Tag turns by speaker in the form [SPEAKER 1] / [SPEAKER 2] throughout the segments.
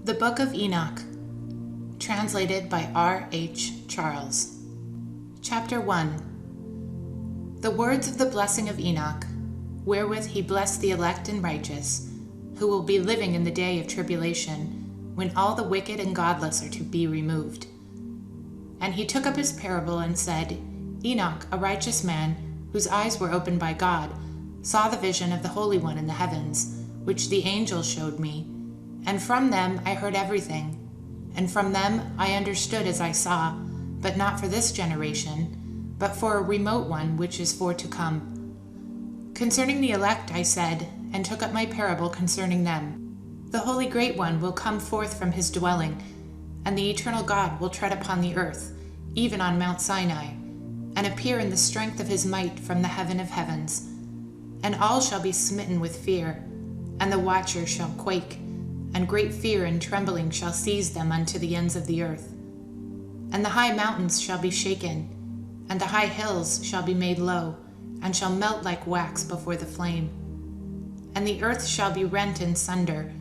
[SPEAKER 1] The Book of Enoch, translated by R. H. Charles. Chapter 1. The words of the blessing of Enoch, wherewith he blessed the elect and righteous, who will be living in the day of tribulation, when all the wicked and godless are to be removed. And he took up his parable and said, Enoch, a righteous man, whose eyes were opened by God, saw the vision of the Holy One in the heavens, which the angel showed me. And from them I heard everything, and from them I understood as I saw, but not for this generation, but for a remote one which is for to come. Concerning the elect I said, and took up my parable concerning them. The Holy Great One will come forth from his dwelling, and the eternal God will tread upon the earth, even on Mount Sinai, and appear in the strength of his might from the heaven of heavens. And all shall be smitten with fear, and the watcher shall quake, and great fear and trembling shall seize them unto the ends of the earth. And the high mountains shall be shaken, and the high hills shall be made low, and shall melt like wax before the flame. And the earth shall be rent in sunder,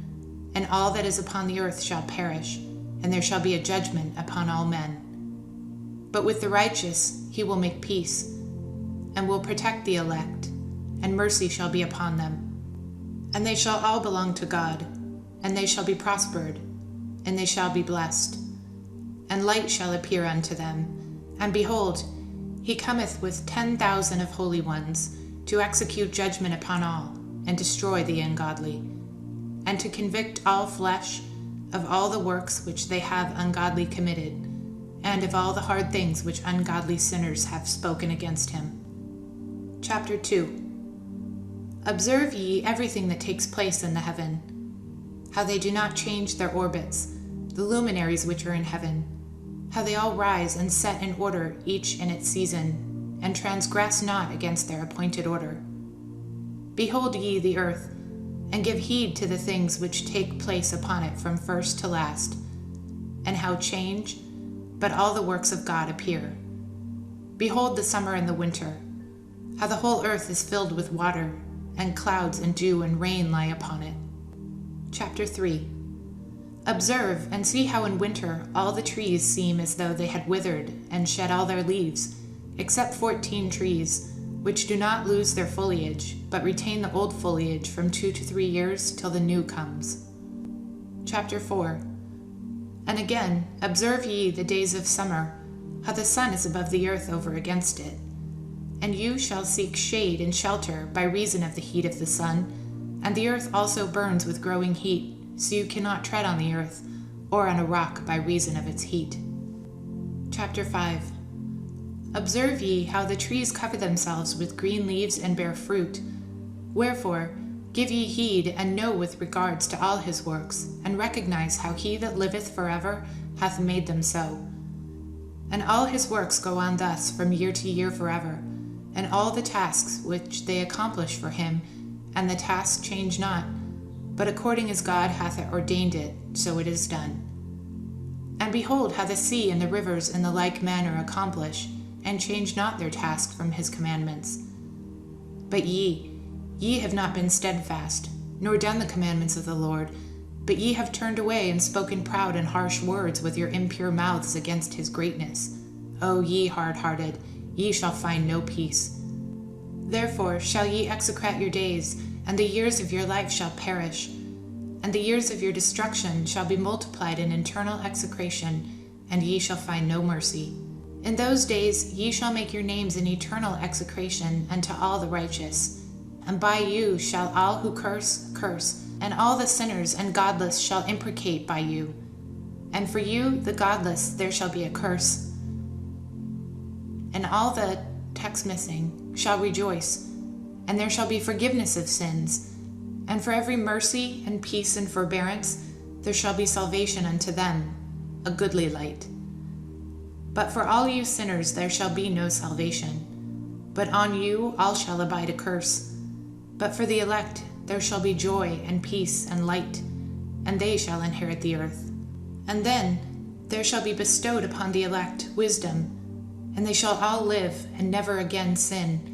[SPEAKER 1] and all that is upon the earth shall perish, and there shall be a judgment upon all men. But with the righteous he will make peace, and will protect the elect, and mercy shall be upon them. And they shall all belong to God, and they shall be prospered, and they shall be blessed. And light shall appear unto them. And behold, he cometh with 10,000 of holy ones, to execute judgment upon all, and destroy the ungodly, and to convict all flesh of all the works which they have ungodly committed, and of all the hard things which ungodly sinners have spoken against him. Chapter 2. Observe ye everything that takes place in the heaven, how they do not change their orbits, the luminaries which are in heaven, how they all rise and set in order each in its season, and transgress not against their appointed order. Behold ye the earth, and give heed to the things which take place upon it from first to last, and how change, but all the works of God appear. Behold the summer and the winter, how the whole earth is filled with water, and clouds and dew and rain lie upon it. Chapter 3. Observe and see how in winter all the trees seem as though they had withered and shed all their leaves, except 14 trees, which do not lose their foliage, but retain the old foliage from 2 to 3 years till the new comes. Chapter 4. And again, observe ye the days of summer, how the sun is above the earth over against it. And you shall seek shade and shelter by reason of the heat of the sun, and the earth also burns with growing heat, so you cannot tread on the earth, or on a rock by reason of its heat. Chapter 5. Observe ye how the trees cover themselves with green leaves and bear fruit. Wherefore, give ye heed, and know with regards to all his works, and recognize how he that liveth forever hath made them so. And all his works go on thus from year to year forever, and all the tasks which they accomplish for him, and the tasks change not, but according as God hath ordained it, so it is done. And behold how the sea and the rivers in the like manner accomplish, and change not their task from his commandments. But ye have not been steadfast, nor done the commandments of the Lord, but ye have turned away and spoken proud and harsh words with your impure mouths against his greatness. O ye hard-hearted, ye shall find no peace. Therefore shall ye execrate your days, and the years of your life shall perish, and the years of your destruction shall be multiplied in eternal execration, and ye shall find no mercy. In those days ye shall make your names an eternal execration unto all the righteous, and by you shall all who curse, curse, and all the sinners and godless shall imprecate by you. And for you, the godless, there shall be a curse. And all the text missing shall rejoice, and there shall be forgiveness of sins, and for every mercy and peace and forbearance there shall be salvation unto them, a goodly light. But for all you sinners there shall be no salvation, but on you all shall abide a curse. But for the elect there shall be joy and peace and light, and they shall inherit the earth. And then there shall be bestowed upon the elect wisdom, and they shall all live and never again sin,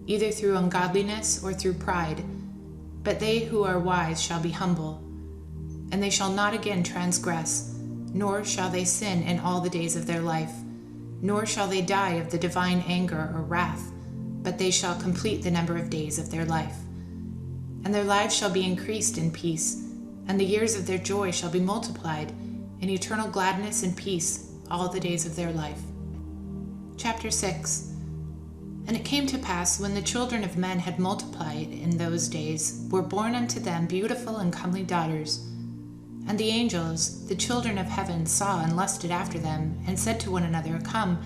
[SPEAKER 1] either through ungodliness or through pride. But they who are wise shall be humble. and they shall not again transgress, nor shall they sin in all the days of their life, nor shall they die of the divine anger or wrath, but they shall complete the number of days of their life. And their lives shall be increased in peace, and the years of their joy shall be multiplied in eternal gladness and peace all the days of their life. Chapter 6. And it came to pass, when the children of men had multiplied in those days, were born unto them beautiful and comely daughters. And the angels, the children of heaven, saw and lusted after them, and said to one another, Come,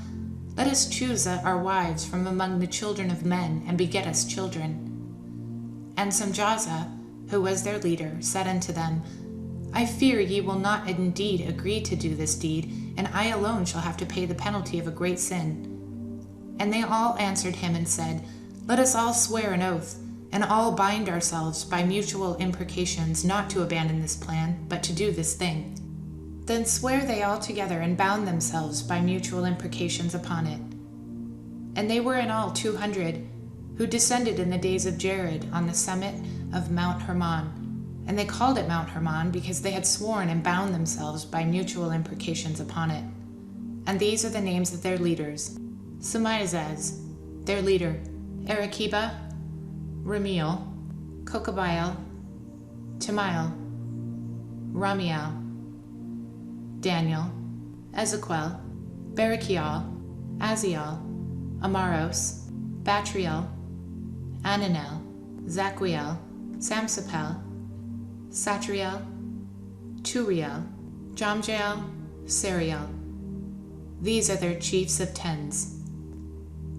[SPEAKER 1] let us choose our wives from among the children of men, and beget us children. And Samjaza, who was their leader, said unto them, I fear ye will not indeed agree to do this deed, and I alone shall have to pay the penalty of a great sin. And they all answered him and said, Let us all swear an oath, and all bind ourselves by mutual imprecations not to abandon this plan, but to do this thing. Then swear they all together and bound themselves by mutual imprecations upon it. And they were in all 200, who descended in the days of Jared on the summit of Mount Hermon. And they called it Mount Hermon because they had sworn and bound themselves by mutual imprecations upon it. And these are the names of their leaders: Samiazaz, their leader, Arakiba, Ramiel, Kokabiel, Tamiel, Ramiel, Daniel, Ezequiel, Barachiel, Aziel, Amaros, Batriel, Ananel, Zaquiel, Samsapel, Satriel, Turiel, Jomjael, Sariel. These are their chiefs of tens.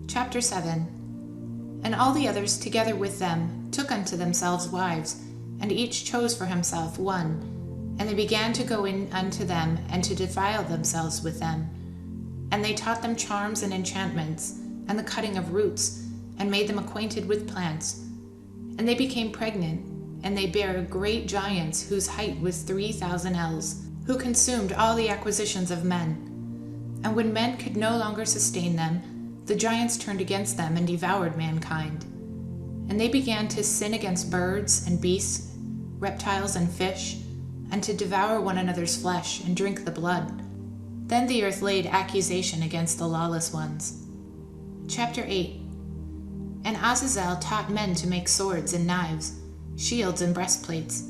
[SPEAKER 1] Chapter 7. And all the others together with them took unto themselves wives, and each chose for himself one. And they began to go in unto them, and to defile themselves with them. And they taught them charms and enchantments, and the cutting of roots, and made them acquainted with plants. And they became pregnant, and they bare great giants, whose height was 3,000 ells, who consumed all the acquisitions of men. And when men could no longer sustain them, the giants turned against them and devoured mankind. And they began to sin against birds and beasts, reptiles and fish, and to devour one another's flesh and drink the blood. Then the earth laid accusation against the lawless ones. Chapter 8. And Azazel taught men to make swords and knives, shields and breastplates,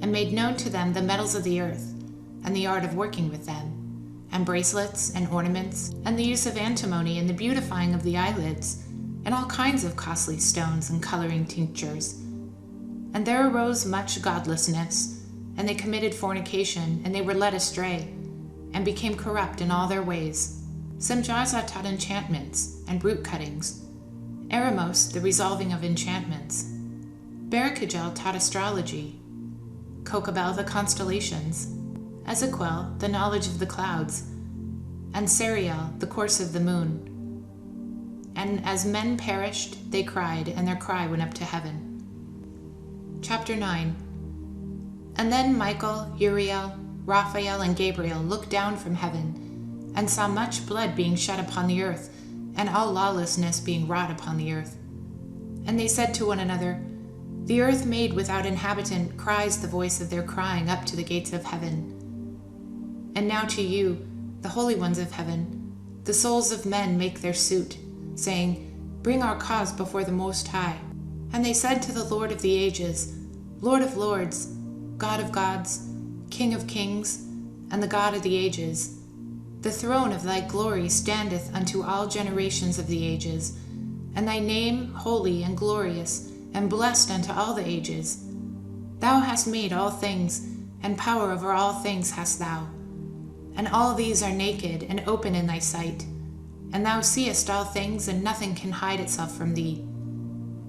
[SPEAKER 1] and made known to them the metals of the earth, and the art of working with them, and bracelets and ornaments, and the use of antimony and the beautifying of the eyelids, and all kinds of costly stones and coloring tinctures. And there arose much godlessness, and they committed fornication, and they were led astray, and became corrupt in all their ways. Samjaza taught enchantments and root cuttings, Eremos the resolving of enchantments, Barakajel taught astrology, Kokabel the constellations, Ezequiel the knowledge of the clouds, and Sariel the course of the moon. And as men perished, they cried, and their cry went up to heaven. Chapter 9. And then Michael, Uriel, Raphael, and Gabriel looked down from heaven, and saw much blood being shed upon the earth, and all lawlessness being wrought upon the earth. And they said to one another, The earth made without inhabitant cries the voice of their crying up to the gates of heaven. And now to you, the holy ones of heaven, the souls of men make their suit, saying, Bring our cause before the Most High. And they said to the Lord of the ages, Lord of lords, God of gods, King of kings, and the God of the ages, the throne of thy glory standeth unto all generations of the ages, and thy name holy and glorious, and blessed unto all the ages. Thou hast made all things, and power over all things hast thou. And all these are naked and open in thy sight, and thou seest all things, and nothing can hide itself from thee.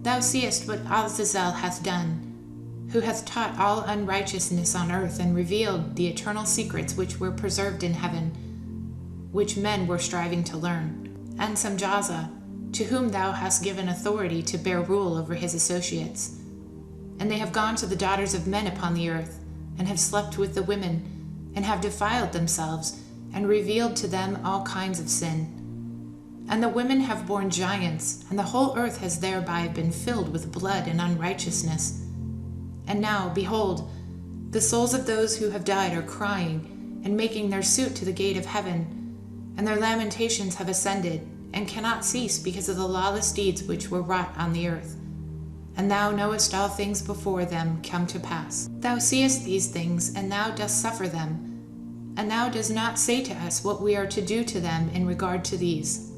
[SPEAKER 1] Thou seest what Azazel hath done, who hath taught all unrighteousness on earth, and revealed the eternal secrets which were preserved in heaven, which men were striving to learn. And Samjaza, to whom thou hast given authority to bear rule over his associates. And they have gone to the daughters of men upon the earth, and have slept with the women, and have defiled themselves, and revealed to them all kinds of sin. And the women have borne giants, and the whole earth has thereby been filled with blood and unrighteousness. And now, behold, The souls of those who have died are crying and making their suit to the gate of heaven, and their lamentations have ascended, and cannot cease because of the lawless deeds which were wrought on the earth. And thou knowest all things before them come to pass. Thou seest these things, and thou dost suffer them, and thou dost not say to us what we are to do to them in regard to these.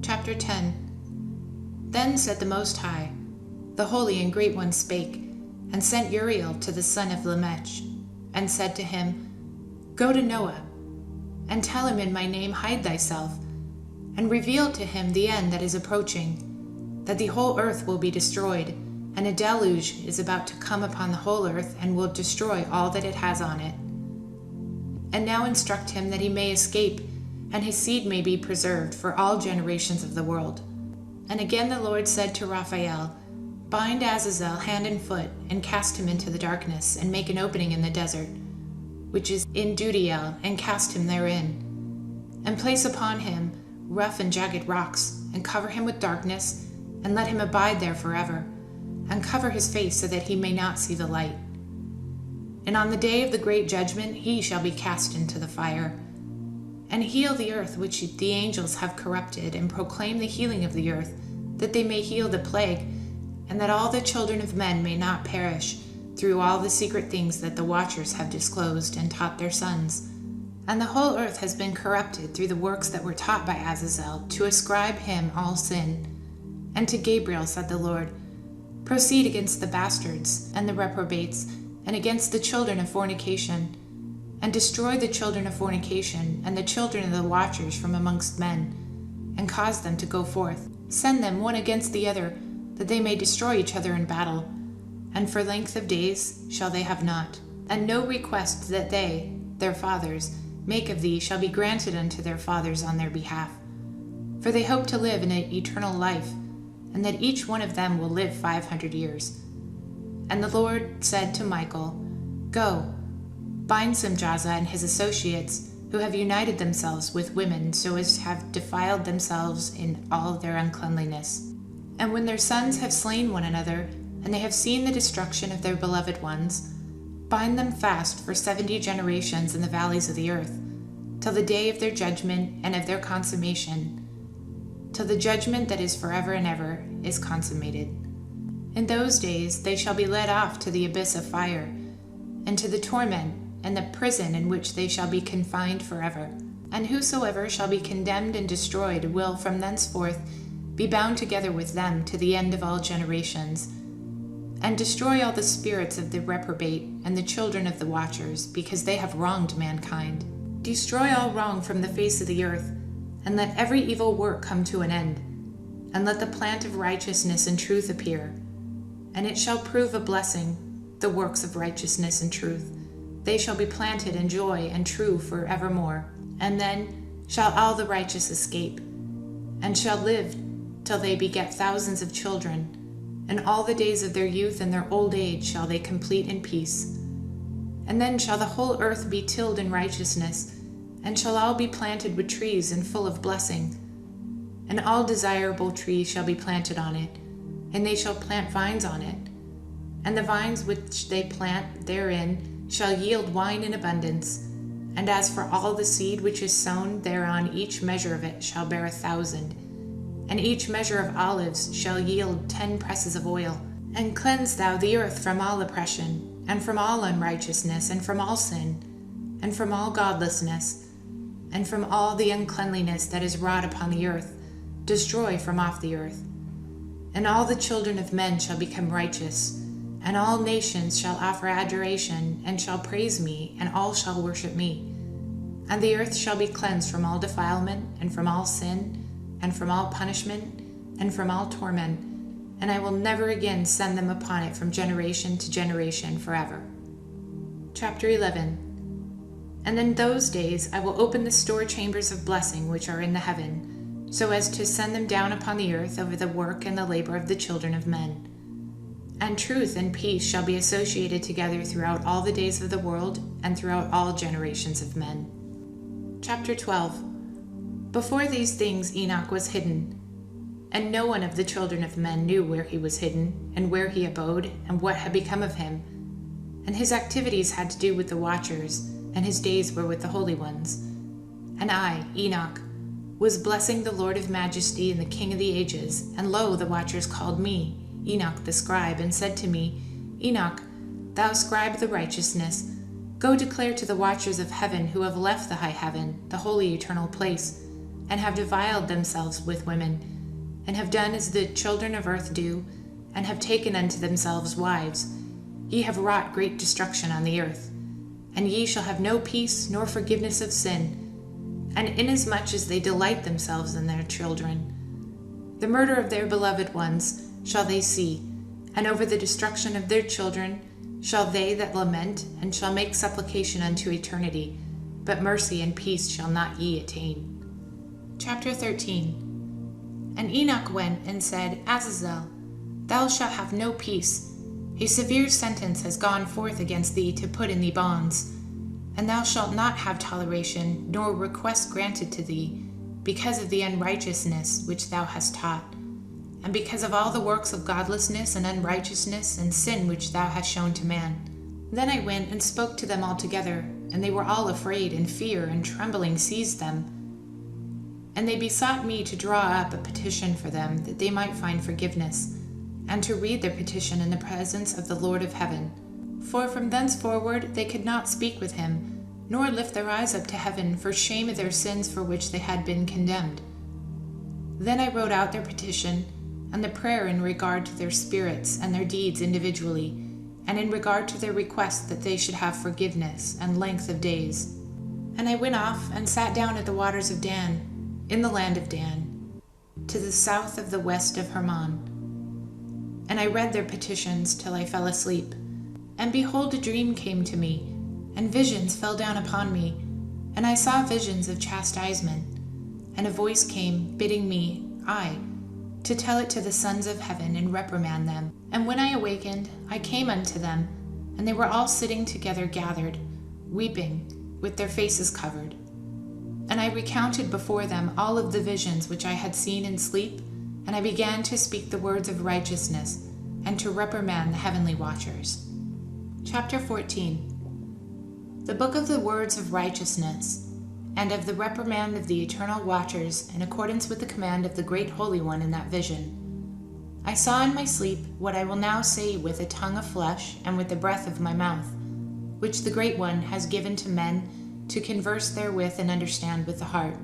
[SPEAKER 1] Chapter 10. Then said the Most High, the Holy and Great One spake, and sent Uriel to the son of Lamech, and said to him, Go to Noah, and tell him in my name hide thyself, and reveal to him the end that is approaching, that the whole earth will be destroyed, and a deluge is about to come upon the whole earth, and will destroy all that it has on it. And now instruct him that he may escape, and his seed may be preserved for all generations of the world. And again the Lord said to Raphael, Bind Azazel hand and foot, and cast him into the darkness, and make an opening in the desert, which is in Dudiel, and cast him therein. And place upon him rough and jagged rocks, and cover him with darkness, and let him abide there forever, and cover his face so that he may not see the light. And on the day of the great judgment he shall be cast into the fire. And heal the earth which the angels have corrupted, and proclaim the healing of the earth, that they may heal the plague, and that all the children of men may not perish, through all the secret things that the watchers have disclosed and taught their sons. And the whole earth has been corrupted through the works that were taught by Azazel, to ascribe him all sin. And to Gabriel said the Lord, Proceed against the bastards and the reprobates, and against the children of fornication, and destroy the children of fornication, and the children of the watchers from amongst men, and cause them to go forth. Send them one against the other, that they may destroy each other in battle. And for length of days shall they have not. And no request that they, their fathers, make of thee shall be granted unto their fathers on their behalf. For they hope to live in an eternal life, and that each one of them will live 500 years. And the Lord said to Michael, Go, bind Simjaza and his associates, who have united themselves with women so as to have defiled themselves in all their uncleanliness. And when their sons have slain one another, and they have seen the destruction of their beloved ones, bind them fast for 70 generations in the valleys of the earth, till the day of their judgment and of their consummation, till the judgment that is forever and ever is consummated. In those days they shall be led off to the abyss of fire, and to the torment and the prison in which they shall be confined forever. And whosoever shall be condemned and destroyed will from thenceforth be bound together with them to the end of all generations, and destroy all the spirits of the reprobate and the children of the watchers, because they have wronged mankind. Destroy all wrong from the face of the earth, and let every evil work come to an end, and let the plant of righteousness and truth appear. And it shall prove a blessing, the works of righteousness and truth. They shall be planted in joy and true for evermore. And then shall all the righteous escape, and shall live till they beget thousands of children, and all the days of their youth and their old age shall they complete in peace. And then shall the whole earth be tilled in righteousness, and shall all be planted with trees and full of blessing. And all desirable trees shall be planted on it, and they shall plant vines on it. And the vines which they plant therein shall yield wine in abundance. And as for all the seed which is sown thereon, each measure of it shall bear 1,000. And each measure of olives shall yield 10 presses of oil. And cleanse thou the earth from all oppression, and from all unrighteousness, and from all sin, and from all godlessness, and from all the uncleanliness that is wrought upon the earth. Destroy from off the earth. And all the children of men shall become righteous, and all nations shall offer adoration, and shall praise me, and all shall worship me. And the earth shall be cleansed from all defilement, and from all sin, and from all punishment, and from all torment, and I will never again send them upon it from generation to generation forever. Chapter 11. And in those days I will open the store chambers of blessing which are in the heaven, so as to send them down upon the earth over the work and the labor of the children of men. And truth and peace shall be associated together throughout all the days of the world, and throughout all generations of men. Chapter 12. Before these things Enoch was hidden, and no one of the children of men knew where he was hidden, and where he abode, and what had become of him. and his activities had to do with the watchers, and his days were with the holy ones. And I, Enoch, was blessing the Lord of majesty and the King of the ages, and lo, the watchers called me, Enoch the scribe, and said to me, Enoch, thou scribe of the righteousness, go declare to the watchers of heaven who have left the high heaven, the holy eternal place, and have defiled themselves with women, and have done as the children of earth do, and have taken unto themselves wives. Ye have wrought great destruction on the earth, and ye shall have no peace nor forgiveness of sin, and inasmuch as they delight themselves in their children. The murder of their beloved ones shall they see, and over the destruction of their children shall they that lament, and shall make supplication unto eternity, but mercy and peace shall not ye attain. Chapter 13. And Enoch went and said, Azazel, thou shalt have no peace. A severe sentence has gone forth against thee to put in thee bonds, and thou shalt not have toleration, nor request granted to thee, because of the unrighteousness which thou hast taught, and because of all the works of godlessness and unrighteousness and sin which thou hast shown to man. Then I went and spoke to them all together, and they were all afraid, and fear and trembling seized them. And they besought me to draw up a petition for them, that they might find forgiveness, and to read their petition in the presence of the Lord of heaven. For from thenceforward they could not speak with him, nor lift their eyes up to heaven for shame of their sins for which they had been condemned. Then I wrote out their petition, and the prayer in regard to their spirits and their deeds individually, and in regard to their request that they should have forgiveness and length of days. And I went off and sat down at the waters of Dan, in the land of Dan, to the south of the west of Hermon. And I read their petitions till I fell asleep. And behold, a dream came to me, and visions fell down upon me, and I saw visions of chastisement. And a voice came, bidding me, to tell it to the sons of heaven and reprimand them. And when I awakened, I came unto them, and they were all sitting together gathered, weeping, with their faces covered. And I recounted before them all of the visions which I had seen in sleep, and I began to speak the words of righteousness, and to reprimand the heavenly watchers. Chapter 14. The book of the words of righteousness, and of the reprimand of the eternal watchers, in accordance with the command of the great Holy One in that vision. I saw in my sleep what I will now say with a tongue of flesh and with the breath of my mouth, which the Great One has given to men to converse therewith and understand with the heart.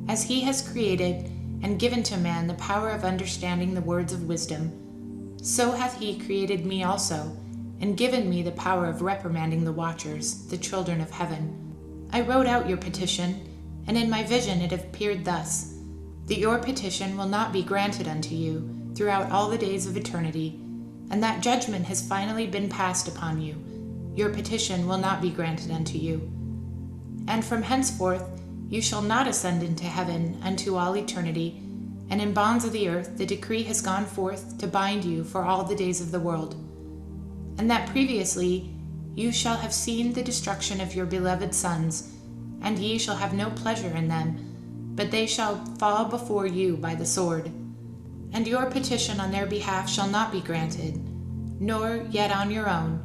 [SPEAKER 1] As he has created and given to man the power of understanding the words of wisdom, so hath he created me also, and given me the power of reprimanding the watchers, the children of heaven. I wrote out your petition, and in my vision it appeared thus, that your petition will not be granted unto you throughout all the days of eternity, and that judgment has finally been passed upon you. Your petition will not be granted unto you. And from henceforth you shall not ascend into heaven unto all eternity, and in bonds of the earth the decree has gone forth to bind you for all the days of the world. And that previously you shall have seen the destruction of your beloved sons, and ye shall have no pleasure in them, but they shall fall before you by the sword. And your petition on their behalf shall not be granted, nor yet on your own,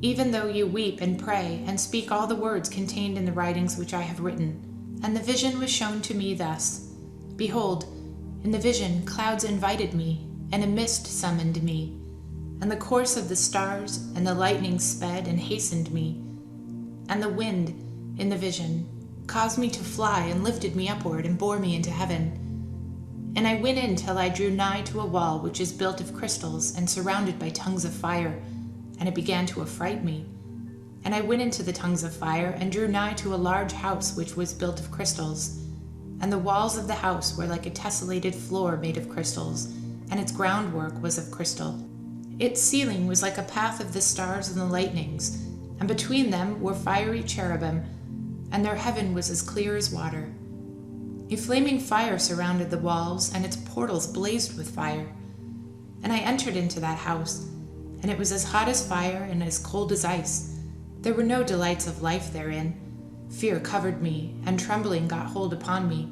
[SPEAKER 1] even though you weep and pray and speak all the words contained in the writings which I have written. And the vision was shown to me thus. Behold, in the vision clouds invited me, and a mist summoned me, and the course of the stars and the lightning sped and hastened me, and the wind in the vision caused me to fly and lifted me upward and bore me into heaven. And I went in till I drew nigh to a wall which is built of crystals and surrounded by tongues of fire, and it began to affright me. And I went into the tongues of fire and drew nigh to a large house which was built of crystals, and the walls of the house were like a tessellated floor made of crystals, and its groundwork was of crystal. Its ceiling was like a path of the stars and the lightnings, and between them were fiery cherubim, and their heaven was as clear as water. A flaming fire surrounded the walls, and its portals blazed with fire. And I entered into that house, and it was as hot as fire and as cold as ice. There were no delights of life therein. Fear covered me, and trembling got hold upon me.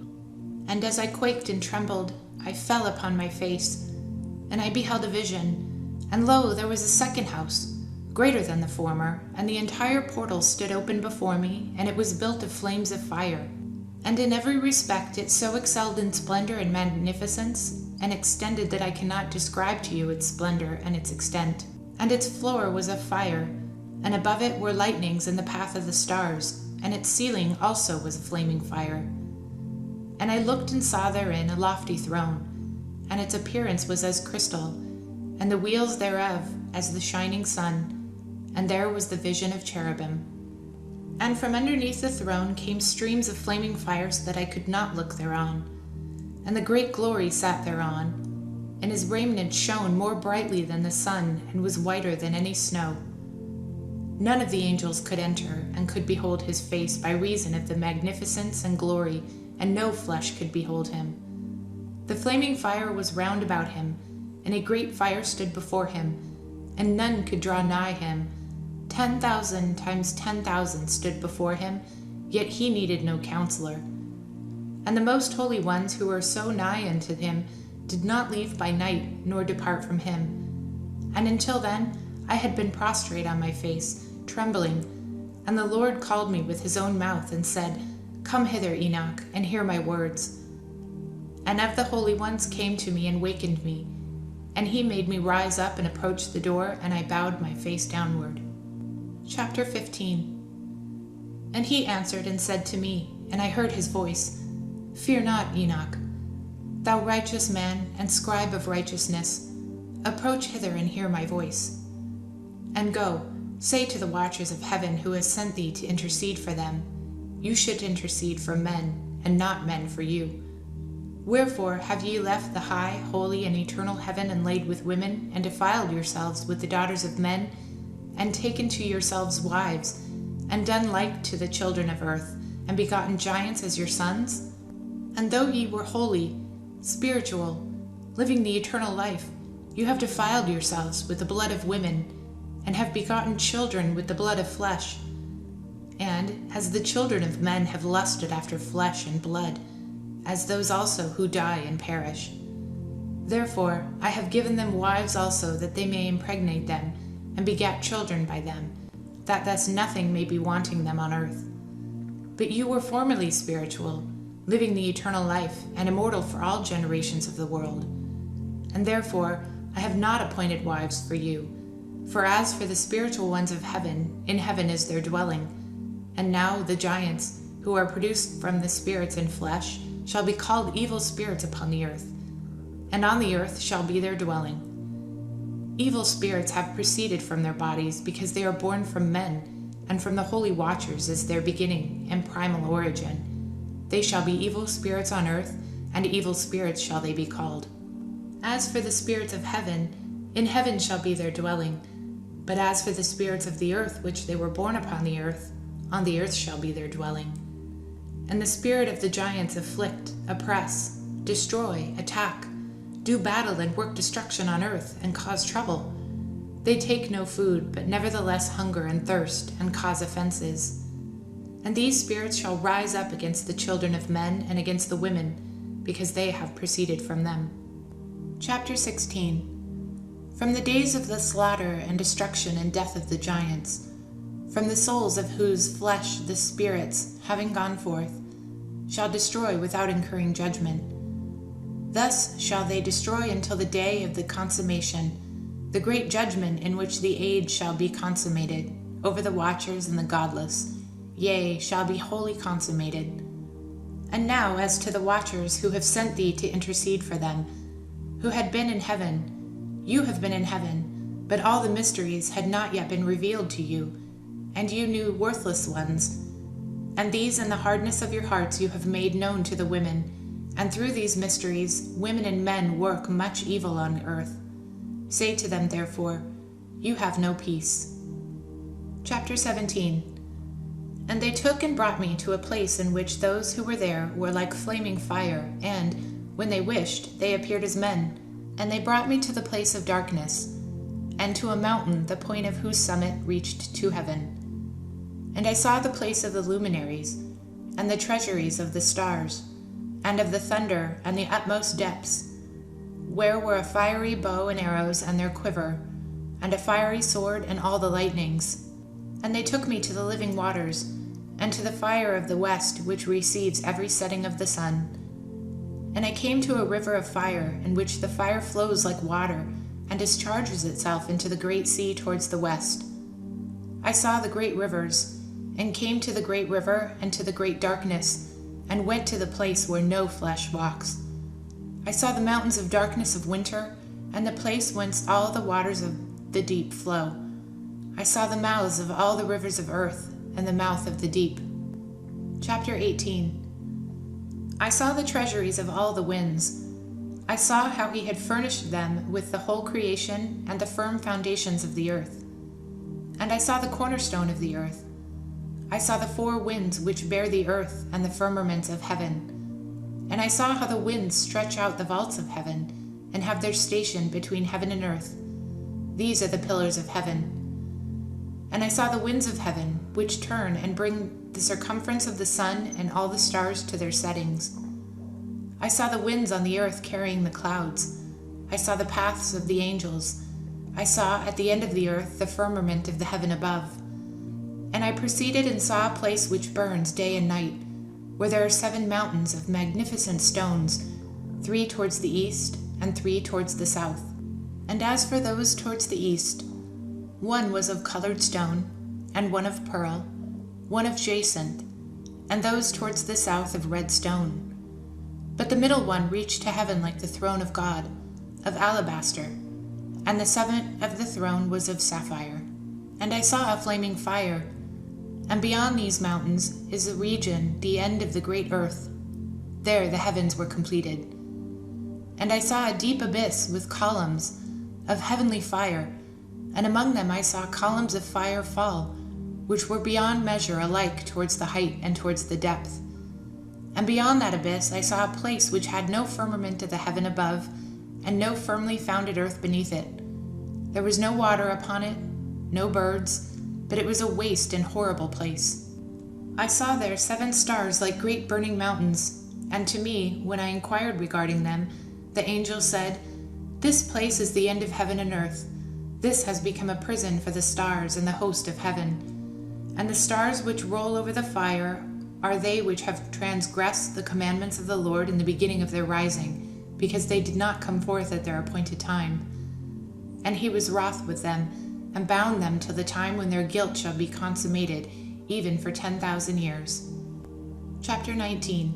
[SPEAKER 1] And as I quaked and trembled, I fell upon my face, and I beheld a vision. And lo, there was a second house, greater than the former, and the entire portal stood open before me, and it was built of flames of fire. And in every respect it so excelled in splendor and magnificence, and extended that I cannot describe to you its splendor and its extent. And its floor was of fire, and above it were lightnings in the path of the stars, and its ceiling also was a flaming fire. And I looked and saw therein a lofty throne, and its appearance was as crystal, and the wheels thereof as the shining sun, and there was the vision of cherubim. And from underneath the throne came streams of flaming fire, so that I could not look thereon. And the great glory sat thereon, and his raiment shone more brightly than the sun, and was whiter than any snow. None of the angels could enter, and could behold his face by reason of the magnificence and glory, and no flesh could behold him. The flaming fire was round about him, and a great fire stood before him, and none could draw nigh him. 10,000 times 10,000 stood before him, yet he needed no counselor. And the most holy ones who were so nigh unto him did not leave by night, nor depart from him. And until then I had been prostrate on my face, trembling. And the Lord called me with his own mouth, and said, Come hither, Enoch, and hear my words. And of the holy ones came to me and wakened me. And he made me rise up and approach the door, and I bowed my face downward. Chapter 15. And he answered and said to me, and I heard his voice, Fear not, Enoch, thou righteous man and scribe of righteousness, approach hither and hear my voice. And go, say to the watchers of heaven who has sent thee to intercede for them, you should intercede for men, and not men for you. Wherefore have ye left the high, holy, and eternal heaven, and laid with women, and defiled yourselves with the daughters of men, and taken to yourselves wives, and done like to the children of earth, and begotten giants as your sons? And though ye were holy, spiritual, living the eternal life, you have defiled yourselves with the blood of women, and have begotten children with the blood of flesh. And as the children of men have lusted after flesh and blood, as those also who die and perish. Therefore I have given them wives also, that they may impregnate them, and begat children by them, that thus nothing may be wanting them on earth. But you were formerly spiritual, living the eternal life, and immortal for all generations of the world. And therefore I have not appointed wives for you. For as for the spiritual ones of heaven, in heaven is their dwelling. And now the giants, who are produced from the spirits in flesh, shall be called evil spirits upon the earth, and on the earth shall be their dwelling. Evil spirits have proceeded from their bodies, because they are born from men, and from the holy watchers is their beginning and primal origin. They shall be evil spirits on earth, and evil spirits shall they be called. As for the spirits of heaven, in heaven shall be their dwelling. But as for the spirits of the earth, which they were born upon the earth shall be their dwelling. And the spirit of the giants afflict, oppress, destroy, attack, do battle and work destruction on earth, and cause trouble. They take no food, but nevertheless hunger and thirst, and cause offenses. And these spirits shall rise up against the children of men and against the women, because they have proceeded from them. Chapter 16. From the days of the slaughter and destruction and death of the giants, from the souls of whose flesh the spirits, having gone forth, shall destroy without incurring judgment. Thus shall they destroy until the day of the consummation, the great judgment in which the age shall be consummated, over the watchers and the godless, yea, shall be wholly consummated. And now as to the watchers who have sent thee to intercede for them, who had been in heaven, you have been in heaven, but all the mysteries had not yet been revealed to you, and you knew worthless ones. And these in the hardness of your hearts you have made known to the women, and through these mysteries women and men work much evil on earth. Say to them, therefore, you have no peace. Chapter 17. And they took and brought me to a place in which those who were there were like flaming fire, and, when they wished, they appeared as men. And they brought me to the place of darkness, and to a mountain, the point of whose summit reached to heaven. And I saw the place of the luminaries, and the treasuries of the stars, and of the thunder, and the utmost depths, where were a fiery bow and arrows and their quiver, and a fiery sword, and all the lightnings. And they took me to the living waters, and to the fire of the west, which receives every setting of the sun. And I came to a river of fire, in which the fire flows like water, and discharges itself into the great sea towards the west. I saw the great rivers, and came to the great river, and to the great darkness, and went to the place where no flesh walks. I saw the mountains of darkness of winter, and the place whence all the waters of the deep flow. I saw the mouths of all the rivers of earth, and the mouth of the deep. Chapter 18. I saw the treasuries of all the winds. I saw how he had furnished them with the whole creation and the firm foundations of the earth. And I saw the cornerstone of the earth. I saw the four winds which bear the earth and the firmaments of heaven. And I saw how the winds stretch out the vaults of heaven, and have their station between heaven and earth. These are the pillars of heaven. And I saw the winds of heaven, which turn and bring the circumference of the sun and all the stars to their settings. I saw the winds on the earth carrying the clouds. I saw the paths of the angels. I saw at the end of the earth the firmament of the heaven above. And I proceeded and saw a place which burns day and night, where there are 7 mountains of magnificent stones, 3 towards the east and 3 towards the south. And as for those towards the east, one was of colored stone, and one of pearl, one of jacinth, and those towards the south of red stone. But the middle one reached to heaven like the throne of God, of alabaster, and the summit of the throne was of sapphire. And I saw a flaming fire, and beyond these mountains is the region, the end of the great earth. There the heavens were completed. And I saw a deep abyss with columns of heavenly fire, and among them I saw columns of fire fall, which were beyond measure alike towards the height and towards the depth. And beyond that abyss I saw a place which had no firmament of the heaven above, and no firmly founded earth beneath it. There was no water upon it, no birds, but it was a waste and horrible place. I saw there 7 stars like great burning mountains, and to me, when I inquired regarding them, the angel said, "This place is the end of heaven and earth. This has become a prison for the stars and the host of heaven. And the stars which roll over the fire are they which have transgressed the commandments of the Lord in the beginning of their rising, because they did not come forth at their appointed time. And he was wroth with them, and bound them till the time when their guilt shall be consummated, even for 10,000 years." Chapter 19.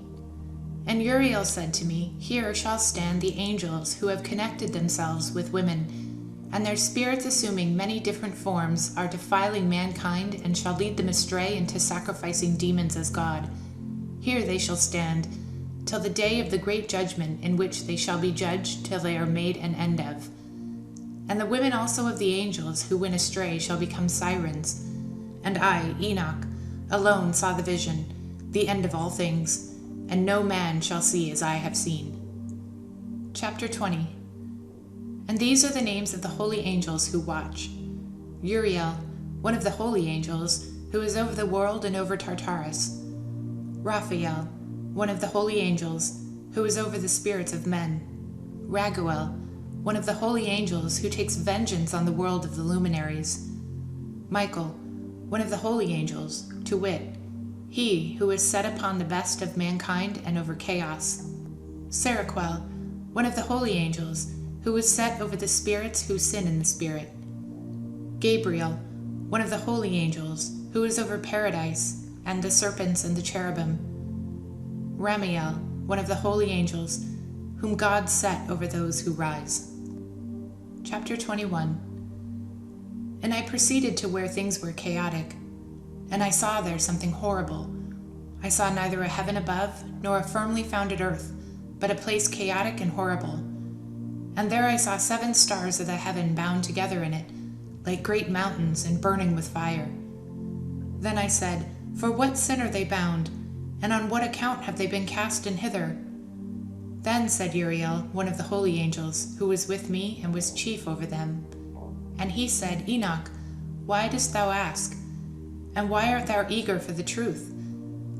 [SPEAKER 1] And Uriel said to me, "Here shall stand the angels who have connected themselves with women, and their spirits assuming many different forms are defiling mankind, and shall lead them astray into sacrificing demons as God. Here they shall stand, till the day of the great judgment, in which they shall be judged till they are made an end of. And the women also of the angels who went astray shall become sirens. And I, Enoch, alone saw the vision, the end of all things, and no man shall see as I have seen." Chapter 20. And these are the names of the holy angels who watch. Uriel, one of the holy angels, who is over the world and over Tartarus. Raphael, one of the holy angels, who is over the spirits of men. Raguel, one of the holy angels, who takes vengeance on the world of the luminaries. Michael, one of the holy angels, to wit, he who is set upon the best of mankind and over chaos. Seraquel, one of the holy angels, who is set over the spirits who sin in the spirit. Gabriel, one of the holy angels, who is over paradise, and the serpents and the cherubim. Ramiel, one of the holy angels, whom God set over those who rise. Chapter 21. And I proceeded to where things were chaotic, and I saw there something horrible. I saw neither a heaven above, nor a firmly founded earth, but a place chaotic and horrible. And there I saw 7 stars of the heaven bound together in it, like great mountains and burning with fire. Then I said, "For what sin are they bound, and on what account have they been cast in hither?" Then said Uriel, one of the holy angels, who was with me and was chief over them. And he said, "Enoch, why dost thou ask? And why art thou eager for the truth?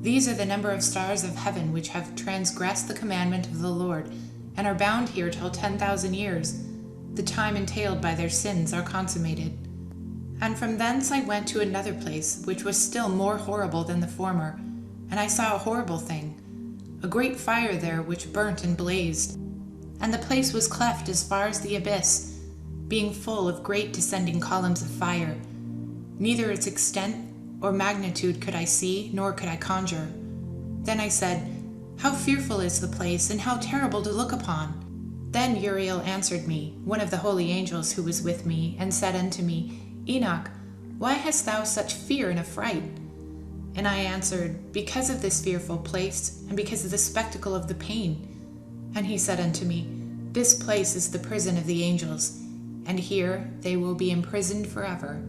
[SPEAKER 1] These are the number of stars of heaven which have transgressed the commandment of the Lord, and are bound here till 10,000 years. the time entailed by their sins are consummated. And from thence I went to another place, which was still more horrible than the former, and I saw a horrible thing, a great fire there which burnt and blazed, and the place was cleft as far as the abyss, being full of great descending columns of fire. Neither its extent or magnitude could I see, nor could I conjure. Then I said, "How fearful is the place, and how terrible to look upon!" Then Uriel answered me, one of the holy angels who was with me, and said unto me, "Enoch, why hast thou such fear and affright?" And I answered, "Because of this fearful place, and because of the spectacle of the pain." And he said unto me, "This place is the prison of the angels, and here they will be imprisoned forever."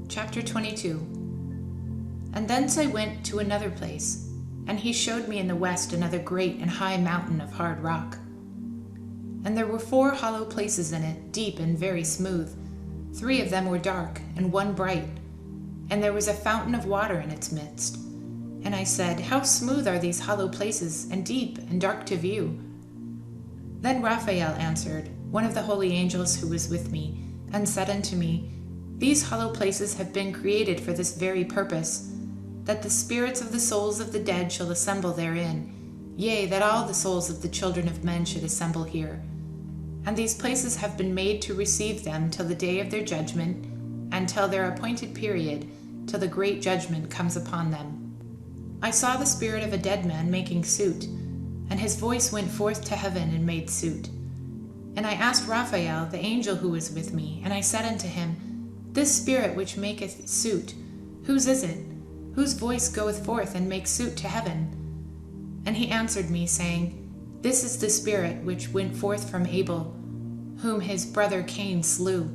[SPEAKER 1] Chapter 22. And thence I went to another place, and he showed me in the west another great and high mountain of hard rock. And there were 4 hollow places in it, deep and very smooth. 3 of them were dark, and 1 bright, and there was a fountain of water in its midst. And I said, "How smooth are these hollow places, and deep and dark to view!" Then Raphael answered, one of the holy angels who was with me, and said unto me, "These hollow places have been created for this very purpose, that the spirits of the souls of the dead shall assemble therein, yea, that all the souls of the children of men should assemble here. And these places have been made to receive them till the day of their judgment, and till their appointed period, till the great judgment comes upon them." I saw the spirit of a dead man making suit, and his voice went forth to heaven and made suit. And I asked Raphael, the angel who was with me, and I said unto him, "This spirit which maketh suit, whose is it? Whose voice goeth forth and makes suit to heaven?" And he answered me, saying, "This is the spirit which went forth from Abel, whom his brother Cain slew,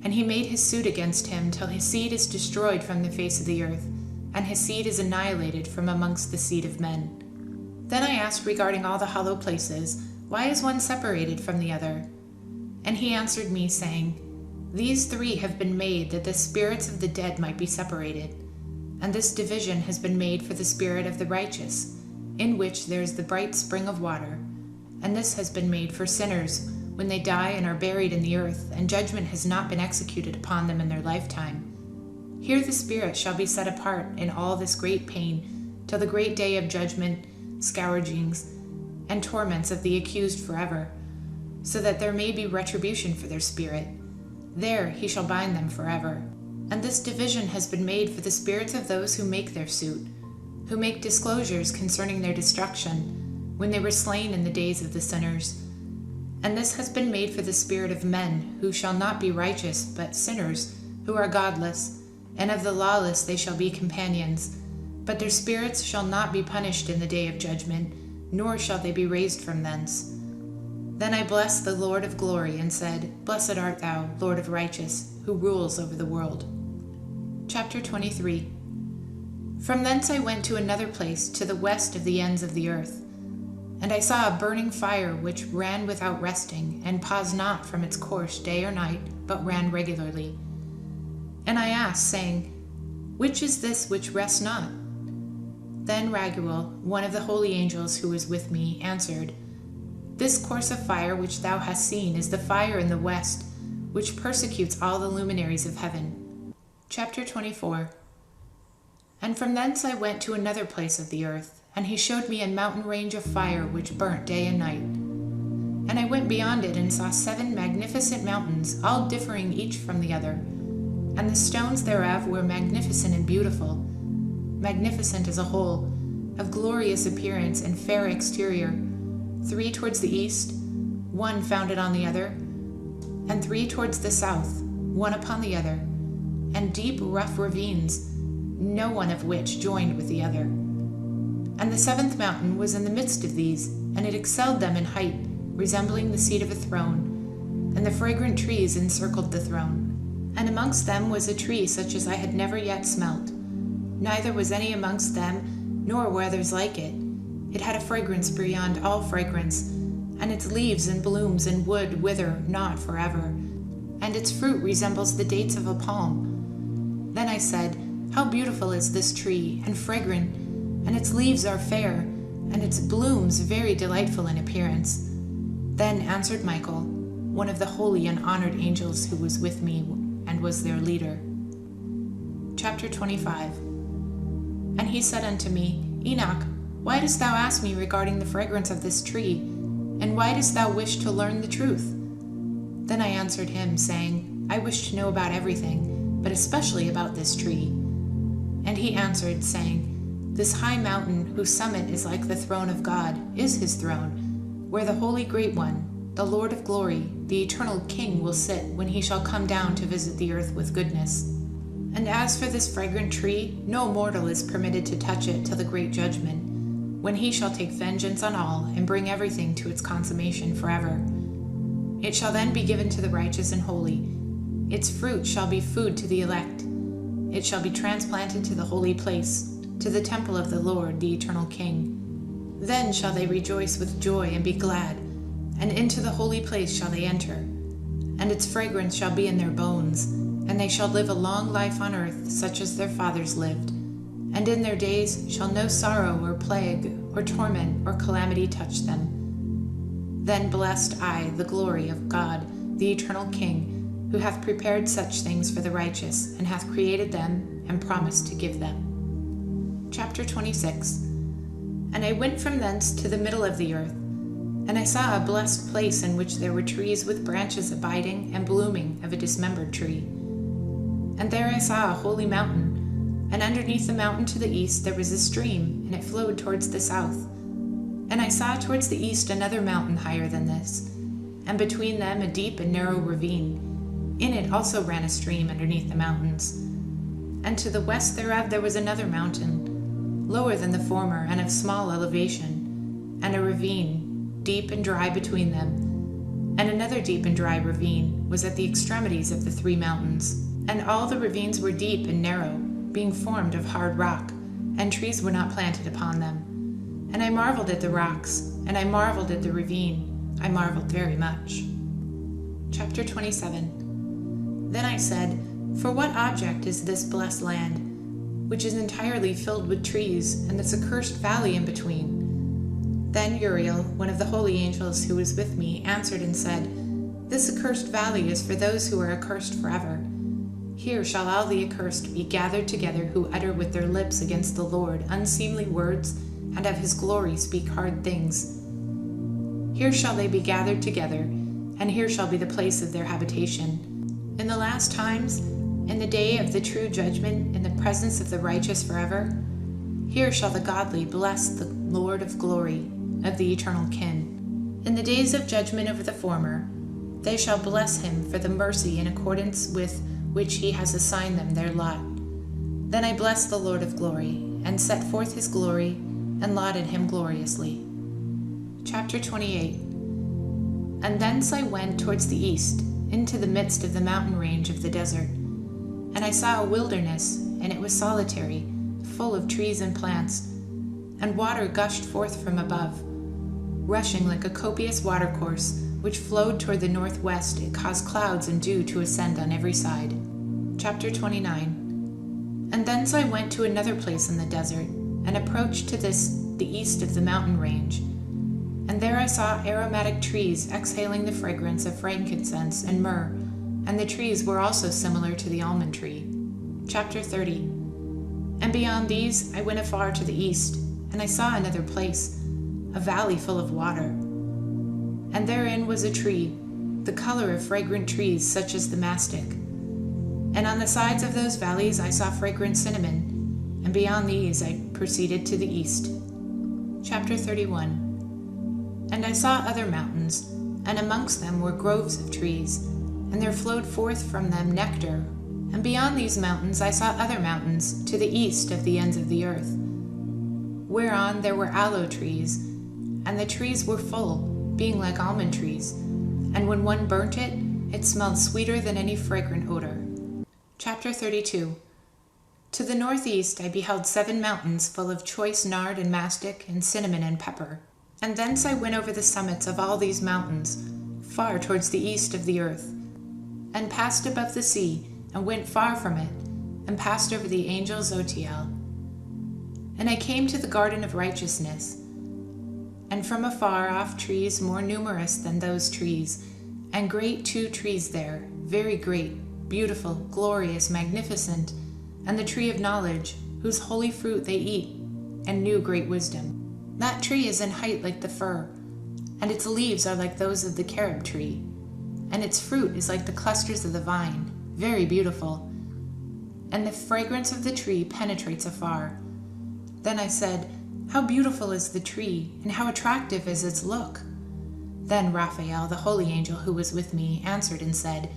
[SPEAKER 1] and he made his suit against him till his seed is destroyed from the face of the earth, and his seed is annihilated from amongst the seed of men." Then I asked regarding all the hollow places, "Why is one separated from the other?" And he answered me, saying, "These 3 have been made that the spirits of the dead might be separated, and this division has been made for the spirit of the righteous, in which there is the bright spring of water, and this has been made for sinners when they die and are buried in the earth, and judgment has not been executed upon them in their lifetime. Here the spirit shall be set apart in all this great pain, till the great day of judgment, scourgings, and torments of the accused forever, so that there may be retribution for their spirit. There he shall bind them forever. And this division has been made for the spirits of those who make their suit, who make disclosures concerning their destruction, when they were slain in the days of the sinners. And this has been made for the spirit of men, who shall not be righteous, but sinners, who are godless, and of the lawless they shall be companions. But their spirits shall not be punished in the day of judgment, nor shall they be raised from thence. Then I blessed the Lord of glory, and said, "Blessed art thou, Lord of righteous, who rules over the world." Chapter 23. From thence I went to another place, to the west of the ends of the earth. And I saw a burning fire which ran without resting, and paused not from its course day or night, but ran regularly. And I asked, saying, "Which is this which rests not?" Then Raguel, one of the holy angels who was with me, answered, "This course of fire which thou hast seen is the fire in the west, which persecutes all the luminaries of heaven." Chapter 24. And from thence I went to another place of the earth, and he showed me a mountain range of fire which burnt day and night. And I went beyond it and saw 7 magnificent mountains, all differing each from the other. And the stones thereof were magnificent and beautiful, magnificent as a whole, of glorious appearance and fair exterior, 3 towards the east, 1 founded on the other, and 3 towards the south, 1 upon the other, and deep rough ravines, no one of which joined with the other. And the 7th mountain was in the midst of these, and it excelled them in height, resembling the seat of a throne, and the fragrant trees encircled the throne. And amongst them was a tree such as I had never yet smelt, neither was any amongst them, nor were others like it. It had a fragrance beyond all fragrance, and its leaves and blooms and wood wither not forever, and its fruit resembles the dates of a palm. Then I said, "How beautiful is this tree, and fragrant, and its leaves are fair, and its blooms very delightful in appearance." Then answered Michael, one of the holy and honored angels who was with me and was their leader. Chapter 25. And he said unto me, Enoch, why dost thou ask me regarding the fragrance of this tree? And why dost thou wish to learn the truth? Then I answered him, saying, I wish to know about everything, but especially about this tree. And he answered, saying, This high mountain, whose summit is like the throne of God, is his throne, where the Holy Great One, the Lord of glory, the eternal King, will sit when he shall come down to visit the earth with goodness. And as for this fragrant tree, no mortal is permitted to touch it till the great judgment, when he shall take vengeance on all and bring everything to its consummation forever. It shall then be given to the righteous and holy. Its fruit shall be food to the elect. It shall be transplanted to the holy place, to the temple of the Lord, the eternal King. Then shall they rejoice with joy and be glad, and into the holy place shall they enter. And its fragrance shall be in their bones, and they shall live a long life on earth, such as their fathers lived. And in their days shall no sorrow or plague or torment or calamity touch them. Then blessed I the glory of God, the eternal King, who hath prepared such things for the righteous, and hath created them, and promised to give them. Chapter 26. And I went from thence to the middle of the earth, and I saw a blessed place in which there were trees with branches abiding and blooming of a dismembered tree. And there I saw a holy mountain, and underneath the mountain to the east there was a stream, and it flowed towards the south. And I saw towards the east another mountain higher than this, and between them a deep and narrow ravine. In it also ran a stream underneath the mountains. And to the west thereof there was another mountain, lower than the former, and of small elevation, and a ravine, deep and dry between them. And another deep and dry ravine was at the extremities of the three mountains. And all the ravines were deep and narrow, being formed of hard rock, and trees were not planted upon them. And I marveled at the rocks, and I marveled at the ravine. I marveled very much. Chapter 27. Then I said, For what object is this blessed land, which is entirely filled with trees, and this accursed valley in between? Then Uriel, one of the holy angels who was with me, answered and said, This accursed valley is for those who are accursed forever. Here shall all the accursed be gathered together who utter with their lips against the Lord unseemly words, and of his glory speak hard things. Here shall they be gathered together, and here shall be the place of their habitation. In the last times, in the day of the true judgment, in the presence of the righteous forever, here shall the godly bless the Lord of glory, of the eternal King. In the days of judgment over the former, they shall bless him for the mercy in accordance with which he has assigned them their lot. Then I blessed the Lord of glory, and set forth his glory, and lauded him gloriously. Chapter 28. And thence I went towards the east, into the midst of the mountain range of the desert. And I saw a wilderness, and it was solitary, full of trees and plants, and water gushed forth from above. Rushing like a copious watercourse, which flowed toward the northwest, it caused clouds and dew to ascend on every side. Chapter 29. And thence I went to another place in the desert, and approached to the east of the mountain range. And there I saw aromatic trees exhaling the fragrance of frankincense and myrrh, and the trees were also similar to the almond tree. Chapter 30. And beyond these I went afar to the east, and I saw another place, a valley full of water. And therein was a tree, the color of fragrant trees such as the mastic. And on the sides of those valleys I saw fragrant cinnamon, and beyond these I proceeded to the east. Chapter 31. And I saw other mountains, and amongst them were groves of trees, and there flowed forth from them nectar. And beyond these mountains I saw other mountains, to the east of the ends of the earth, whereon there were aloe trees, and the trees were full, being like almond trees, and when one burnt it, it smelled sweeter than any fragrant odor. Chapter 32. To the northeast I beheld 7 mountains full of choice nard and mastic and cinnamon and pepper. And thence I went over the summits of all these mountains, far towards the east of the earth, and passed above the sea, and went far from it, and passed over the angel Zotiel. And I came to the garden of righteousness, and from afar off trees more numerous than those trees, and great 2 trees there, very great, beautiful, glorious, magnificent, and the tree of knowledge, whose holy fruit they eat, and knew great wisdom. That tree is in height like the fir, and its leaves are like those of the carob tree, and its fruit is like the clusters of the vine, very beautiful, and the fragrance of the tree penetrates afar. Then I said, how beautiful is the tree, and how attractive is its look. Then Raphael, the holy angel who was with me, answered and said,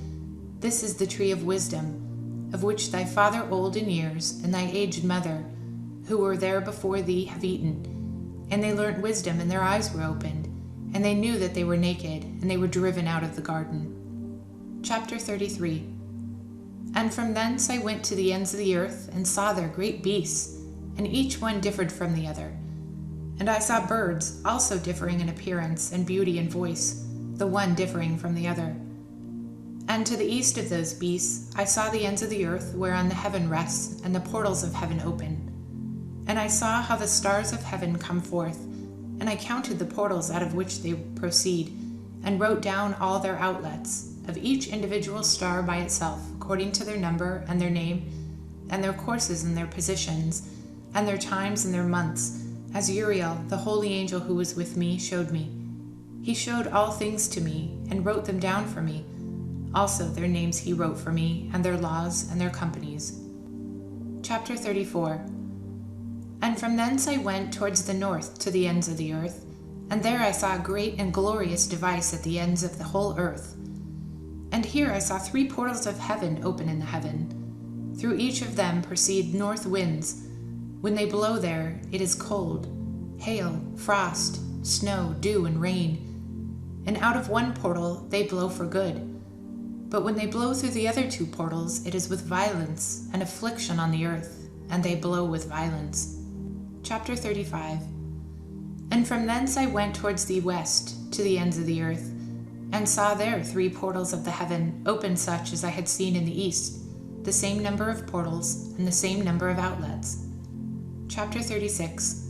[SPEAKER 1] this is the tree of wisdom, of which thy father old in years, and thy aged mother, who were there before thee, have eaten. And they learnt wisdom, and their eyes were opened, and they knew that they were naked, and they were driven out of the garden. Chapter 33. And from thence I went to the ends of the earth, and saw there great beasts, and each one differed from the other. And I saw birds, also differing in appearance and beauty and voice, the one differing from the other. And to the east of those beasts I saw the ends of the earth whereon the heaven rests, and the portals of heaven open. And I saw how the stars of heaven come forth, and I counted the portals out of which they proceed, and wrote down all their outlets, of each individual star by itself, according to their number and their name, and their courses and their positions, and their times and their months, as Uriel, the holy angel who was with me, showed me. He showed all things to me, and wrote them down for me. Also their names he wrote for me, and their laws and their companies. Chapter 34. And from thence I went towards the north to the ends of the earth, and there I saw a great and glorious device at the ends of the whole earth. And here I saw 3 portals of heaven open in the heaven. Through each of them proceed north winds. When they blow there, it is cold, hail, frost, snow, dew, and rain. And out of one portal they blow for good. But when they blow through the other 2 portals, it is with violence and affliction on the earth, and they blow with violence. Chapter 35. And from thence I went towards the west, to the ends of the earth, and saw there 3 portals of the heaven, open such as I had seen in the east, the same number of portals, and the same number of outlets. Chapter 36.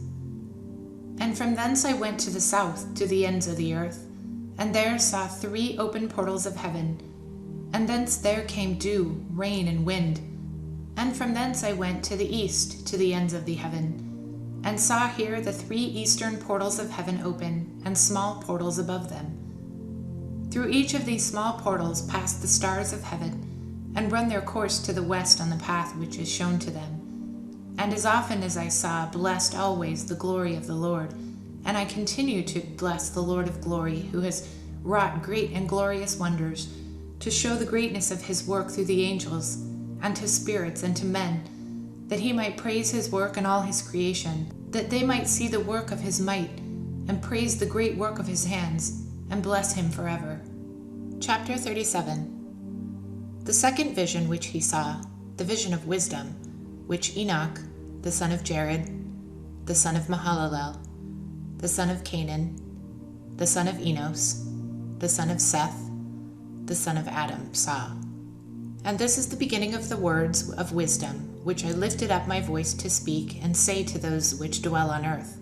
[SPEAKER 1] And from thence I went to the south, to the ends of the earth, and there saw 3 open portals of heaven, and thence there came dew, rain, and wind. And from thence I went to the east, to the ends of the heaven, and saw here the 3 eastern portals of heaven open, and small portals above them. Through each of these small portals passed the stars of heaven, and run their course to the west on the path which is shown to them. And as often as I saw, blessed always the glory of the Lord, and I continue to bless the Lord of glory, who has wrought great and glorious wonders, to show the greatness of his work through the angels, and to spirits and to men, that he might praise his work and all his creation, that they might see the work of his might, and praise the great work of his hands, and bless him forever. Chapter 37. The second vision which he saw, the vision of wisdom, which Enoch, the son of Jared, the son of Mahalalel, the son of Canaan, the son of Enos, the son of Seth, the son of Adam, saw. And this is the beginning of the words of wisdom, which I lifted up my voice to speak, and say to those which dwell on earth,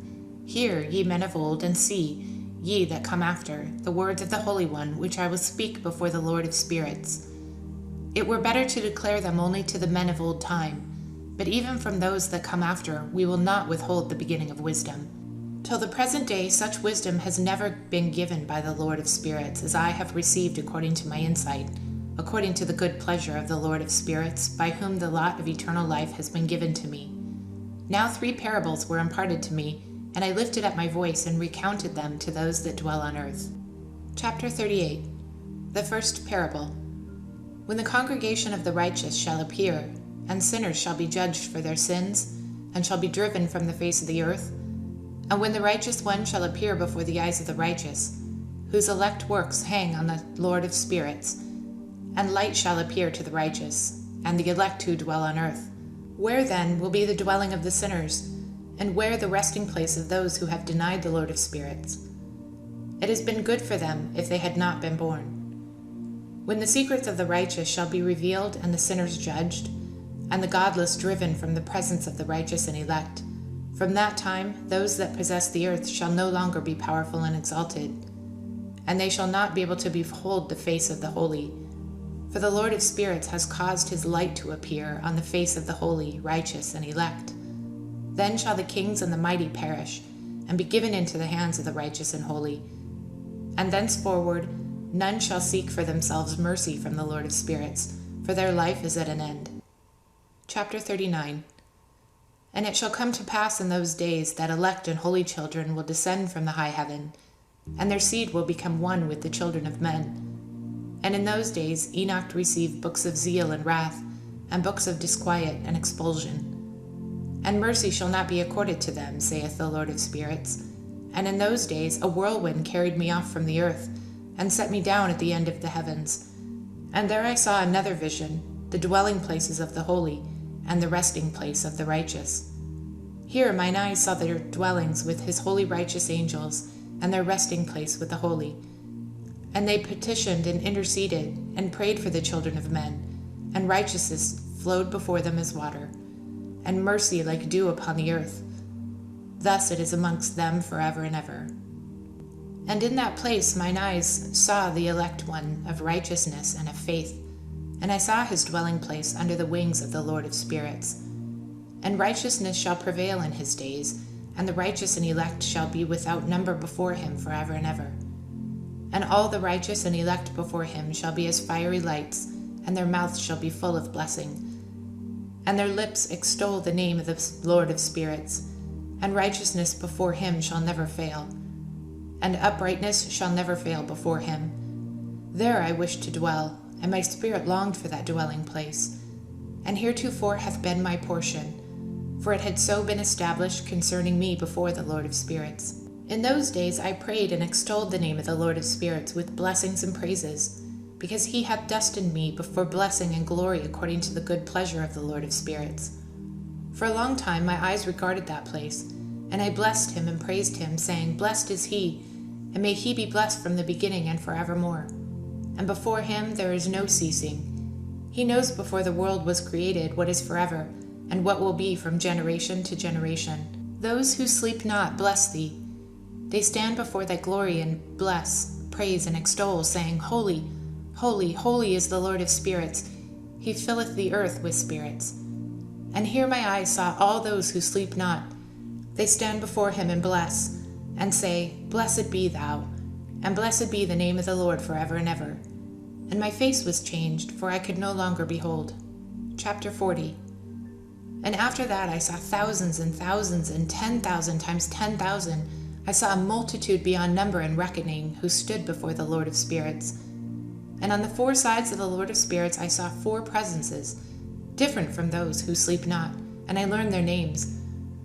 [SPEAKER 1] Hear, ye men of old, and see, ye that come after, the words of the Holy One, which I will speak before the Lord of spirits. It were better to declare them only to the men of old time, but even from those that come after we will not withhold the beginning of wisdom. Till the present day such wisdom has never been given by the Lord of spirits, as I have received according to my insight, according to the good pleasure of the Lord of spirits, by whom the lot of eternal life has been given to me. Now 3 parables were imparted to me, and I lifted up my voice and recounted them to those that dwell on earth. Chapter 38. The first parable. When the congregation of the righteous shall appear, and sinners shall be judged for their sins, and shall be driven from the face of the earth, and when the righteous one shall appear before the eyes of the righteous, whose elect works hang on the Lord of spirits, and light shall appear to the righteous, and the elect who dwell on earth. Where then will be the dwelling of the sinners, and where the resting place of those who have denied the Lord of spirits? It has been good for them if they had not been born. When the secrets of the righteous shall be revealed, and the sinners judged, and the godless driven from the presence of the righteous and elect, from that time those that possess the earth shall no longer be powerful and exalted. and they shall not be able to behold the face of the holy. For the Lord of spirits has caused his light to appear on the face of the holy, righteous, and elect. Then shall the kings and the mighty perish, and be given into the hands of the righteous and holy. And thenceforward none shall seek for themselves mercy from the Lord of spirits, for their life is at an end. Chapter 39. And it shall come to pass in those days that elect and holy children will descend from the high heaven, and their seed will become one with the children of men. And in those days Enoch received books of zeal and wrath, and books of disquiet and expulsion. And mercy shall not be accorded to them, saith the Lord of spirits. And in those days a whirlwind carried me off from the earth, and set me down at the end of the heavens. And there I saw another vision, the dwelling places of the holy, and the resting place of the righteous. Here mine eyes saw their dwellings with his holy righteous angels, and their resting place with the holy. And they petitioned and interceded, and prayed for the children of men, and righteousness flowed before them as water, and mercy like dew upon the earth. Thus it is amongst them forever and ever. And in that place mine eyes saw the elect one of righteousness and of faith, and I saw his dwelling place under the wings of the Lord of spirits. And righteousness shall prevail in his days, and the righteous and elect shall be without number before him forever and ever. And all the righteous and elect before him shall be as fiery lights, and their mouths shall be full of blessing. And their lips extol the name of the Lord of spirits, and righteousness before him shall never fail, and uprightness shall never fail before him. There I wished to dwell, and my spirit longed for that dwelling place. And heretofore hath been my portion, for it had so been established concerning me before the Lord of spirits. In those days I prayed and extolled the name of the Lord of spirits with blessings and praises, because he hath destined me before blessing and glory according to the good pleasure of the Lord of spirits. For a long time my eyes regarded that place, and I blessed him and praised him, saying, Blessed is he, and may he be blessed from the beginning and forevermore. And before him there is no ceasing. He knows before the world was created what is forever, and what will be from generation to generation. Those who sleep not bless thee. They stand before thy glory and bless, praise, and extol, saying, Holy, holy, holy is the Lord of spirits. He filleth the earth with spirits. And here my eyes saw all those who sleep not. They stand before him and bless, and say, Blessed be thou, and blessed be the name of the Lord forever and ever. And my face was changed, for I could no longer behold. Chapter 40. And after that I saw thousands and thousands and 10,000 times 10,000. I saw a multitude beyond number and reckoning, who stood before the Lord of spirits. And on the four sides of the Lord of spirits I saw four presences, different from those who sleep not, and I learned their names.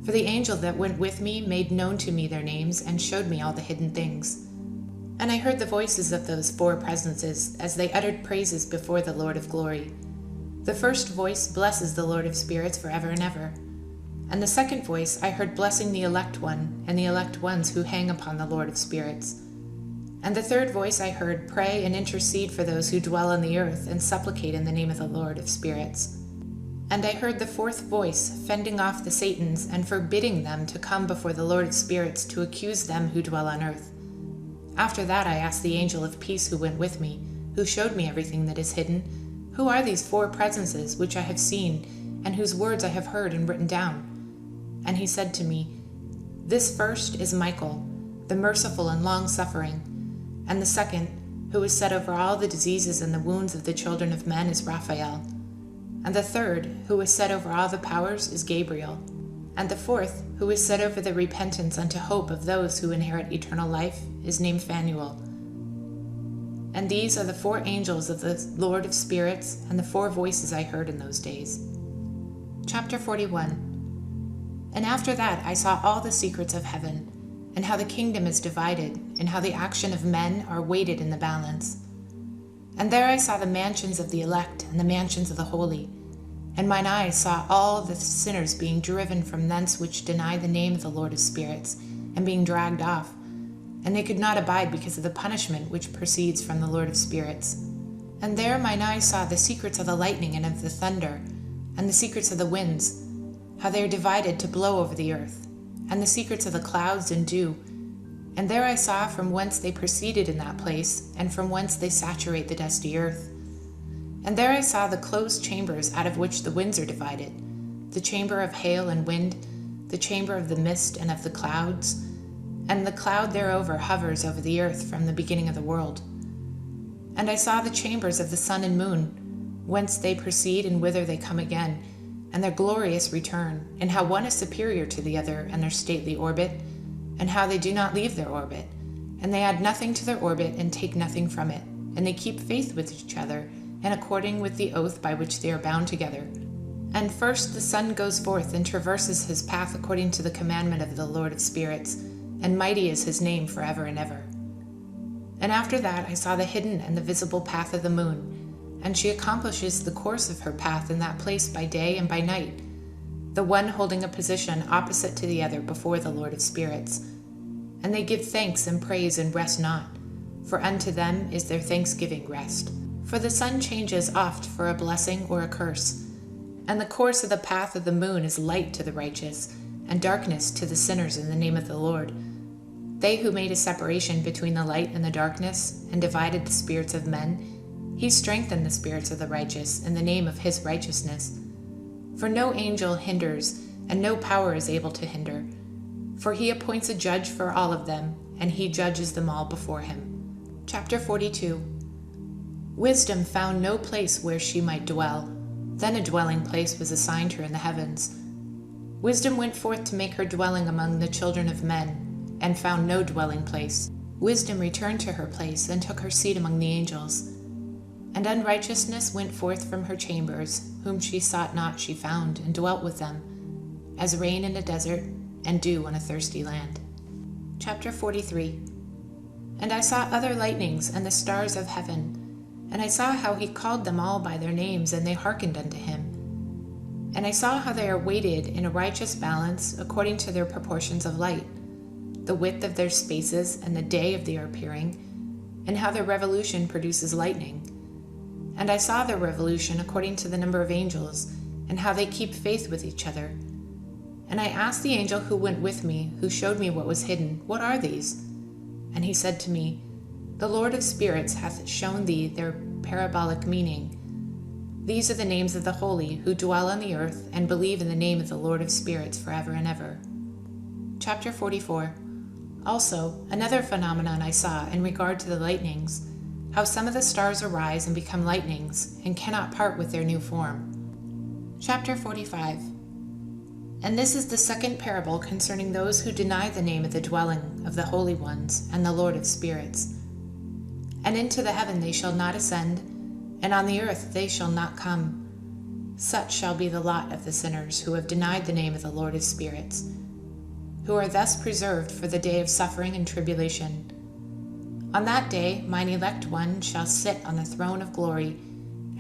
[SPEAKER 1] For the angel that went with me made known to me their names, and showed me all the hidden things. And I heard the voices of those four presences, as they uttered praises before the Lord of glory. The first voice blesses the Lord of spirits forever and ever. And the second voice I heard blessing the elect one, and the elect ones who hang upon the Lord of spirits. And the third voice I heard pray and intercede for those who dwell on the earth, and supplicate in the name of the Lord of spirits. And I heard the fourth voice fending off the Satans, and forbidding them to come before the Lord of spirits to accuse them who dwell on earth. After that I asked the angel of peace who went with me, who showed me everything that is hidden, Who are these four presences which I have seen, and whose words I have heard and written down? And he said to me, This first is Michael, the merciful and long-suffering, and the second, who is set over all the diseases and the wounds of the children of men, is Raphael. And the third, who is set over all the powers, is Gabriel. And the fourth, who is set over the repentance unto hope of those who inherit eternal life, is named Phanuel. And these are the four angels of the Lord of spirits, and the four voices I heard in those days. Chapter 41. And after that I saw all the secrets of heaven, and how the kingdom is divided, and how the action of men are weighted in the balance. And there I saw the mansions of the elect, and the mansions of the holy. And mine eyes saw all the sinners being driven from thence which deny the name of the Lord of spirits, and being dragged off. And they could not abide because of the punishment which proceeds from the Lord of spirits. And there mine eyes saw the secrets of the lightning and of the thunder, and the secrets of the winds, how they are divided to blow over the earth, and the secrets of the clouds and dew, And there I saw from whence they proceeded in that place, and from whence they saturate the dusty earth. And there I saw the closed chambers out of which the winds are divided, the chamber of hail and wind, the chamber of the mist and of the clouds, and the cloud thereover hovers over the earth from the beginning of the world. And I saw the chambers of the sun and moon, whence they proceed and whither they come again, and their glorious return, and how one is superior to the other in their stately orbit, and how they do not leave their orbit, and they add nothing to their orbit and take nothing from it, and they keep faith with each other, and according with the oath by which they are bound together. And first the sun goes forth and traverses his path according to the commandment of the Lord of spirits, and mighty is his name forever and ever. And after that I saw the hidden and the visible path of the moon, and she accomplishes the course of her path in that place by day and by night, the one holding a position opposite to the other before the Lord of spirits. And they give thanks and praise and rest not, for unto them is their thanksgiving rest. For the sun changes oft for a blessing or a curse, and the course of the path of the moon is light to the righteous, and darkness to the sinners in the name of the Lord. They who made a separation between the light and the darkness, and divided the spirits of men, he strengthened the spirits of the righteous in the name of his righteousness. For no angel hinders, and no power is able to hinder. For he appoints a judge for all of them, and he judges them all before him. Chapter 42. Wisdom found no place where she might dwell. Then a dwelling place was assigned her in the heavens. Wisdom went forth to make her dwelling among the children of men, and found no dwelling place. Wisdom returned to her place, and took her seat among the angels. And unrighteousness went forth from her chambers, whom she sought not she found, and dwelt with them, as rain in a desert, and dew on a thirsty land. Chapter 43. And I saw other lightnings, and the stars of heaven, and I saw how he called them all by their names, and they hearkened unto him. And I saw how they are weighted in a righteous balance according to their proportions of light, the width of their spaces and the day of their appearing, and how their revolution produces lightning. And I saw their revolution according to the number of angels, and how they keep faith with each other. And I asked the angel who went with me, who showed me what was hidden, what are these? And he said to me, The Lord of spirits hath shown thee their parabolic meaning. These are the names of the holy who dwell on the earth and believe in the name of the Lord of spirits forever and ever. Chapter 44. Also, another phenomenon I saw in regard to the lightnings, how some of the stars arise and become lightnings, and cannot part with their new form. Chapter 45. And this is the second parable concerning those who deny the name of the dwelling of the holy ones and the Lord of spirits. And into the heaven they shall not ascend, and on the earth they shall not come. Such shall be the lot of the sinners who have denied the name of the Lord of spirits, who are thus preserved for the day of suffering and tribulation. On that day mine elect one shall sit on the throne of glory,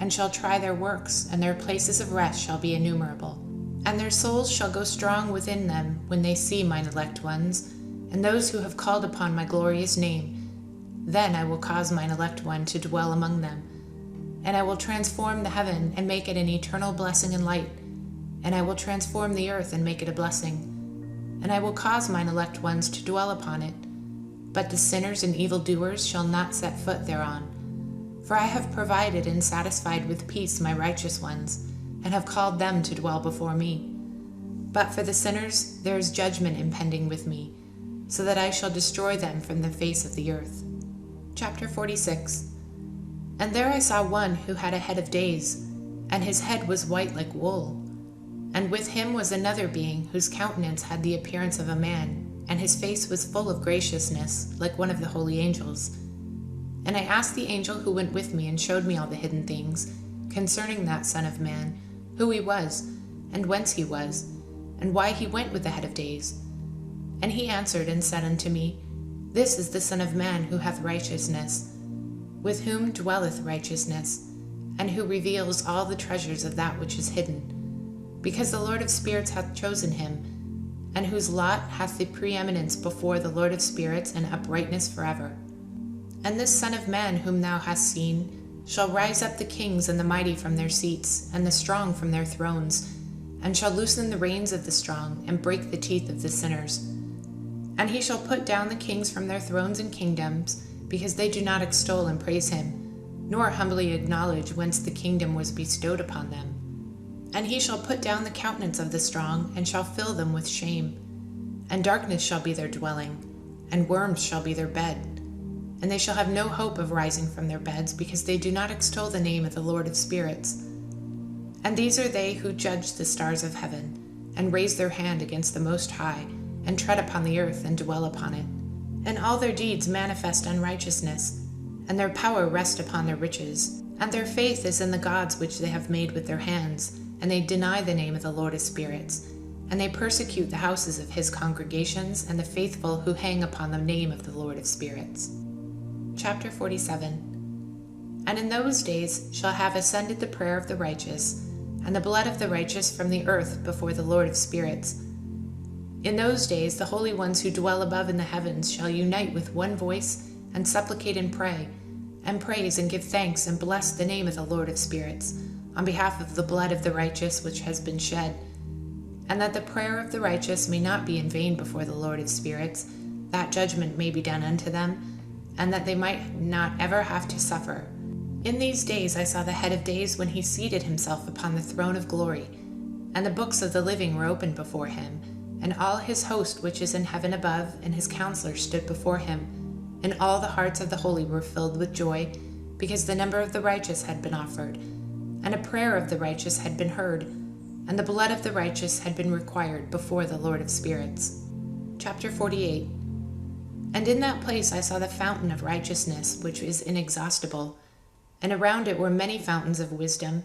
[SPEAKER 1] and shall try their works, and their places of rest shall be innumerable. And their souls shall go strong within them when they see mine elect ones, and those who have called upon my glorious name. Then I will cause mine elect one to dwell among them, and I will transform the heaven and make it an eternal blessing and light, and I will transform the earth and make it a blessing, and I will cause mine elect ones to dwell upon it, but the sinners and evildoers shall not set foot thereon. For I have provided and satisfied with peace my righteous ones, and have called them to dwell before me. But for the sinners there is judgment impending with me, so that I shall destroy them from the face of the earth. Chapter 46. And there I saw one who had a head of days, and his head was white like wool. And with him was another being whose countenance had the appearance of a man, and his face was full of graciousness, like one of the holy angels. And I asked the angel who went with me and showed me all the hidden things concerning that Son of Man, who he was, and whence he was, and why he went with the head of days. And he answered and said unto me, This is the Son of Man who hath righteousness, with whom dwelleth righteousness, and who reveals all the treasures of that which is hidden, because the Lord of spirits hath chosen him, and whose lot hath the preeminence before the Lord of spirits and uprightness forever. And this Son of Man whom thou hast seen shall rise up the kings and the mighty from their seats, and the strong from their thrones, and shall loosen the reins of the strong, and break the teeth of the sinners. And he shall put down the kings from their thrones and kingdoms, because they do not extol and praise him, nor humbly acknowledge whence the kingdom was bestowed upon them. And he shall put down the countenance of the strong, and shall fill them with shame. And darkness shall be their dwelling, and worms shall be their bed. And they shall have no hope of rising from their beds, because they do not extol the name of the Lord of spirits. And these are they who judge the stars of heaven, and raise their hand against the Most High, and tread upon the earth, and dwell upon it. And all their deeds manifest unrighteousness, and their power rest upon their riches. And their faith is in the gods which they have made with their hands, and they deny the name of the Lord of spirits. And they persecute the houses of his congregations, and the faithful who hang upon the name of the Lord of spirits. Chapter 47. And in those days shall have ascended the prayer of the righteous, and the blood of the righteous from the earth before the Lord of spirits. In those days the holy ones who dwell above in the heavens shall unite with one voice, and supplicate and pray, and praise and give thanks and bless the name of the Lord of spirits, on behalf of the blood of the righteous which has been shed, and that the prayer of the righteous may not be in vain before the Lord of spirits, that judgment may be done unto them, and that they might not ever have to suffer. In these days I saw the head of days when he seated himself upon the throne of glory, and the books of the living were opened before him, and all his host which is in heaven above, and his counselors stood before him, and all the hearts of the holy were filled with joy, because the number of the righteous had been offered, and a prayer of the righteous had been heard, and the blood of the righteous had been required before the Lord of spirits. Chapter 48. And in that place I saw the fountain of righteousness, which is inexhaustible, and around it were many fountains of wisdom,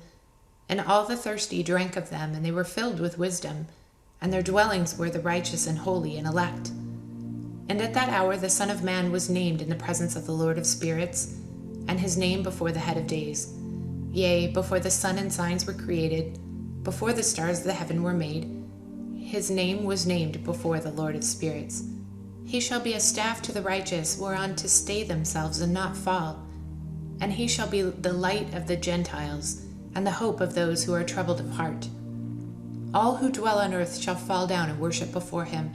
[SPEAKER 1] and all the thirsty drank of them, and they were filled with wisdom, and their dwellings were the righteous and holy and elect. And at that hour the Son of Man was named in the presence of the Lord of spirits, and his name before the head of days. Yea, before the sun and signs were created, before the stars of the heaven were made, his name was named before the Lord of spirits. He shall be a staff to the righteous, whereon to stay themselves and not fall. And he shall be the light of the Gentiles, and the hope of those who are troubled of heart. All who dwell on earth shall fall down and worship before him,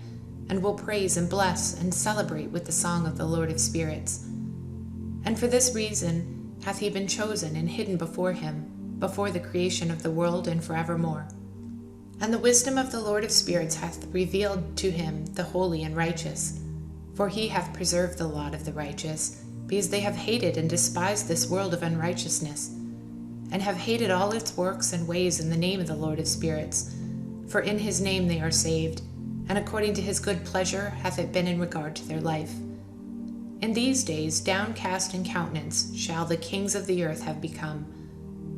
[SPEAKER 1] and will praise and bless and celebrate with the song of the Lord of spirits. And for this reason hath he been chosen and hidden before him, before the creation of the world and forevermore. And the wisdom of the Lord of spirits hath revealed to him the holy and righteous. For he hath preserved the lot of the righteous, because they have hated and despised this world of unrighteousness, and have hated all its works and ways in the name of the Lord of spirits. For in his name they are saved, and according to his good pleasure hath it been in regard to their life. In these days downcast in countenance shall the kings of the earth have become,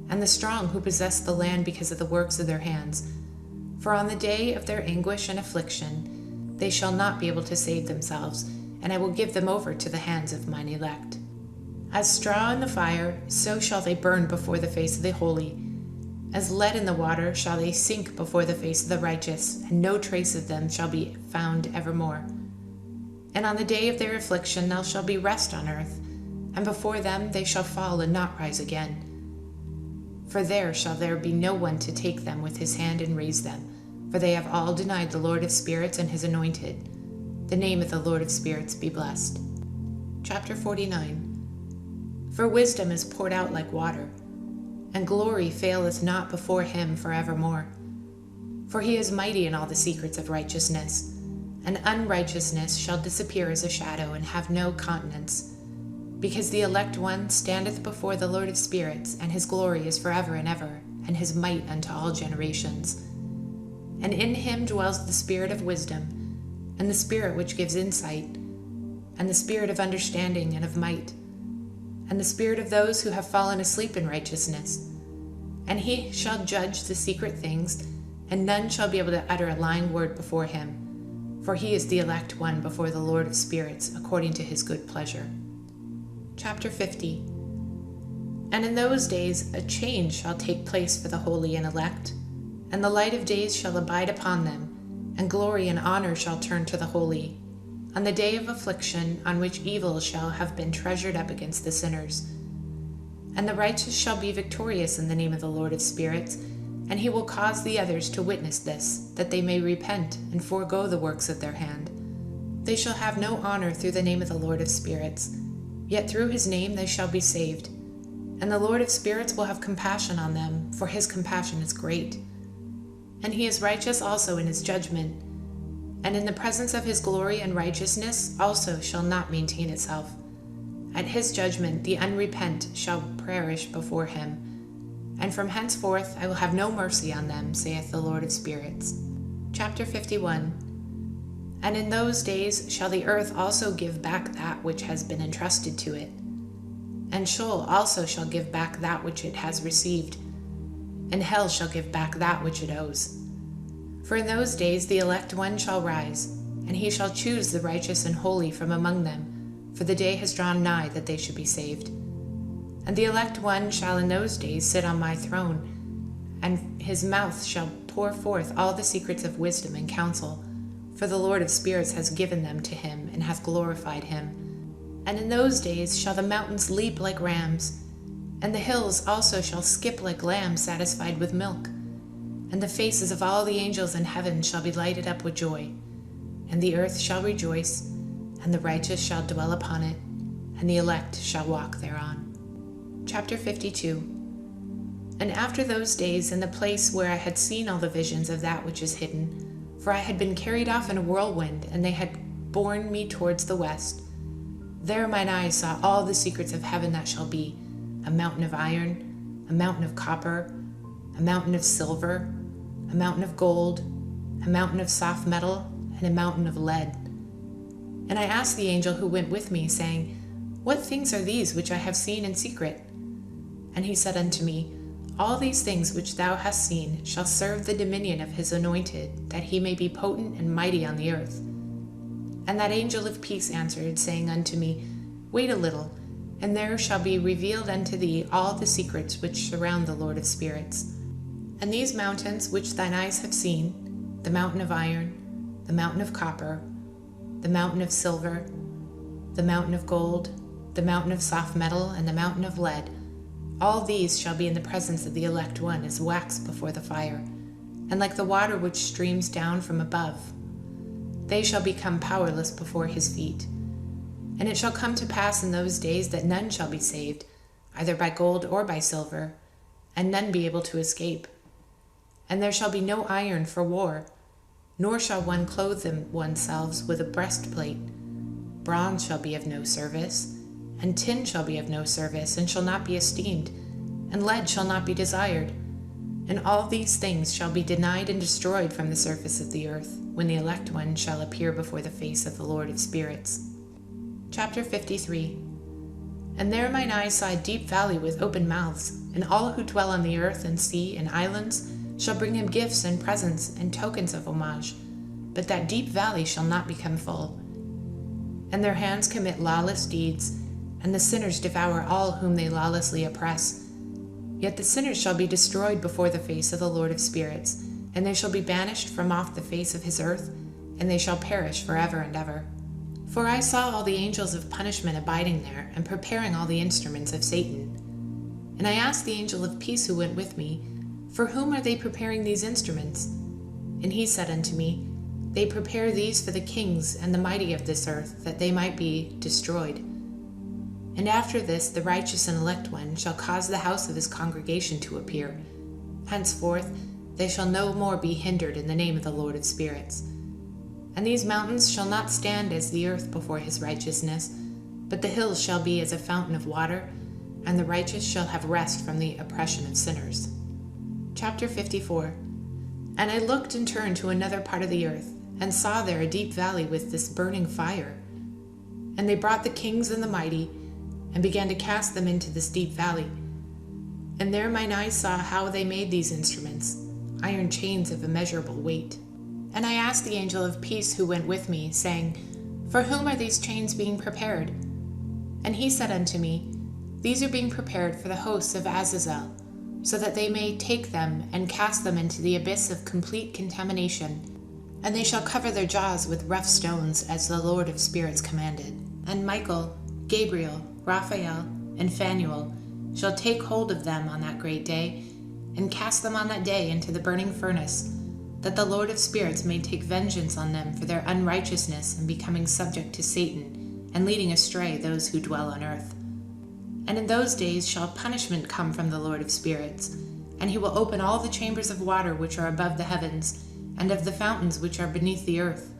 [SPEAKER 1] and the strong who possess the land because of the works of their hands. For on the day of their anguish and affliction they shall not be able to save themselves, and I will give them over to the hands of mine elect. As straw in the fire, so shall they burn before the face of the holy. As lead in the water shall they sink before the face of the righteous, and no trace of them shall be found evermore. And on the day of their affliction there shall be rest on earth, and before them they shall fall and not rise again. For there shall there be no one to take them with his hand and raise them, for they have all denied the Lord of spirits and his anointed. The name of the Lord of spirits be blessed. Chapter 49. For wisdom is poured out like water, and glory faileth not before him forevermore. For he is mighty in all the secrets of righteousness, and unrighteousness shall disappear as a shadow and have no countenance. Because the elect one standeth before the Lord of spirits, and his glory is forever and ever, and his might unto all generations. And in him dwells the spirit of wisdom, and the spirit which gives insight, and the spirit of understanding and of might, and the spirit of those who have fallen asleep in righteousness. And he shall judge the secret things, and none shall be able to utter a lying word before him, for he is the elect one before the Lord of spirits, according to his good pleasure. Chapter 50. And in those days a change shall take place for the holy and elect, and the light of days shall abide upon them, and glory and honor shall turn to the holy, on the day of affliction, on which evil shall have been treasured up against the sinners. And the righteous shall be victorious in the name of the Lord of spirits, and he will cause the others to witness this, that they may repent and forego the works of their hand. They shall have no honor through the name of the Lord of spirits, yet through his name they shall be saved. And the Lord of spirits will have compassion on them, for his compassion is great. And he is righteous also in his judgment, and in the presence of his glory and righteousness also shall not maintain itself. At his judgment the unrepent shall perish before him, and from henceforth I will have no mercy on them, saith the Lord of spirits. Chapter 51. And in those days shall the earth also give back that which has been entrusted to it, and Sheol also shall give back that which it has received, and hell shall give back that which it owes. For in those days the elect one shall rise, and he shall choose the righteous and holy from among them, for the day has drawn nigh that they should be saved. And the elect one shall in those days sit on my throne, and his mouth shall pour forth all the secrets of wisdom and counsel, for the Lord of spirits has given them to him, and hath glorified him. And in those days shall the mountains leap like rams, and the hills also shall skip like lambs satisfied with milk. And the faces of all the angels in heaven shall be lighted up with joy. And the earth shall rejoice, and the righteous shall dwell upon it, and the elect shall walk thereon. Chapter 52. And after those days, in the place where I had seen all the visions of that which is hidden, for I had been carried off in a whirlwind, and they had borne me towards the west, there mine eyes saw all the secrets of heaven that shall be, a mountain of iron, a mountain of copper, a mountain of silver, a mountain of gold, a mountain of soft metal, and a mountain of lead. And I asked the angel who went with me, saying, What things are these which I have seen in secret? And he said unto me, All these things which thou hast seen shall serve the dominion of his anointed, that he may be potent and mighty on the earth. And that angel of peace answered, saying unto me, Wait a little, and there shall be revealed unto thee all the secrets which surround the Lord of spirits. And these mountains which thine eyes have seen, the mountain of iron, the mountain of copper, the mountain of silver, the mountain of gold, the mountain of soft metal, and the mountain of lead, all these shall be in the presence of the elect one as wax before the fire, and like the water which streams down from above. They shall become powerless before his feet. And it shall come to pass in those days that none shall be saved, either by gold or by silver, and none be able to escape. And there shall be no iron for war, nor shall one clothe them oneself with a breastplate. Bronze shall be of no service, and tin shall be of no service, and shall not be esteemed, and lead shall not be desired. And all these things shall be denied and destroyed from the surface of the earth, when the elect one shall appear before the face of the Lord of spirits. Chapter 53. And there mine eyes saw a deep valley with open mouths, and all who dwell on the earth and sea and islands shall bring him gifts and presents and tokens of homage, but that deep valley shall not become full. And their hands commit lawless deeds, and the sinners devour all whom they lawlessly oppress. Yet the sinners shall be destroyed before the face of the Lord of spirits, and they shall be banished from off the face of his earth, and they shall perish forever and ever. For I saw all the angels of punishment abiding there, and preparing all the instruments of Satan. And I asked the angel of peace who went with me, For whom are they preparing these instruments? And he said unto me, They prepare these for the kings and the mighty of this earth, that they might be destroyed. And after this the righteous and elect one shall cause the house of his congregation to appear. Henceforth they shall no more be hindered in the name of the Lord of spirits. And these mountains shall not stand as the earth before his righteousness, but the hills shall be as a fountain of water, and the righteous shall have rest from the oppression of sinners. Chapter 54. And I looked and turned to another part of the earth, and saw there a deep valley with this burning fire. And they brought the kings and the mighty, and began to cast them into this deep valley. And there mine eyes saw how they made these instruments, iron chains of immeasurable weight. And I asked the angel of peace who went with me, saying, For whom are these chains being prepared? And he said unto me, These are being prepared for the hosts of Azazel, so that they may take them and cast them into the abyss of complete contamination. And they shall cover their jaws with rough stones, as the Lord of spirits commanded. And Michael, Gabriel, Raphael, and Phanuel shall take hold of them on that great day, and cast them on that day into the burning furnace. that the Lord of spirits may take vengeance on them for their unrighteousness and becoming subject to Satan, and leading astray those who dwell on earth. And in those days shall punishment come from the Lord of spirits, and he will open all the chambers of water which are above the heavens, and of the fountains which are beneath the earth.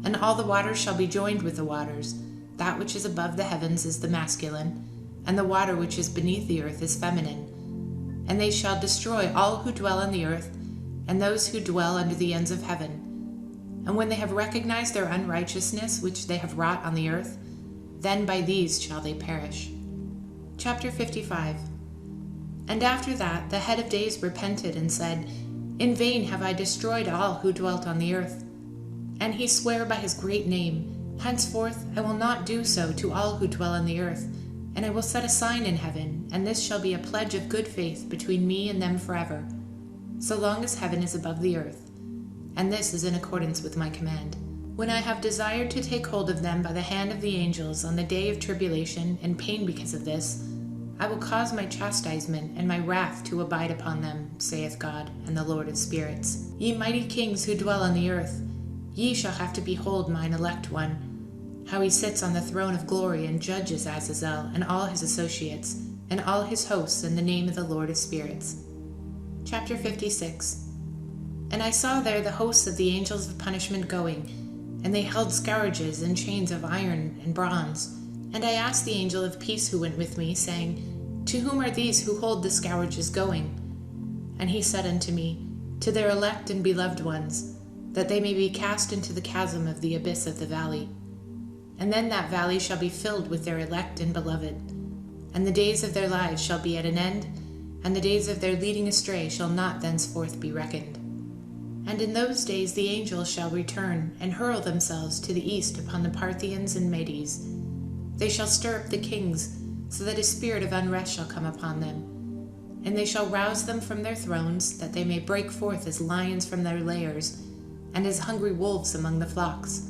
[SPEAKER 1] And all the waters shall be joined with the waters. That which is above the heavens is the masculine, and the water which is beneath the earth is feminine. And they shall destroy all who dwell on the earth, and those who dwell under the ends of heaven. And when they have recognized their unrighteousness which they have wrought on the earth, then by these shall they perish. Chapter 55. And after that the head of days repented and said, In vain have I destroyed all who dwelt on the earth. And he sware by his great name, Henceforth I will not do so to all who dwell on the earth, and I will set a sign in heaven, and this shall be a pledge of good faith between me and them forever, so long as heaven is above the earth. And this is in accordance with my command. When I have desired to take hold of them by the hand of the angels on the day of tribulation and pain because of this, I will cause my chastisement and my wrath to abide upon them, saith God, and the Lord of spirits. Ye mighty kings who dwell on the earth, ye shall have to behold mine elect one, how he sits on the throne of glory and judges Azazel and all his associates, and all his hosts in the name of the Lord of spirits. Chapter 56. And I saw there the hosts of the angels of punishment going, and they held scourges and chains of iron and bronze. And I asked the angel of peace who went with me, saying, To whom are these who hold the scourges going? And he said unto me, To their elect and beloved ones, that they may be cast into the chasm of the abyss of the valley. And then that valley shall be filled with their elect and beloved. And the days of their lives shall be at an end, and the days of their leading astray shall not thenceforth be reckoned. And in those days the angels shall return, and hurl themselves to the east upon the Parthians and Medes. They shall stir up the kings, so that a spirit of unrest shall come upon them. And they shall rouse them from their thrones, that they may break forth as lions from their lairs, and as hungry wolves among the flocks.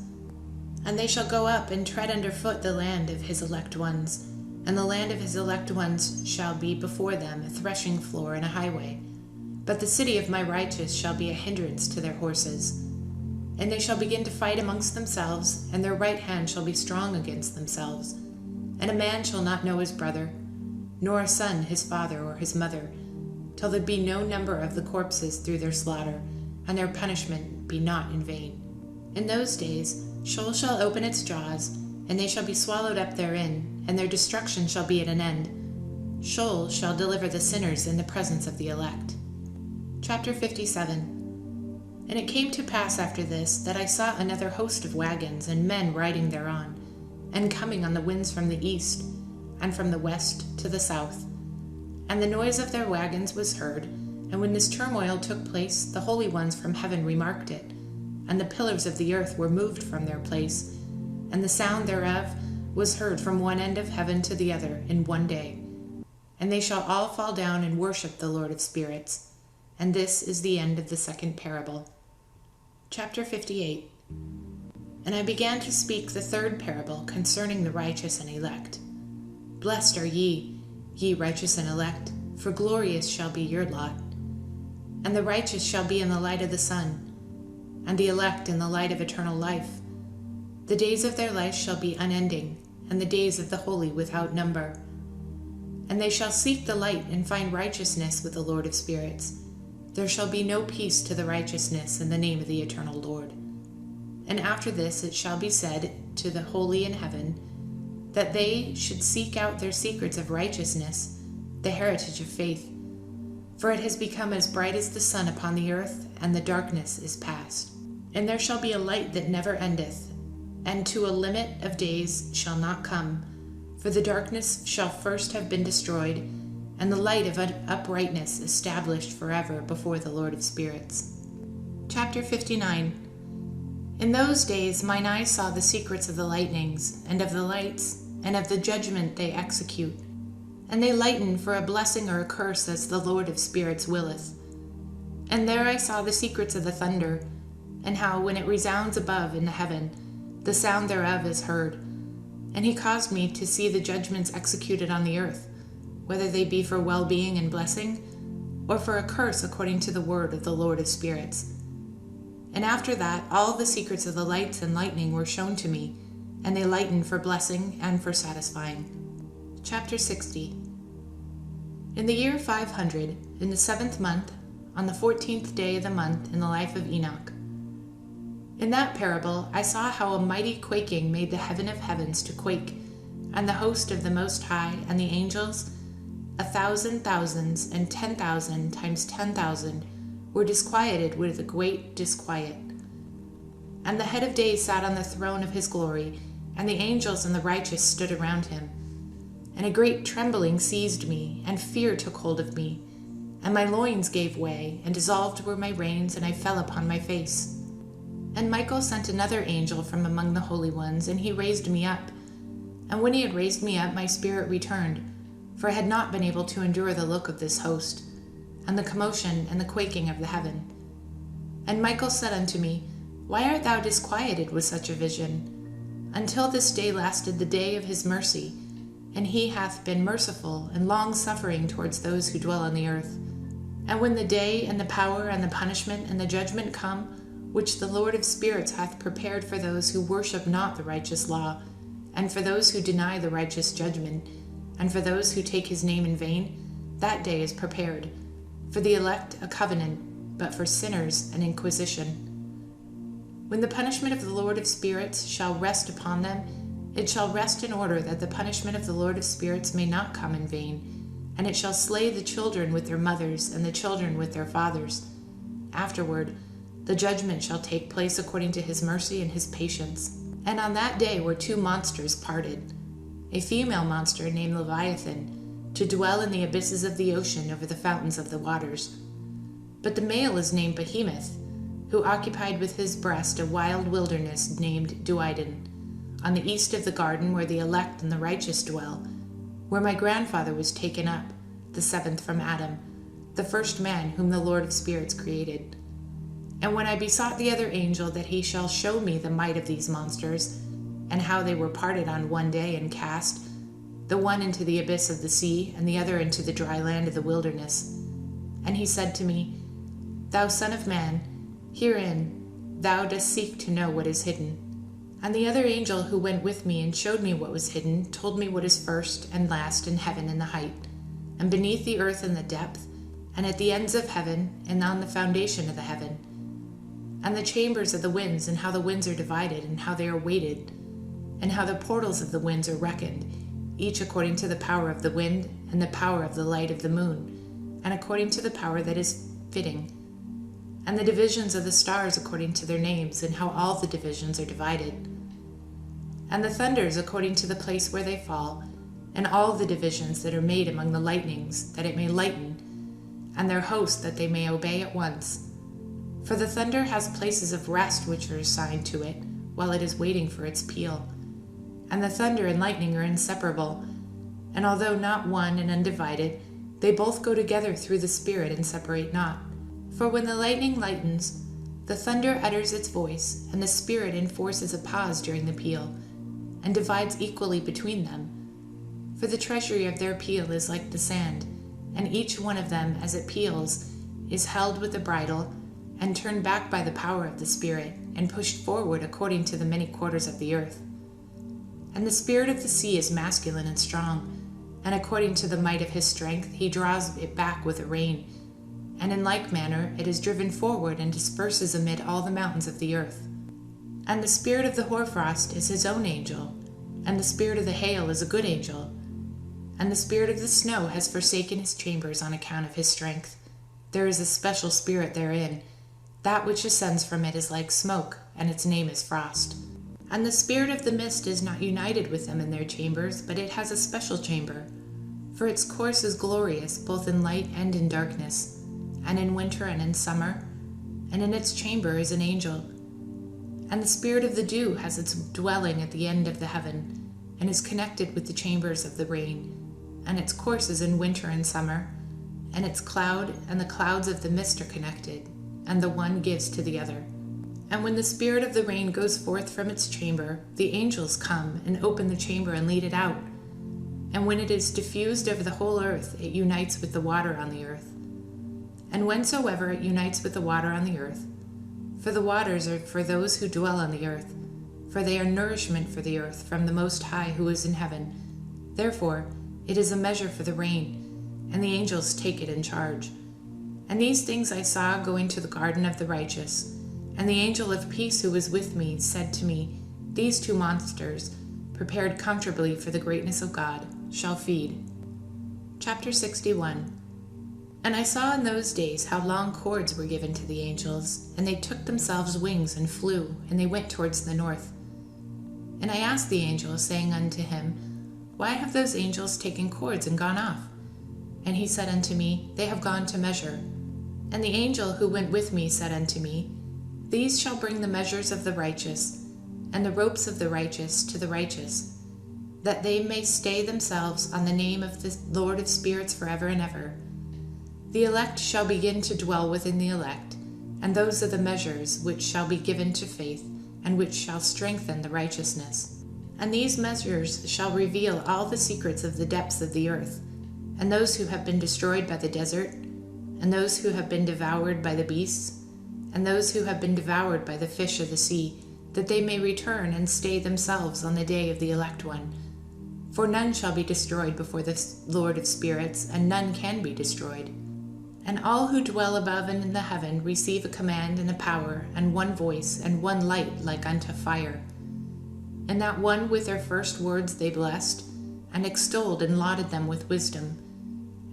[SPEAKER 1] And they shall go up and tread under foot the land of his elect ones, and the land of his elect ones shall be before them a threshing floor and a highway. But the city of my righteous shall be a hindrance to their horses. And they shall begin to fight amongst themselves, and their right hand shall be strong against themselves. And a man shall not know his brother, nor a son his father or his mother, till there be no number of the corpses through their slaughter, and their punishment be not in vain. In those days Sheol shall open its jaws, and they shall be swallowed up therein, and their destruction shall be at an end. Sheol shall deliver the sinners in the presence of the elect. Chapter 57. And it came to pass after this that I saw another host of wagons and men riding thereon, and coming on the winds from the east, and from the west to the south. And the noise of their wagons was heard, and when this turmoil took place, the holy ones from heaven remarked it, and the pillars of the earth were moved from their place, and the sound thereof was heard from one end of heaven to the other in one day. And they shall all fall down and worship the Lord of spirits. And this is the end of the second parable. Chapter 58. And I began to speak the third parable concerning the righteous and elect. Blessed are ye, ye righteous and elect, for glorious shall be your lot. And the righteous shall be in the light of the sun, and the elect in the light of eternal life. The days of their life shall be unending, and the days of the holy without number. And they shall seek the light and find righteousness with the Lord of spirits. There shall be no peace to the righteousness in the name of the eternal Lord. And after this it shall be said to the holy in heaven, that they should seek out their secrets of righteousness, the heritage of faith. For it has become as bright as the sun upon the earth, and the darkness is past. And there shall be a light that never endeth, and to a limit of days shall not come, for the darkness shall first have been destroyed, and the light of uprightness established forever before the Lord of spirits. Chapter 59. In those days mine eyes saw the secrets of the lightnings, and of the lights, and of the judgment they execute. And they lighten for a blessing or a curse as the Lord of spirits willeth. And there I saw the secrets of the thunder, and how when it resounds above in the heaven, the sound thereof is heard. And he caused me to see the judgments executed on the earth, whether they be for well-being and blessing, or for a curse according to the word of the Lord of spirits. And after that, all the secrets of the lights and lightning were shown to me, and they lighten for blessing and for satisfying. Chapter 60. In the year 500, in the 7th month, on the 14th day of the month in the life of Enoch. In that parable I saw how a mighty quaking made the heaven of heavens to quake, and the host of the Most High and the angels, 1,000 thousands and 10,000 times 10,000, were disquieted with a great disquiet. And the head of days sat on the throne of his glory, and the angels and the righteous stood around him. And a great trembling seized me, and fear took hold of me, and my loins gave way, and dissolved were my reins, and I fell upon my face. And Michael sent another angel from among the holy ones, and he raised me up. And when he had raised me up, my spirit returned, for I had not been able to endure the look of this host, and the commotion and the quaking of the heaven. And Michael said unto me, Why art thou disquieted with such a vision? Until this day lasted the day of his mercy, and he hath been merciful and long-suffering towards those who dwell on the earth. And when the day and the power and the punishment and the judgment come, which the Lord of spirits hath prepared for those who worship not the righteous law, and for those who deny the righteous judgment, and for those who take his name in vain, that day is prepared. For the elect a covenant, but for sinners an inquisition. When the punishment of the Lord of spirits shall rest upon them, it shall rest in order that the punishment of the Lord of spirits may not come in vain, and it shall slay the children with their mothers, and the children with their fathers. Afterward, the judgment shall take place according to his mercy and his patience. And on that day were 2 monsters parted, a female monster named Leviathan, to dwell in the abysses of the ocean over the fountains of the waters. But the male is named Behemoth, who occupied with his breast a wild wilderness named Duiden, on the east of the garden where the elect and the righteous dwell, where my grandfather was taken up, the 7th from Adam, the first man whom the Lord of spirits created. And when I besought the other angel that he shall show me the might of these monsters, and how they were parted on one day and cast, the one into the abyss of the sea, and the other into the dry land of the wilderness. And he said to me, Thou son of man, herein thou dost seek to know what is hidden. And the other angel who went with me and showed me what was hidden told me what is first and last in heaven in the height, and beneath the earth in the depth, and at the ends of heaven, and on the foundation of the heaven, and the chambers of the winds, and how the winds are divided, and how they are weighted, and how the portals of the winds are reckoned, each according to the power of the wind, and the power of the light of the moon, and according to the power that is fitting, and the divisions of the stars according to their names, and how all the divisions are divided, and the thunders according to the place where they fall, and all the divisions that are made among the lightnings, that it may lighten, and their host that they may obey at once. For the thunder has places of rest which are assigned to it, while it is waiting for its peal. And the thunder and lightning are inseparable, and although not one and undivided, they both go together through the Spirit and separate not. For when the lightning lightens, the thunder utters its voice, and the Spirit enforces a pause during the peal, and divides equally between them. For the treasury of their peal is like the sand, and each one of them, as it peals, is held with the bridle, and turned back by the power of the Spirit, and pushed forward according to the many quarters of the earth. And the spirit of the sea is masculine and strong, and according to the might of his strength he draws it back with a rein, and in like manner it is driven forward and disperses amid all the mountains of the earth. And the spirit of the hoarfrost is his own angel, and the spirit of the hail is a good angel, and the spirit of the snow has forsaken his chambers on account of his strength. There is a special spirit therein. That which ascends from it is like smoke, and its name is frost. And the spirit of the mist is not united with them in their chambers, but it has a special chamber. For its course is glorious, both in light and in darkness, and in winter and in summer, and in its chamber is an angel. And the spirit of the dew has its dwelling at the end of the heaven, and is connected with the chambers of the rain, and its course is in winter and summer, and its cloud and the clouds of the mist are connected, and the one gives to the other. And when the spirit of the rain goes forth from its chamber, the angels come and open the chamber and lead it out. And when it is diffused over the whole earth, it unites with the water on the earth. And whensoever it unites with the water on the earth, For the waters are for those who dwell on the earth, for they are nourishment for the earth from the Most High who is in heaven. Therefore it is a measure for the rain, and the angels take it in charge. And these things I saw go into the garden of the righteous. And the angel of peace who was with me said to me, These two monsters, prepared comfortably for the greatness of God, shall feed. Chapter 61. And I saw in those days how long cords were given to the angels, and they took themselves wings and flew, and they went towards the north. And I asked the angel, saying unto him, Why have those angels taken cords and gone off? And he said unto me, They have gone to measure. And the angel who went with me said unto me, These shall bring the measures of the righteous, and the ropes of the righteous to the righteous, that they may stay themselves on the name of the Lord of spirits forever and ever. The elect shall begin to dwell within the elect, and those are the measures which shall be given to faith, and which shall strengthen the righteousness. And these measures shall reveal all the secrets of the depths of the earth, and those who have been destroyed by the desert, and those who have been devoured by the beasts, and those who have been devoured by the fish of the sea, that they may return and stay themselves on the day of the elect one. For none shall be destroyed before the Lord of spirits, and none can be destroyed. And all who dwell above and in the heaven receive a command and a power, and one voice, and one light like unto fire. And that one with their first words they blessed, and extolled and lauded them with wisdom.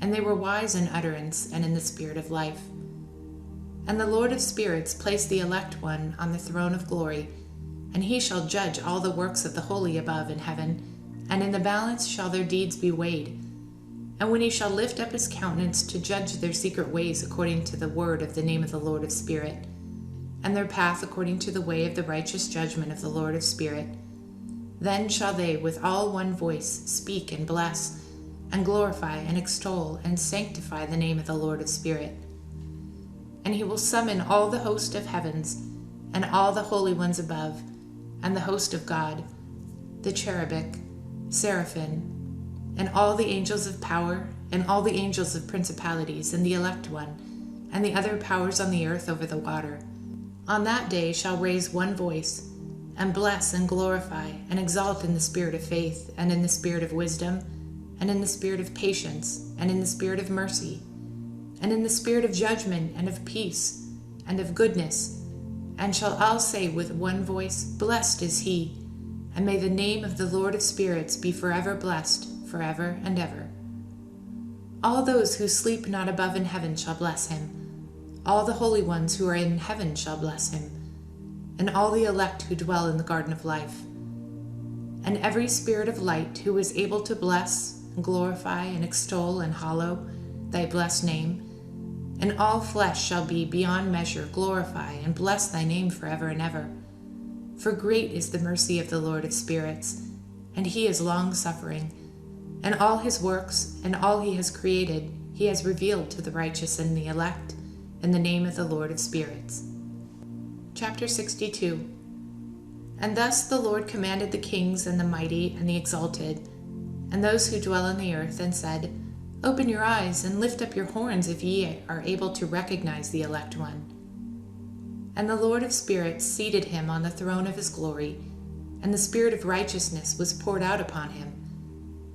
[SPEAKER 1] And they were wise in utterance and in the spirit of life. And the Lord of spirits placed the elect one on the throne of glory, and he shall judge all the works of the holy above in heaven, and in the balance shall their deeds be weighed. And when he shall lift up his countenance to judge their secret ways according to the word of the name of the Lord of spirit, and their path according to the way of the righteous judgment of the Lord of spirit, then shall they with all one voice speak and bless, and glorify and extol and sanctify the name of the Lord of spirit. And he will summon all the host of heavens, and all the holy ones above, and the host of God, the cherubic, seraphim, and all the angels of power, and all the angels of principalities, and the elect one, and the other powers on the earth over the water, on that day shall raise one voice, and bless and glorify, and exalt in the spirit of faith, and in the spirit of wisdom, and in the spirit of patience, and in the spirit of mercy, and in the spirit of judgment, and of peace, and of goodness, and shall all say with one voice, Blessed is he, and may the name of the Lord of spirits be forever blessed, forever and ever. All those who sleep not above in heaven shall bless him. All the holy ones who are in heaven shall bless him, and all the elect who dwell in the garden of life. And every spirit of light who is able to bless, and glorify, and extol, and hallow thy blessed name, and all flesh shall be beyond measure glorify and bless thy name forever and ever. For great is the mercy of the Lord of spirits, and he is long-suffering, and all his works and all he has created he has revealed to the righteous and the elect in the name of the Lord of spirits. Chapter 62. And thus the Lord commanded the kings and the mighty and the exalted, and those who dwell on the earth, and said, Open your eyes and lift up your horns if ye are able to recognize the elect one. And the Lord of spirits seated him on the throne of his glory, and the spirit of righteousness was poured out upon him.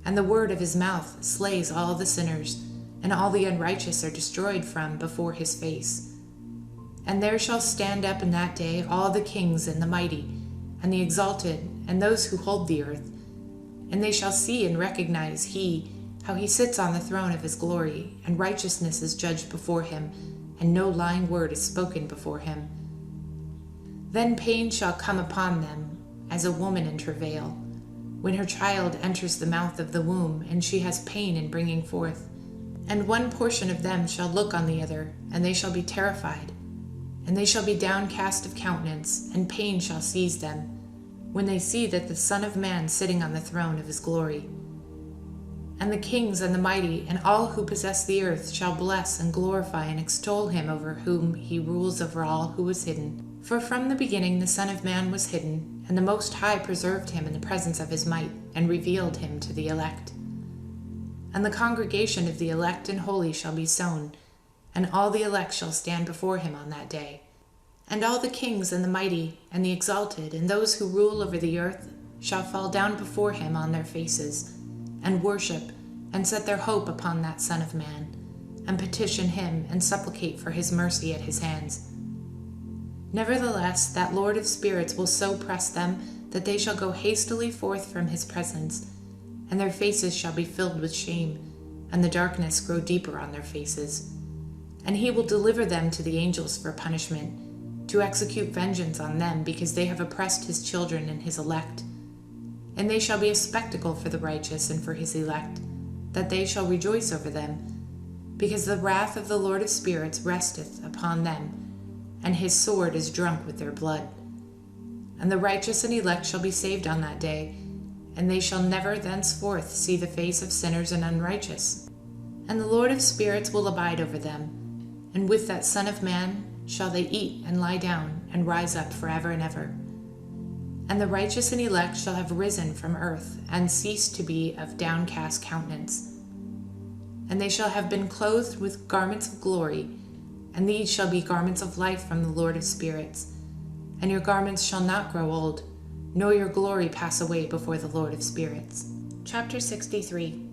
[SPEAKER 1] And the word of his mouth slays all the sinners, and all the unrighteous are destroyed from before his face. And there shall stand up in that day all the kings and the mighty, and the exalted, and those who hold the earth. And they shall see and recognize how he sits on the throne of his glory, and righteousness is judged before him, and no lying word is spoken before him. Then pain shall come upon them, as a woman in travail, when her child enters the mouth of the womb, and she has pain in bringing forth. And one portion of them shall look on the other, and they shall be terrified, and they shall be downcast of countenance, and pain shall seize them, when they see that the Son of Man sitting on the throne of his glory. And the kings and the mighty, and all who possess the earth, shall bless and glorify and extol him over whom he rules over all who is hidden. For from the beginning the Son of Man was hidden, and the Most High preserved him in the presence of his might, and revealed him to the elect. And the congregation of the elect and holy shall be sown, and all the elect shall stand before him on that day. And all the kings and the mighty and the exalted and those who rule over the earth shall fall down before him on their faces, and worship, and set their hope upon that Son of Man, and petition him and supplicate for his mercy at his hands. Nevertheless, that Lord of spirits will so press them that they shall go hastily forth from his presence, and their faces shall be filled with shame, and the darkness grow deeper on their faces. And he will deliver them to the angels for punishment, to execute vengeance on them, because they have oppressed his children and his elect. And they shall be a spectacle for the righteous and for his elect, that they shall rejoice over them, because the wrath of the Lord of spirits resteth upon them, and his sword is drunk with their blood. And the righteous and elect shall be saved on that day, and they shall never thenceforth see the face of sinners and unrighteous. And the Lord of spirits will abide over them, and with that Son of Man shall they eat and lie down and rise up forever and ever. And the righteous and elect shall have risen from earth, and cease to be of downcast countenance. And they shall have been clothed with garments of glory, and these shall be garments of life from the Lord of spirits. And your garments shall not grow old, nor your glory pass away before the Lord of spirits. Chapter 63.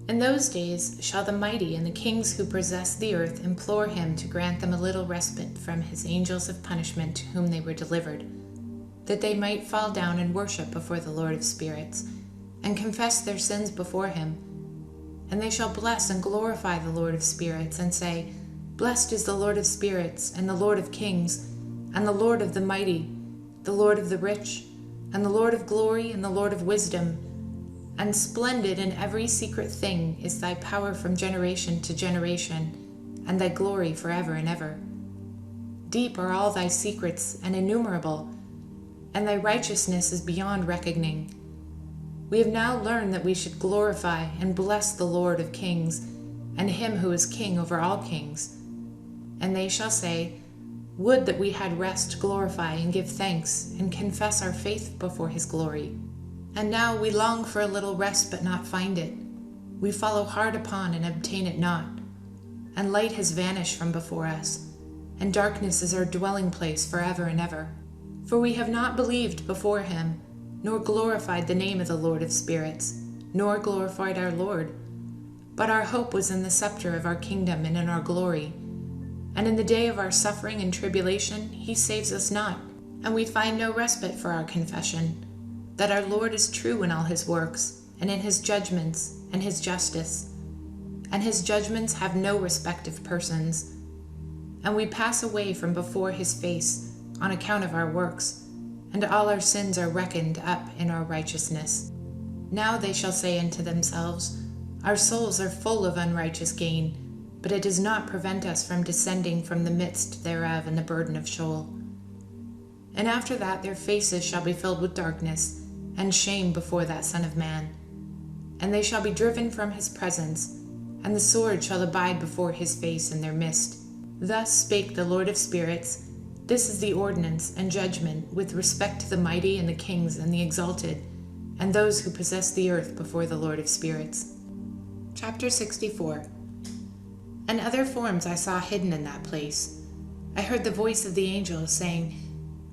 [SPEAKER 1] In those days shall the mighty and the kings who possess the earth implore him to grant them a little respite from his angels of punishment to whom they were delivered, that they might fall down and worship before the Lord of spirits, and confess their sins before him. And they shall bless and glorify the Lord of spirits, and say, Blessed is the Lord of spirits, and the Lord of kings, and the Lord of the mighty, the Lord of the rich, and the Lord of glory, and the Lord of wisdom. And splendid in every secret thing is thy power from generation to generation, and thy glory forever and ever. Deep are all thy secrets, and innumerable, and thy righteousness is beyond reckoning. We have now learned that we should glorify and bless the Lord of kings, and him who is king over all kings. And they shall say, Would that we had rest, glorify, and give thanks, and confess our faith before his glory. And now we long for a little rest, but not find it. We follow hard upon and obtain it not. And light has vanished from before us, and darkness is our dwelling place forever and ever. For we have not believed before him, nor glorified the name of the Lord of spirits, nor glorified our Lord. But our hope was in the scepter of our kingdom and in our glory. And in the day of our suffering and tribulation he saves us not, and we find no respite for our confession, that our Lord is true in all his works, and in his judgments, and his justice. And his judgments have no respect of persons. And we pass away from before his face on account of our works, and all our sins are reckoned up in our righteousness. Now they shall say unto themselves, Our souls are full of unrighteous gain, but it does not prevent us from descending from the midst thereof in the burden of Sheol. And after that their faces shall be filled with darkness, and shame before that Son of Man. And they shall be driven from his presence, and the sword shall abide before his face in their midst. Thus spake the Lord of spirits, This is the ordinance and judgment with respect to the mighty and the kings and the exalted, and those who possess the earth before the Lord of spirits. Chapter 64. And other forms I saw hidden in that place. I heard the voice of the angels saying,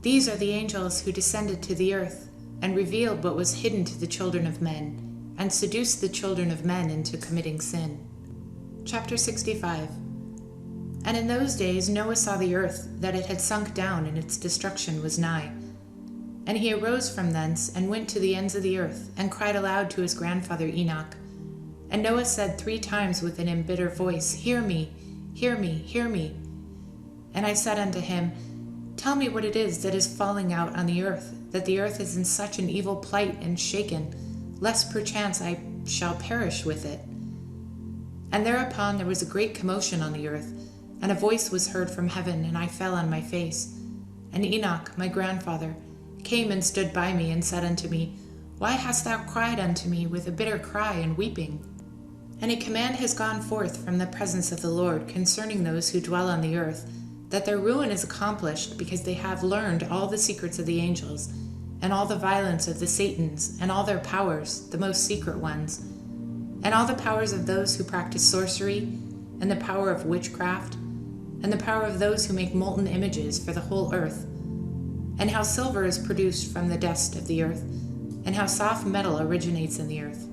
[SPEAKER 1] These are the angels who descended to the earth, and revealed what was hidden to the children of men, and seduced the children of men into committing sin. Chapter 65. And in those days Noah saw the earth, that it had sunk down, and its destruction was nigh. And he arose from thence, and went to the ends of the earth, and cried aloud to his grandfather Enoch. And Noah said 3 times with an bitter voice, Hear me, hear me, hear me. And I said unto him, Tell me what it is that is falling out on the earth, that the earth is in such an evil plight and shaken, lest perchance I shall perish with it. And thereupon there was a great commotion on the earth, and a voice was heard from heaven, and I fell on my face. And Enoch, my grandfather, came and stood by me, and said unto me, Why hast thou cried unto me with a bitter cry and weeping? And a command has gone forth from the presence of the Lord concerning those who dwell on the earth, that their ruin is accomplished, because they have learned all the secrets of the angels, and all the violence of the Satans, and all their powers, the most secret ones, and all the powers of those who practice sorcery, and the power of witchcraft, and the power of those who make molten images for the whole earth, and how silver is produced from the dust of the earth, and how soft metal originates in the earth.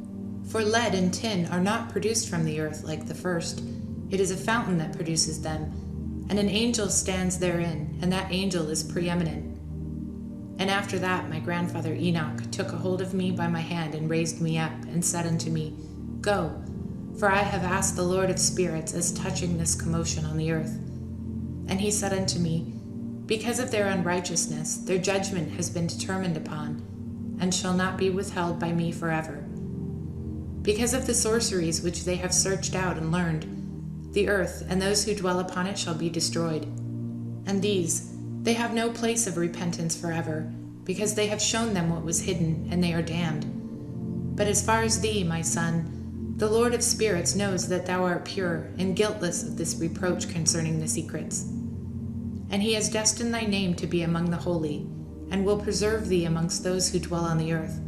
[SPEAKER 1] For lead and tin are not produced from the earth like the first. It is a fountain that produces them, and an angel stands therein, and that angel is preeminent. And after that my grandfather Enoch took a hold of me by my hand and raised me up, and said unto me, Go, for I have asked the Lord of spirits as touching this commotion on the earth. And he said unto me, Because of their unrighteousness their judgment has been determined upon, and shall not be withheld by me forever. Because of the sorceries which they have searched out and learned, the earth and those who dwell upon it shall be destroyed. And these, they have no place of repentance forever, because they have shown them what was hidden, and they are damned. But as far as thee, my son, the Lord of spirits knows that thou art pure and guiltless of this reproach concerning the secrets. And he has destined thy name to be among the holy, and will preserve thee amongst those who dwell on the earth,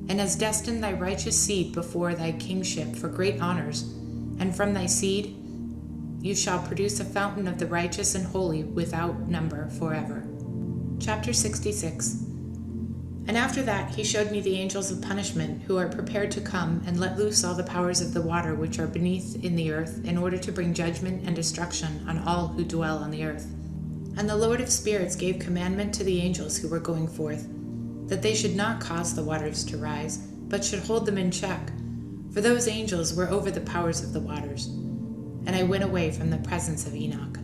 [SPEAKER 1] and has destined thy righteous seed before thy kingship for great honors, and from thy seed you shall produce a fountain of the righteous and holy without number forever. Chapter 66. And after that he showed me the angels of punishment, who are prepared to come and let loose all the powers of the water which are beneath in the earth, in order to bring judgment and destruction on all who dwell on the earth. And the Lord of spirits gave commandment to the angels who were going forth, that they should not cause the waters to rise, but should hold them in check, for those angels were over the powers of the waters. And I went away from the presence of Enoch.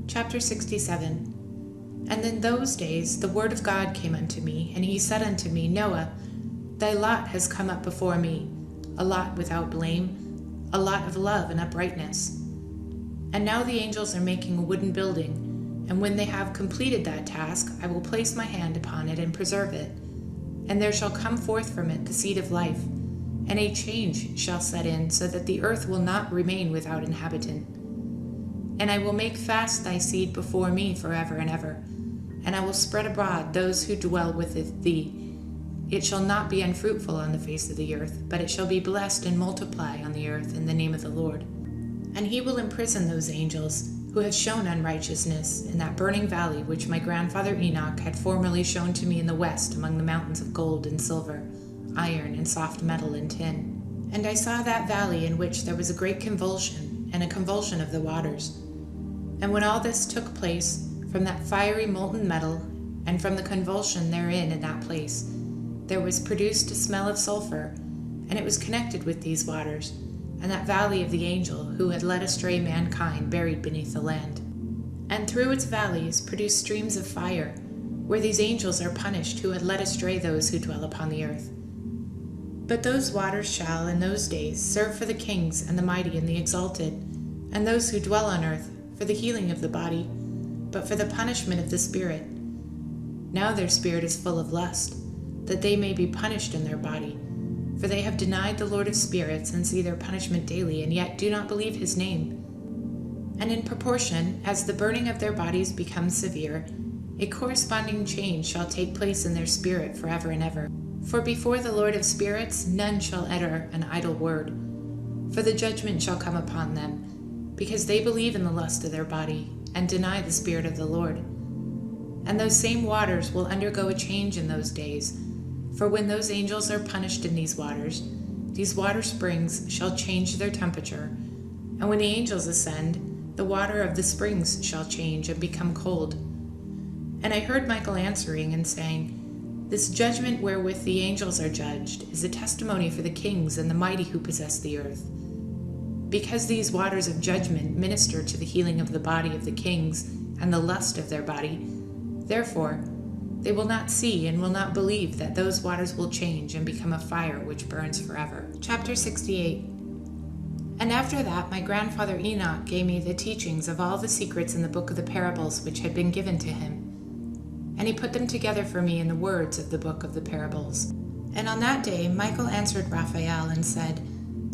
[SPEAKER 1] Chapter 67. And in those days the word of God came unto me, and he said unto me, Noah, thy lot has come up before me, a lot without blame, a lot of love and uprightness. And now the angels are making a wooden building, and when they have completed that task, I will place my hand upon it and preserve it. And there shall come forth from it the seed of life, and a change shall set in, so that the earth will not remain without inhabitant. And I will make fast thy seed before me forever and ever, and I will spread abroad those who dwell with thee. It shall not be unfruitful on the face of the earth, but it shall be blessed and multiply on the earth in the name of the Lord. And he will imprison those angels who have shown unrighteousness in that burning valley which my grandfather Enoch had formerly shown to me in the west, among the mountains of gold and silver, iron and soft metal and tin. And I saw that valley in which there was a great convulsion, and a convulsion of the waters. And when all this took place, from that fiery molten metal, and from the convulsion therein in that place, there was produced a smell of sulfur, and it was connected with these waters, and that valley of the angel who had led astray mankind buried beneath the land. And through its valleys produced streams of fire, where these angels are punished who had led astray those who dwell upon the earth. But those waters shall in those days serve for the kings and the mighty and the exalted, and those who dwell on earth, for the healing of the body, but for the punishment of the spirit. Now their spirit is full of lust, that they may be punished in their body. For they have denied the Lord of spirits, and see their punishment daily, and yet do not believe his name. And in proportion as the burning of their bodies becomes severe, a corresponding change shall take place in their spirit forever and ever. For before the Lord of spirits none shall utter an idle word, for the judgment shall come upon them, because they believe in the lust of their body, and deny the Spirit of the Lord. And those same waters will undergo a change in those days, for when those angels are punished in these water springs shall change their temperature, and when the angels ascend, the water of the springs shall change and become cold. And I heard Michael answering and saying, This judgment wherewith the angels are judged is a testimony for the kings and the mighty who possess the earth. Because these waters of judgment minister to the healing of the body of the kings and the lust of their body, therefore they will not see and will not believe that those waters will change and become a fire which burns forever. Chapter 68. And after that my grandfather Enoch gave me the teachings of all the secrets in the book of the parables which had been given to him. And he put them together for me in the words of the book of the parables. And on that day Michael answered Raphael and said,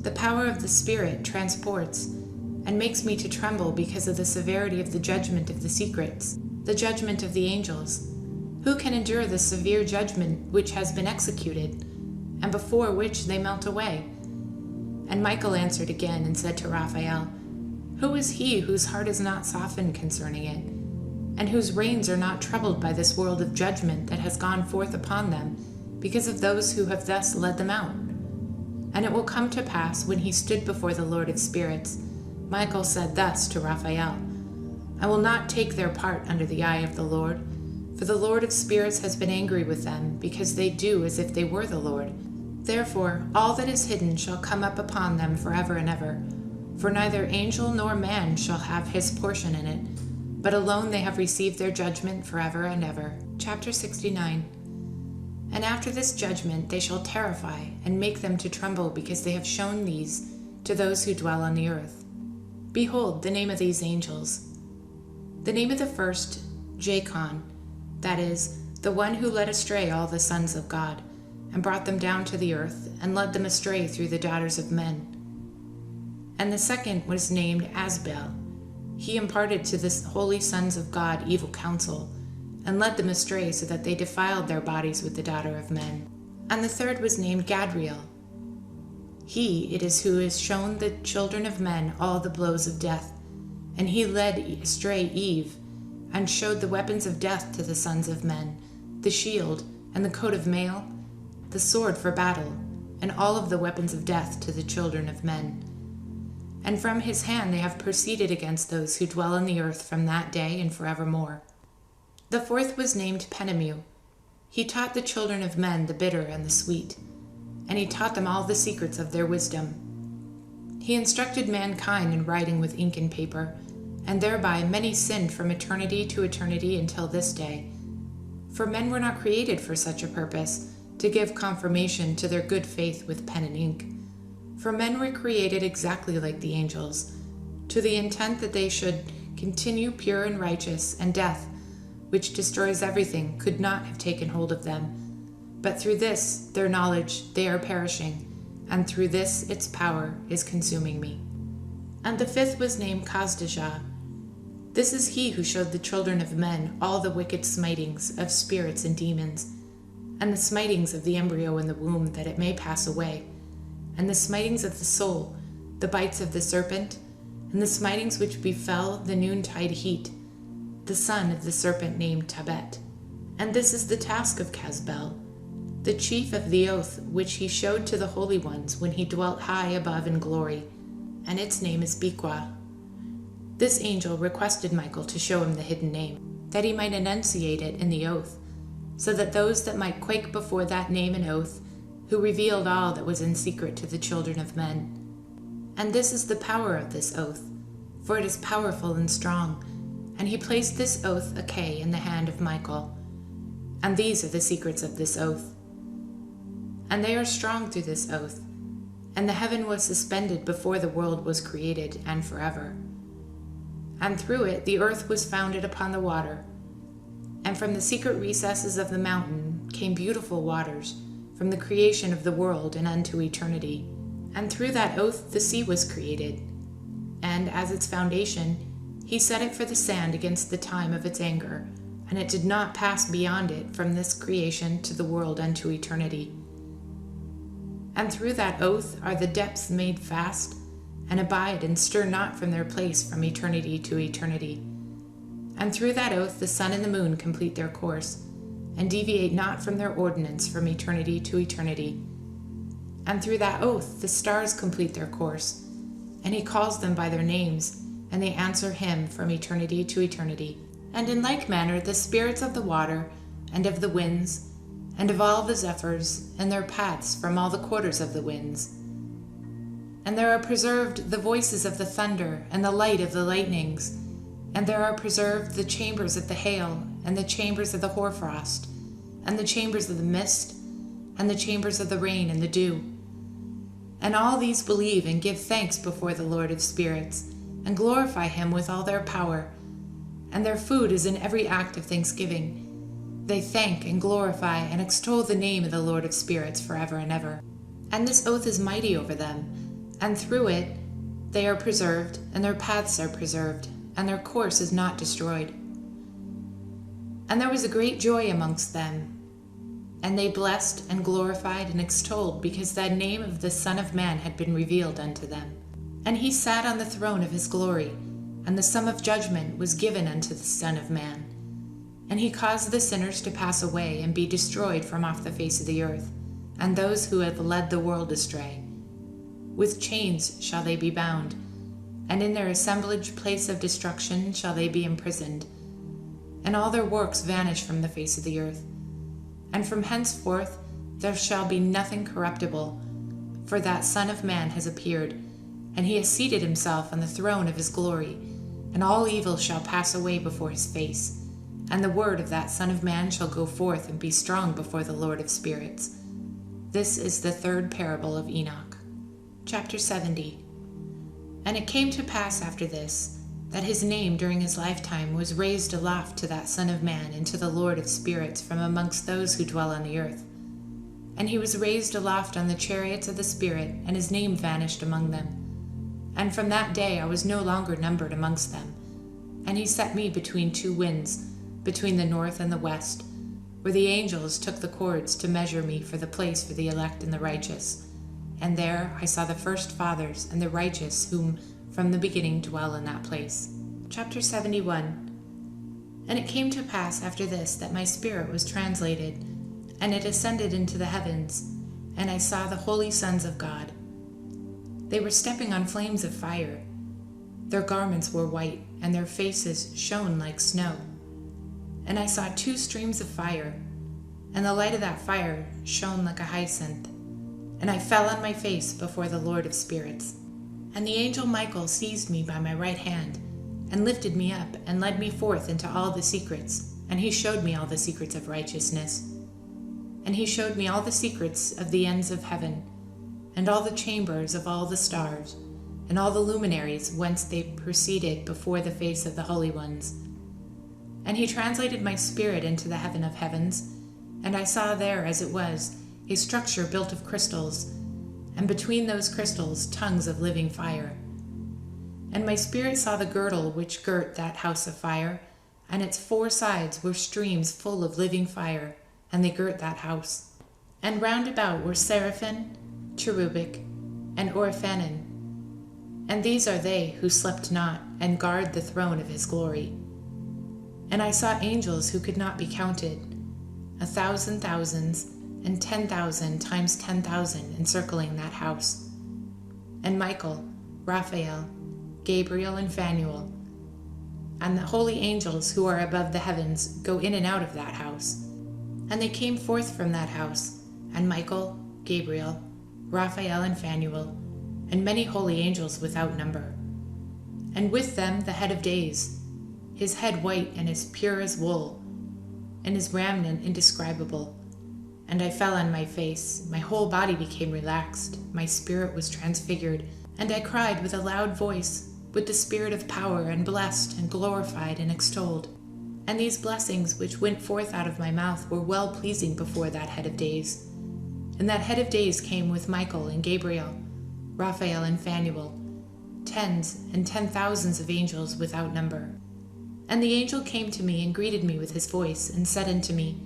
[SPEAKER 1] The power of the Spirit transports, and makes me to tremble because of the severity of the judgment of the secrets, the judgment of the angels. Who can endure the severe judgment which has been executed, and before which they melt away? And Michael answered again and said to Raphael, Who is he whose heart is not softened concerning it, and whose reins are not troubled by this world of judgment that has gone forth upon them, because of those who have thus led them out? And it will come to pass, when he stood before the Lord of spirits, Michael said thus to Raphael, I will not take their part under the eye of the Lord, for the Lord of spirits has been angry with them, because they do as if they were the Lord. Therefore all that is hidden shall come up upon them forever and ever, for neither angel nor man shall have his portion in it, but alone they have received their judgment forever and ever. Chapter 69. And after this judgment they shall terrify and make them to tremble, because they have shown these to those who dwell on the earth. Behold the name of these angels. The name of the first, Jacon, that is, the one who led astray all the sons of God, and brought them down to the earth, and led them astray through the daughters of men. And the second was named Asbel. He imparted to the holy sons of God evil counsel, and led them astray, so that they defiled their bodies with the daughter of men. And the third was named Gadriel. He it is who has shown the children of men all the blows of death, and he led astray Eve, and showed the weapons of death to the sons of men, the shield, and the coat of mail, the sword for battle, and all of the weapons of death to the children of men. And from his hand they have proceeded against those who dwell on the earth from that day and forevermore. The fourth was named Penemu. He taught the children of men the bitter and the sweet, and he taught them all the secrets of their wisdom. He instructed mankind in writing with ink and paper, and thereby many sinned from eternity to eternity until this day. For men were not created for such a purpose, to give confirmation to their good faith with pen and ink. For men were created exactly like the angels, to the intent that they should continue pure and righteous, and death, which destroys everything, could not have taken hold of them. But through this, their knowledge, they are perishing, and through this, its power is consuming me. And the fifth was named Kazdajah. This is he who showed the children of men all the wicked smitings of spirits and demons, and the smitings of the embryo in the womb, that it may pass away, and the smitings of the soul, the bites of the serpent, and the smitings which befell the noontide heat, the son of the serpent named Tabet. And this is the task of Casbel, the chief of the oath which he showed to the holy ones when he dwelt high above in glory, and its name is Bequa. This angel requested Michael to show him the hidden name, that he might enunciate it in the oath, so that those that might quake before that name and oath, who revealed all that was in secret to the children of men. And this is the power of this oath, for it is powerful and strong, and he placed this oath Akay in the hand of Michael. And these are the secrets of this oath. And they are strong through this oath, and the heaven was suspended before the world was created, and forever. And through it the earth was founded upon the water, and from the secret recesses of the mountain came beautiful waters, from the creation of the world and unto eternity. And through that oath the sea was created, and as its foundation he set it for the sand against the time of its anger, and it did not pass beyond it from this creation to the world unto eternity. And through that oath are the depths made fast, and abide and stir not from their place from eternity to eternity. And through that oath the sun and the moon complete their course, and deviate not from their ordinance from eternity to eternity. And through that oath the stars complete their course, and he calls them by their names, and they answer him from eternity to eternity. And in like manner the spirits of the water, and of the winds, and of all the zephyrs, and their paths from all the quarters of the winds. And there are preserved the voices of the thunder, and the light of the lightnings, and there are preserved the chambers of the hail, and the chambers of the hoarfrost, and the chambers of the mist, and the chambers of the rain and the dew. And all these believe and give thanks before the Lord of spirits, and glorify him with all their power. And their food is in every act of thanksgiving. They thank and glorify and extol the name of the Lord of spirits forever and ever. And this oath is mighty over them, and through it they are preserved, and their paths are preserved, and their course is not destroyed. And there was a great joy amongst them, and they blessed and glorified and extolled, because that name of the Son of Man had been revealed unto them. And he sat on the throne of his glory, and the sum of judgment was given unto the Son of Man. And he caused the sinners to pass away and be destroyed from off the face of the earth, and those who have led the world astray. With chains shall they be bound, and in their assemblage place of destruction shall they be imprisoned. And all their works vanish from the face of the earth. And from henceforth there shall be nothing corruptible, for that Son of Man has appeared, and he has seated himself on the throne of his glory, and all evil shall pass away before his face. And the word of that Son of Man shall go forth and be strong before the Lord of spirits. This is the third parable of Enoch. Chapter 70. And it came to pass after this, that his name during his lifetime was raised aloft to that Son of Man and to the Lord of spirits from amongst those who dwell on the earth. And he was raised aloft on the chariots of the Spirit, and his name vanished among them. And from that day I was no longer numbered amongst them. And he set me between two winds, between the north and the west, where the angels took the cords to measure me for the place for the elect and the righteous. And there I saw the first fathers and the righteous whom from the beginning dwell in that place. Chapter 71. And it came to pass after this that my spirit was translated, and it ascended into the heavens, and I saw the holy sons of God. They were stepping on flames of fire. Their garments were white, and their faces shone like snow. And I saw two streams of fire, and the light of that fire shone like a hyacinth. And I fell on my face before the Lord of spirits. And the angel Michael seized me by my right hand, and lifted me up, and led me forth into all the secrets, and he showed me all the secrets of righteousness. And he showed me all the secrets of the ends of heaven, and all the chambers of all the stars, and all the luminaries whence they proceeded before the face of the holy ones. And he translated my spirit into the heaven of heavens, and I saw there, as it was, a structure built of crystals, and between those crystals tongues of living fire. And my spirit saw the girdle which girt that house of fire, and its four sides were streams full of living fire, and they girt that house. And round about were seraphim, cherubic, and oriphanim. And these are they who slept not, and guard the throne of his glory. And I saw angels who could not be counted, 1,000 thousands, and 10,000 times 10,000 encircling that house. And Michael, Raphael, Gabriel, and Phanuel, and the holy angels who are above the heavens go in and out of that house. And they came forth from that house, and Michael, Gabriel, Raphael, and Phanuel, and many holy angels without number. And with them the head of days, his head white and as pure as wool, and his raiment indescribable. And I fell on my face, my whole body became relaxed, my spirit was transfigured, and I cried with a loud voice, with the spirit of power, and blessed, and glorified, and extolled. And these blessings which went forth out of my mouth were well-pleasing before that head of days. And that head of days came with Michael and Gabriel, Raphael and Phanuel, tens and 10,000s of angels without number. And the angel came to me and greeted me with his voice, and said unto me,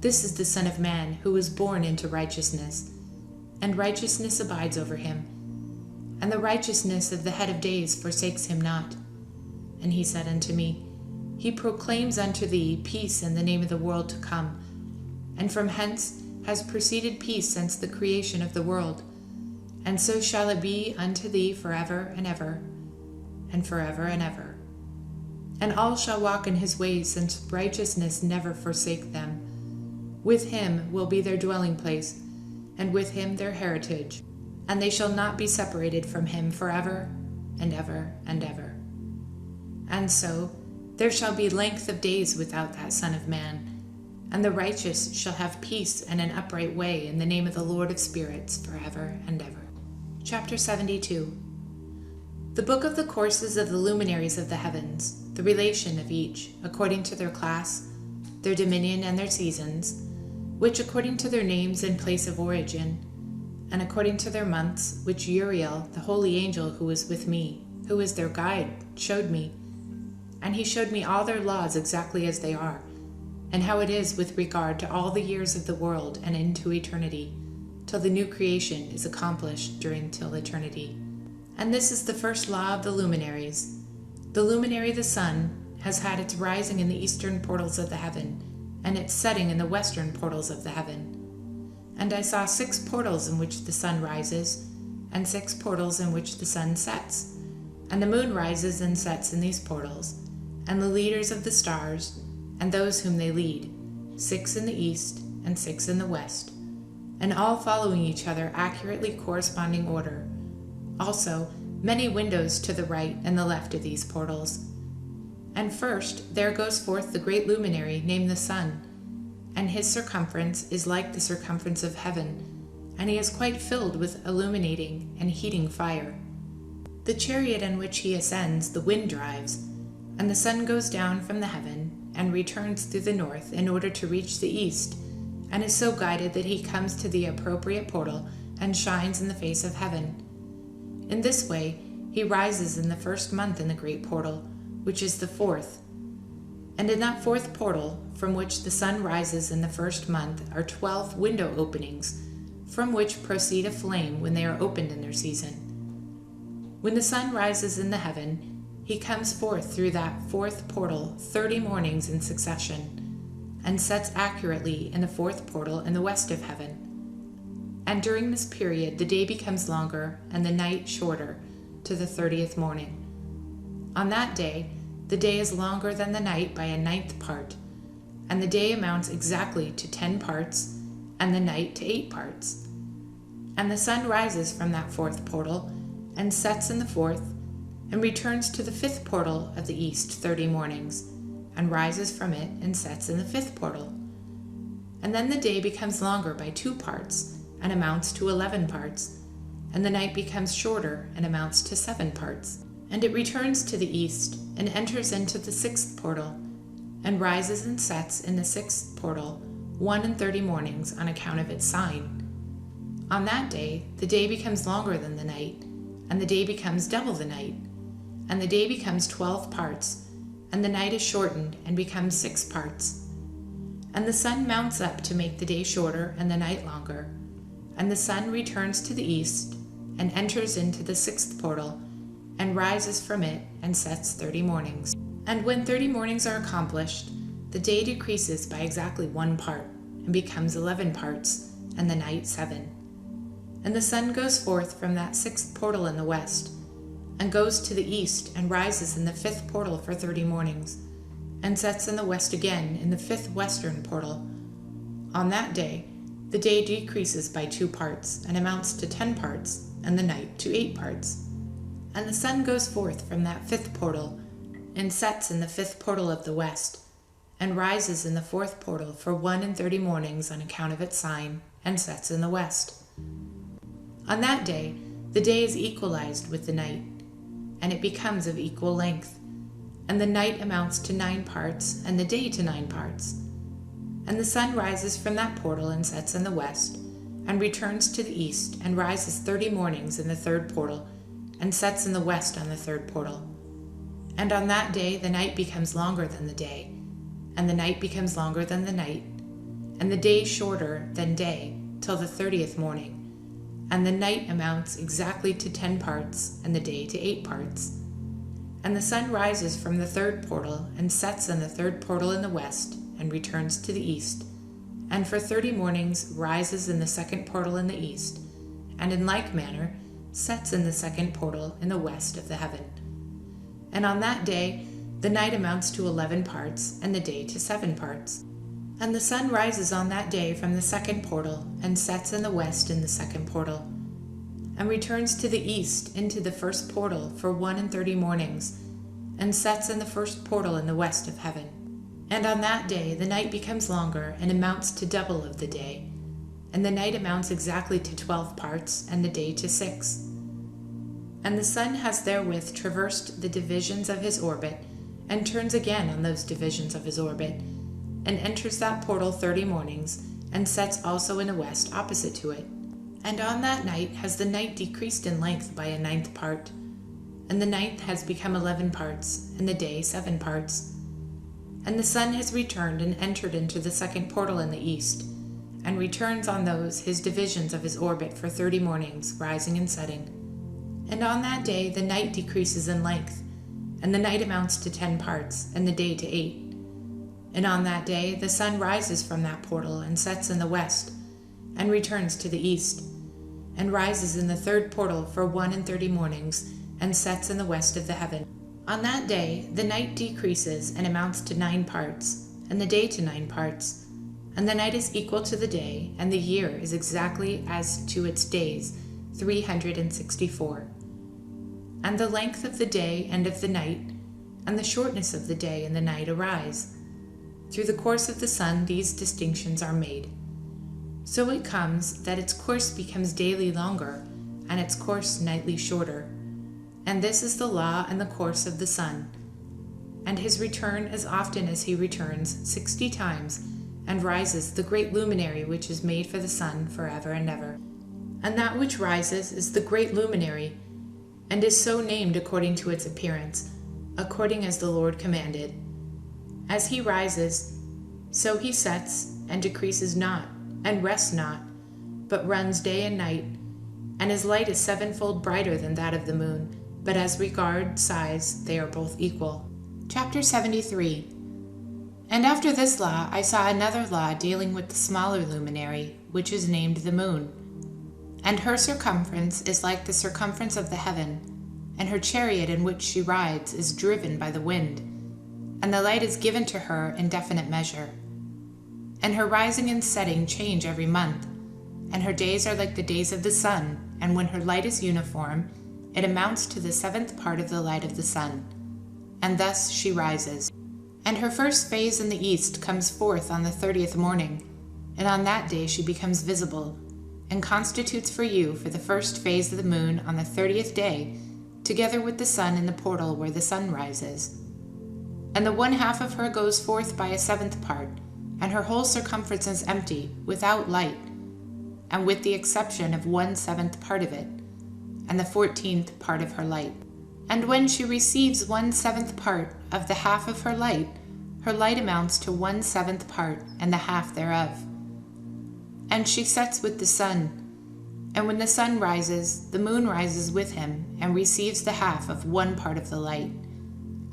[SPEAKER 1] This is the Son of Man, who was born into righteousness, and righteousness abides over him. And the righteousness of the head of days forsakes him not. And he said unto me, He proclaims unto thee peace in the name of the world to come, and from hence has proceeded peace since the creation of the world, and so shall it be unto thee forever and ever, and forever and ever. And all shall walk in his ways, since righteousness never forsake them. With him will be their dwelling place, and with him their heritage, and they shall not be separated from him forever and ever and ever. And so there shall be length of days without that Son of Man, and the righteous shall have peace and an upright way in the name of the Lord of spirits forever and ever. Chapter 72. The book of the courses of the luminaries of the heavens, the relation of each, according to their class, their dominion, and their seasons, which according to their names and place of origin, and according to their months, which Uriel, the holy angel who was with me, who is their guide, showed me. And he showed me all their laws exactly as they are, and how it is with regard to all the years of the world and into eternity, till the new creation is accomplished during till eternity. And this is the first law of the luminaries. The luminary, the sun, has had its rising in the eastern portals of the heaven, and its setting in the western portals of the heaven. And I saw 6 portals in which the sun rises, and 6 portals in which the sun sets. And the moon rises and sets in these portals, and the leaders of the stars, and those whom they lead, 6 in the east and 6 in the west, and all following each other accurately corresponding order. Also, many windows to the right and the left of these portals. And first there goes forth the great luminary named the sun, and his circumference is like the circumference of heaven, and he is quite filled with illuminating and heating fire. The chariot in which he ascends the wind drives, and the sun goes down from the heaven and returns through the north in order to reach the east, and is so guided that he comes to the appropriate portal and shines in the face of heaven. In this way he rises in the first month in the great portal, which is the 4th. And in that 4th portal, from which the sun rises in the first month, are 12 window openings, from which proceed a flame when they are opened in their season. When the sun rises in the heaven, he comes forth through that 4th portal 30 mornings in succession, and sets accurately in the 4th portal in the west of heaven. And during this period the day becomes longer and the night shorter to the 30th morning. On that day, the day is longer than the night by a 9th part, and the day amounts exactly to 10 parts, and the night to 8 parts. And the sun rises from that 4th portal, and sets in the 4th, and returns to the 5th portal of the east 30 mornings, and rises from it and sets in the 5th portal. And then the day becomes longer by 2 parts, and amounts to 11 parts, and the night becomes shorter and amounts to 7 parts. And it returns to the east, and enters into the 6th portal, and rises and sets in the 6th portal 31 mornings on account of its sign. On that day the day becomes longer than the night, and the day becomes double the night, and the day becomes 12 parts, and the night is shortened and becomes 6 parts. And the sun mounts up to make the day shorter and the night longer. And the sun returns to the east, and enters into the 6th portal, and rises from it and sets 30 mornings. And when 30 mornings are accomplished, the day decreases by exactly 1 part, and becomes 11 parts, and the night 7. And the sun goes forth from that 6th portal in the west, and goes to the east, and rises in the 5th portal for 30 mornings, and sets in the west again in the 5th western portal. On that day the day decreases by 2 parts, and amounts to 10 parts, and the night to 8 parts. And the sun goes forth from that 5th portal, and sets in the 5th portal of the west, and rises in the 4th portal for 31 mornings on account of its sign, and sets in the west. On that day the day is equalized with the night, and it becomes of equal length, and the night amounts to 9 parts, and the day to 9 parts. And the sun rises from that portal and sets in the west, and returns to the east, and rises 30 mornings in the 3rd portal, and sets in the west on the 3rd portal. And on that day the night becomes longer than the day, and the night becomes longer than the night, and the day shorter than day till the 30th morning, and the night amounts exactly to 10 parts, and the day to 8 parts. And the sun rises from the 3rd portal, and sets in the 3rd portal in the west, and returns to the east, and for 30 mornings rises in the 2nd portal in the east, and in like manner sets in the 2nd portal in the west of the heaven. And on that day the night amounts to 11 parts, and the day to 7 parts. And the sun rises on that day from the 2nd portal, and sets in the west in the 2nd portal, and returns to the east into the 1st portal for 31 mornings, and sets in the 1st portal in the west of heaven. And on that day the night becomes longer, and amounts to double of the day, and the night amounts exactly to 12 parts, and the day to 6. And the sun has therewith traversed the divisions of his orbit, and turns again on those divisions of his orbit, and enters that portal 30 mornings, and sets also in the west opposite to it. And on that night has the night decreased in length by a 9th part, and the 9th has become 11 parts, and the day 7 parts. And the sun has returned and entered into the 2nd portal in the east, and returns on those his divisions of his orbit for 30 mornings, rising and setting. And on that day the night decreases in length, and the night amounts to 10 parts, and the day to 8. And on that day the sun rises from that portal and sets in the west, and returns to the east, and rises in the third portal for 31 mornings, and sets in the west of the heaven. On that day the night decreases and amounts to 9 parts, and the day to 9 parts, and the night is equal to the day, and the year is exactly as to its days, 364. And the length of the day and of the night, and the shortness of the day and the night arise. Through the course of the sun these distinctions are made. So it comes that its course becomes daily longer, and its course nightly shorter. And this is the law and the course of the sun. And his return as often as he returns 60 times, and rises the great luminary which is made for the sun forever and ever. And that which rises is the great luminary, and is so named according to its appearance, according as the Lord commanded. As he rises, so he sets, and decreases not, and rests not, but runs day and night, and his light is 7-fold brighter than that of the moon, but as regard size they are both equal. Chapter 73. And after this law I saw another law dealing with the smaller luminary, which is named the moon. And her circumference is like the circumference of the heaven, and her chariot in which she rides is driven by the wind, and the light is given to her in definite measure. And her rising and setting change every month, and her days are like the days of the sun, and when her light is uniform, it amounts to the 7th part of the light of the sun. And thus she rises. And her first phase in the east comes forth on the 30th morning, and on that day she becomes visible, and constitutes for you for the first phase of the moon on the 30th day, together with the sun in the portal where the sun rises. And the 1/2 of her goes forth by a 7th part, and her whole circumference is empty, without light, and with the exception of 1/7 part of it, and the 14th part of her light. And when she receives 1/7 part of the half of her light amounts to 1/7 part and the half thereof. And she sets with the sun, and when the sun rises, the moon rises with him, and receives the half of 1 part of the light.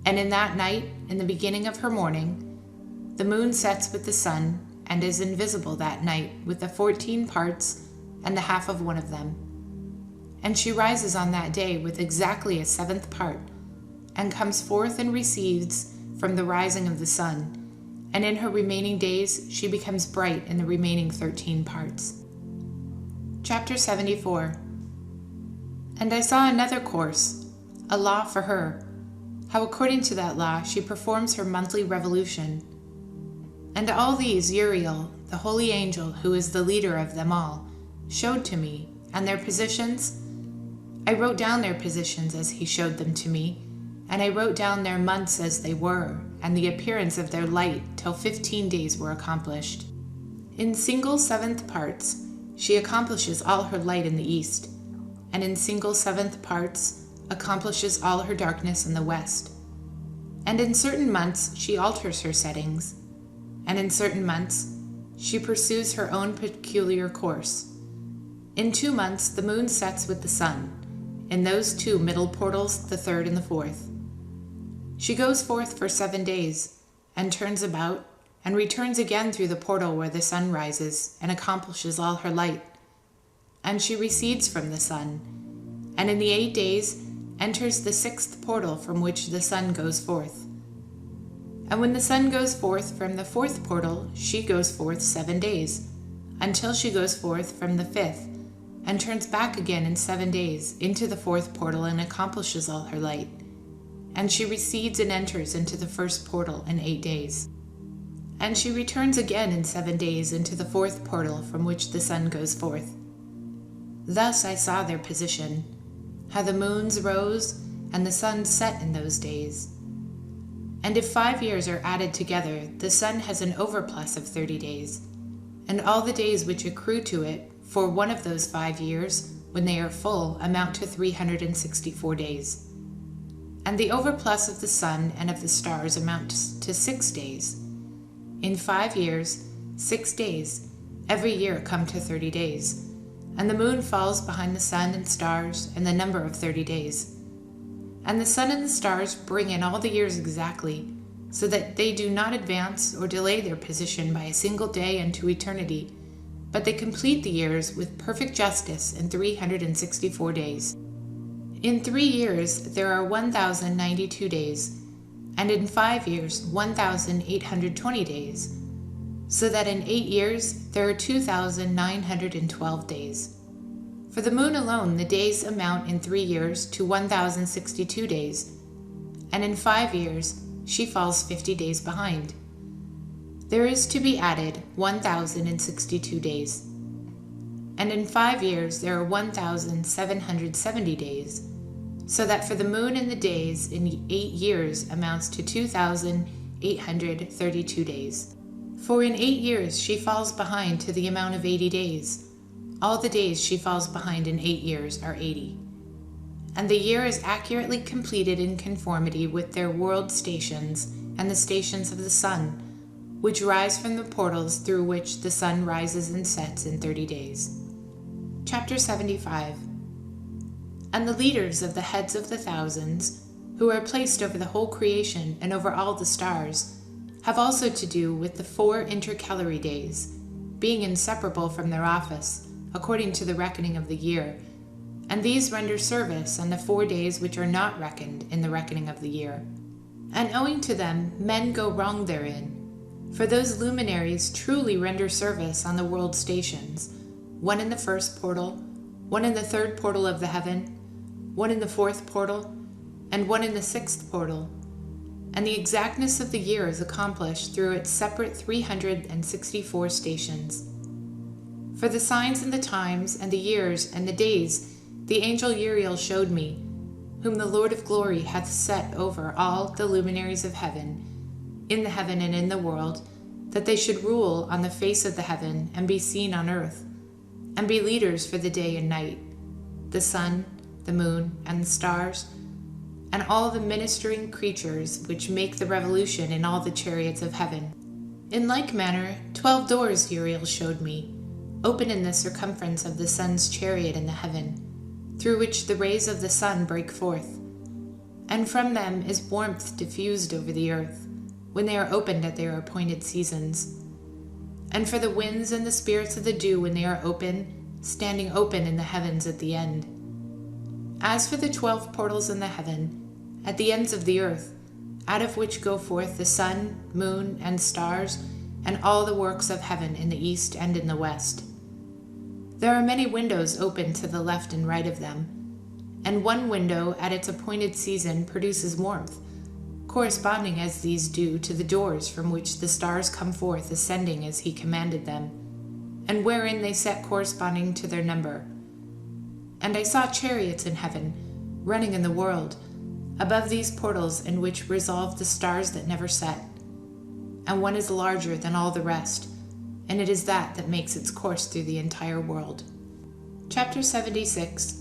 [SPEAKER 1] And in that night, in the beginning of her morning, the moon sets with the sun, and is invisible that night with the 14 parts and the half of 1 of them. And she rises on that day with exactly a 7th part, and comes forth and receives from the rising of the sun, and in her remaining days she becomes bright in the remaining 13 parts. Chapter 74. And I saw another course, a law for her, how according to that law she performs her monthly revolution. And all these Uriel, the holy angel who is the leader of them all, showed to me, and their positions. I wrote down their positions as he showed them to me, and I wrote down their months as they were, and the appearance of their light till 15 days were accomplished. In single 7th parts she accomplishes all her light in the east, and in single 7th parts accomplishes all her darkness in the west. And in certain months she alters her settings, and in certain months she pursues her own peculiar course. In 2 months the moon sets with the sun, in those 2 middle portals, the 3rd and the 4th. She goes forth for 7 days, and turns about, and returns again through the portal where the sun rises, and accomplishes all her light. And she recedes from the sun, and in the 8 days enters the 6th portal from which the sun goes forth. And when the sun goes forth from the 4th portal, she goes forth 7 days, until she goes forth from the 5th, and turns back again in 7 days into the 4th portal and accomplishes all her light. And she recedes and enters into the 1st portal in 8 days. And she returns again in 7 days into the 4th portal from which the sun goes forth. Thus I saw their position, how the moons rose and the sun set in those days. And if 5 years are added together, the sun has an overplus of 30 days, and all the days which accrue to it for one of those 5 years, when they are full, amount to 364 days. And the overplus of the sun and of the stars amounts to 6 days. In 5 years, 6 days, every year come to 30 days. And the moon falls behind the sun and stars in the number of 30 days. And the sun and the stars bring in all the years exactly, so that they do not advance or delay their position by a single day unto eternity, but they complete the years with perfect justice in 364 days. In 3 years there are 1,092 days, and in 5 years 1,820 days, so that in 8 years there are 2,912 days. For the moon alone the days amount in 3 years to 1,062 days, and in 5 years she falls 50 days behind. There is to be added 1,062 days. And in 5 years there are 1,770 days, so that for the moon and the days in 8 years amounts to 2,832 days. For in 8 years she falls behind to the amount of 80 days. All the days she falls behind in 8 years are 80. And the year is accurately completed in conformity with their world stations and the stations of the sun, which rise from the portals through which the sun rises and sets in 30 days. Chapter 75. And the leaders of the heads of the thousands, who are placed over the whole creation and over all the stars, have also to do with the 4 intercalary days, being inseparable from their office, according to the reckoning of the year, and these render service on the 4 days which are not reckoned in the reckoning of the year. And owing to them men go wrong therein, for those luminaries truly render service on the world stations, one in the first portal, one in the third portal of the heaven, one in the fourth portal, and one in the sixth portal. And the exactness of the year is accomplished through its separate 364 stations. For the signs and the times and the years and the days the angel Uriel showed me, whom the Lord of glory hath set over all the luminaries of heaven, in the heaven and in the world, that they should rule on the face of the heaven and be seen on earth, and be leaders for the day and night, the sun, the moon, and the stars, and all the ministering creatures which make the revolution in all the chariots of heaven. In like manner 12 doors Uriel showed me, open in the circumference of the sun's chariot in the heaven, through which the rays of the sun break forth, and from them is warmth diffused over the earth, when they are opened at their appointed seasons. And for the winds and the spirits of the dew when they are open, standing open in the heavens at the end. As for the 12 portals in the heaven, at the ends of the earth, out of which go forth the sun, moon, and stars, and all the works of heaven in the east and in the west. There are many windows open to the left and right of them, and one window at its appointed season produces warmth, corresponding as these do to the doors from which the stars come forth ascending as he commanded them, and wherein they set corresponding to their number. And I saw chariots in heaven, running in the world, above these portals in which resolve the stars that never set, and one is larger than all the rest, and it is that makes its course through the entire world. Chapter 76.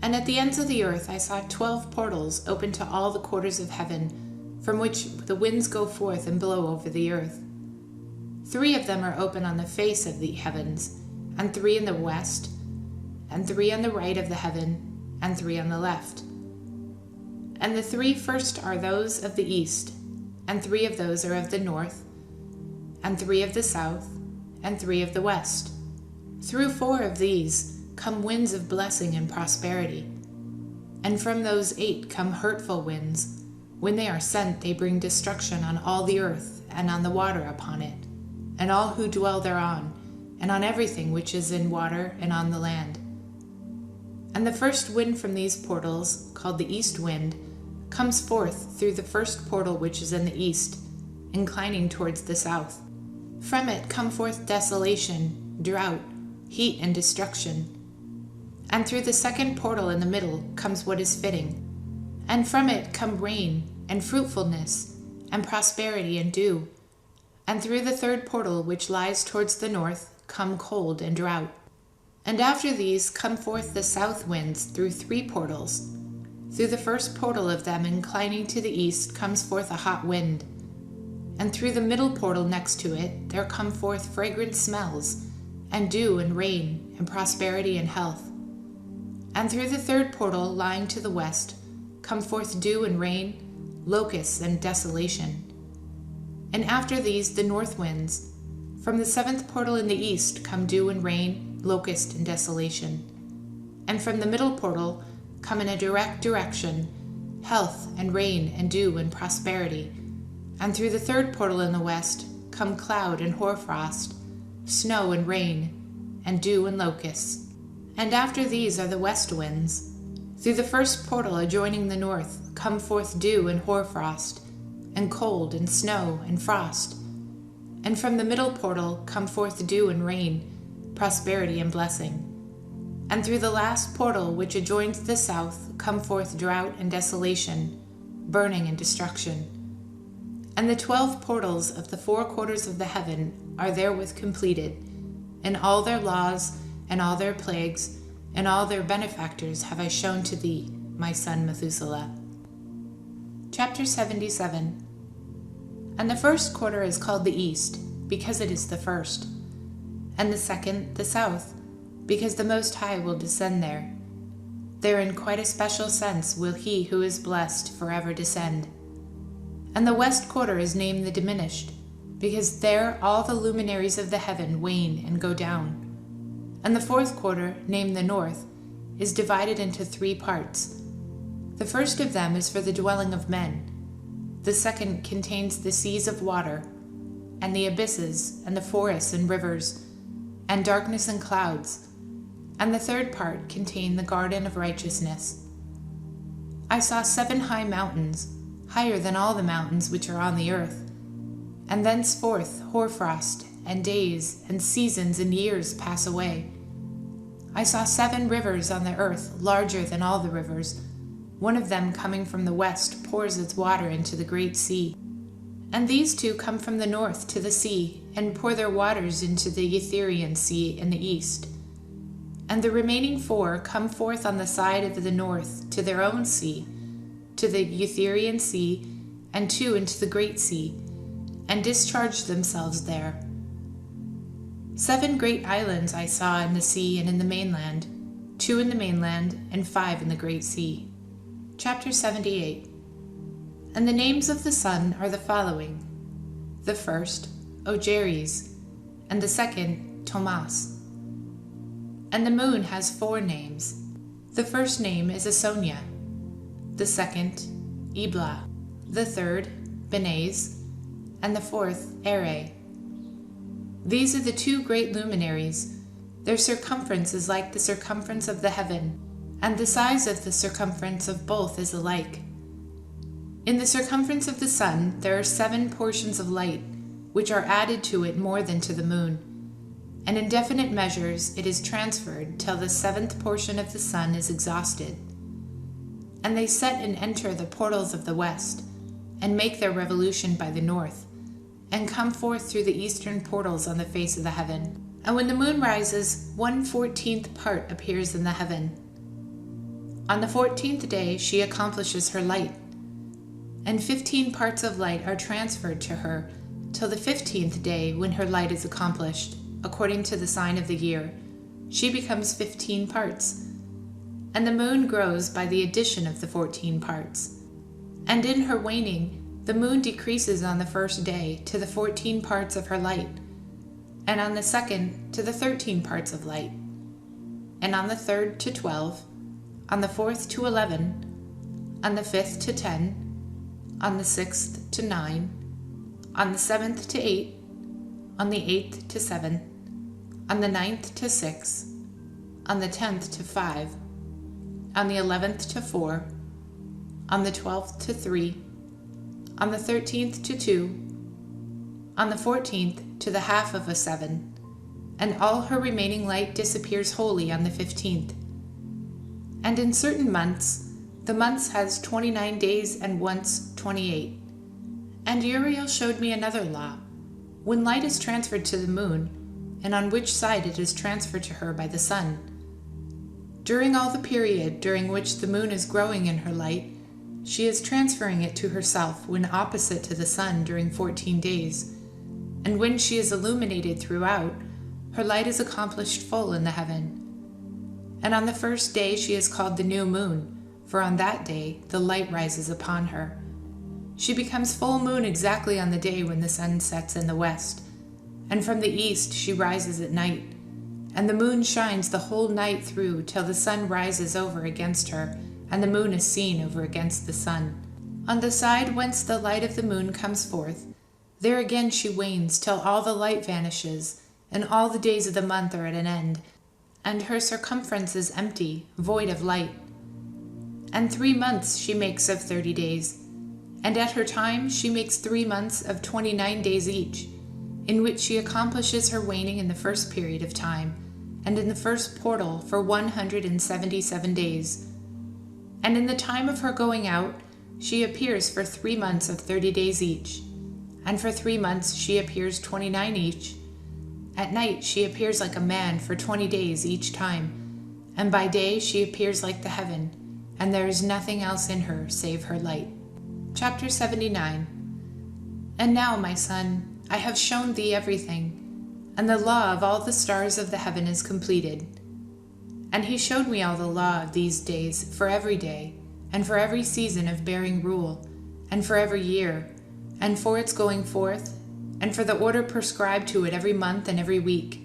[SPEAKER 1] And at the ends of the earth I saw 12 portals open to all the quarters of heaven, from which the winds go forth and blow over the earth. 3 of them are open on the face of the heavens, and 3 in the west, and 3 on the right of the heaven, and 3 on the left. And the 3 first are those of the east, and 3 of those are of the north, and 3 of the south, and 3 of the west. Through 4 of these come winds of blessing and prosperity, and from those 8 come hurtful winds. When they are sent, they bring destruction on all the earth, and on the water upon it, and all who dwell thereon, and on everything which is in water and on the land. And the first wind from these portals, called the east wind, comes forth through the first portal which is in the east, inclining towards the south. From it come forth desolation, drought, heat, and destruction. And through the second portal in the middle comes what is fitting. And from it come rain, and fruitfulness, and prosperity and dew. And through the third portal which lies towards the north come cold and drought. And after these come forth the south winds through 3 portals. Through the first portal of them inclining to the east comes forth a hot wind. And through the middle portal next to it there come forth fragrant smells, and dew and rain, and prosperity and health. And through the third portal lying to the west come forth dew and rain, locusts and desolation. And after these the north winds. From the seventh portal in the east come dew and rain, locust and desolation. And from the middle portal come in a direct direction health and rain and dew and prosperity. And through the third portal in the west come cloud and hoarfrost, snow and rain, and dew and locusts. And after these are the west winds. Through the first portal adjoining the north come forth dew and hoarfrost, and cold and snow and frost. And from the middle portal come forth dew and rain, prosperity and blessing. And through the last portal which adjoins the south come forth drought and desolation, burning and destruction. And the 12 portals of the 4 quarters of the heaven are therewith completed, and all their laws, and all their plagues, and all their benefactors have I shown to thee, my son Methuselah. Chapter 77. And the first quarter is called the east, because it is the first, and the second the south, because the Most High will descend there. There in quite a special sense will he who is blessed forever descend. And the west quarter is named the diminished, because there all the luminaries of the heaven wane and go down. And the fourth quarter, named the north, is divided into 3 parts. The first of them is for the dwelling of men. The second contains the seas of water, and the abysses, and the forests and rivers, and darkness and clouds. And the third part contained the garden of righteousness. I saw 7 high mountains, higher than all the mountains which are on the earth. And thenceforth hoarfrost, and days, and seasons, and years pass away. I saw 7 rivers on the earth, larger than all the rivers. One of them coming from the west pours its water into the great sea. And these 2 come from the north to the sea, and pour their waters into the Etherian Sea in the east. And the remaining 4 come forth on the side of the north to their own sea, to the Etherian Sea, and 2 into the great sea, and discharge themselves there. 7 great islands I saw in the sea and in the mainland, 2 in the mainland, and 5 in the great sea. Chapter 78. And the names of the sun are the following: the first, Ogeres, and the second, Tomas. And the moon has 4 names. The first name is Asonia, the second, Ebla, the third, Benez, and the fourth, Ere. These are the 2 great luminaries. Their circumference is like the circumference of the heaven, and the size of the circumference of both is alike. In the circumference of the sun there are 7 portions of light, which are added to it more than to the moon, and in definite measures it is transferred till the 7th portion of the sun is exhausted. And they set and enter the portals of the west, and make their revolution by the north, and come forth through the eastern portals on the face of the heaven. And when the moon rises, 1/14th part appears in the heaven. On the 14th day she accomplishes her light, and 15 parts of light are transferred to her till the 15th day, when her light is accomplished, according to the sign of the year. She becomes 15 parts, and the moon grows by the addition of the 14 parts. And in her waning, the moon decreases on the first day to the 14 parts of her light, and on the second to the 13 parts of light, and on the third to 12, on the fourth to 11, on the 5th to 10, on the 6th to 9, on the 7th to 8, on the 8th to 7, on the 9th to 6, on the 10th to 5, on the 11th to 4, on the 12th to 3, on the 13th to 2, on the 14th to the half of a 7, and all her remaining light disappears wholly on the 15th. And in certain months, the months has 29 days and once 28. And Uriel showed me another law. When light is transferred to the moon, and on which side it is transferred to her by the sun, during all the period during which the moon is growing in her light, she is transferring it to herself when opposite to the sun during 14 days, and when she is illuminated throughout, her light is accomplished full in the heaven. And on the first day she is called the new moon, for on that day the light rises upon her. She becomes full moon exactly on the day when the sun sets in the west, and from the east she rises at night, and the moon shines the whole night through till the sun rises over against her, and the moon is seen over against the sun. On the side whence the light of the moon comes forth, there again she wanes till all the light vanishes, and all the days of the month are at an end, and her circumference is empty, void of light. And 3 months she makes of 30 days, and at her time she makes 3 months of 29 days each, in which she accomplishes her waning in the first period of time, and in the first portal for 177 days. And in the time of her going out, she appears for 3 months of 30 days each, and for 3 months she appears 29 each. At night she appears like a man for 20 days each time, and by day she appears like the heaven, and there is nothing else in her save her light. Chapter 79. And now, my son, I have shown thee everything, and the law of all the stars of the heaven is completed. And he showed me all the law of these days for every day, and for every season of bearing rule, and for every year, and for its going forth, and for the order prescribed to it every month and every week,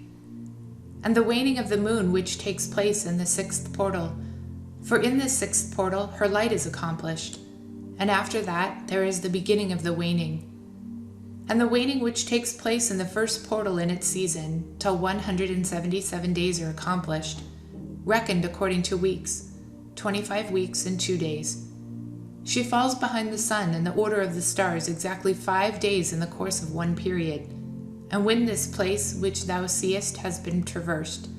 [SPEAKER 1] and the waning of the moon which takes place in the 6th portal. For in this 6th portal her light is accomplished, and after that there is the beginning of the waning. And the waning which takes place in the 1st portal in its season, till 177 days are accomplished, reckoned according to weeks, 25 weeks and 2 days. She falls behind the sun in the order of the stars exactly 5 days in the course of one period, and when this place which thou seest has been traversed.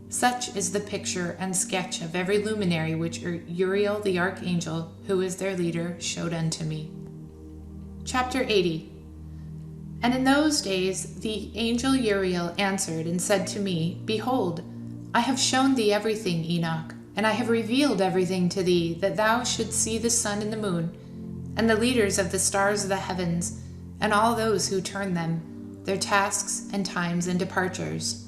[SPEAKER 1] Such is the picture and sketch of every luminary which Uriel the archangel, who is their leader, showed unto me. Chapter 80. And in those days the angel Uriel answered and said to me, Behold, I have shown thee everything, Enoch, and I have revealed everything to thee, that thou shouldst see the sun and the moon, and the leaders of the stars of the heavens, and all those who turn them, their tasks and times and departures.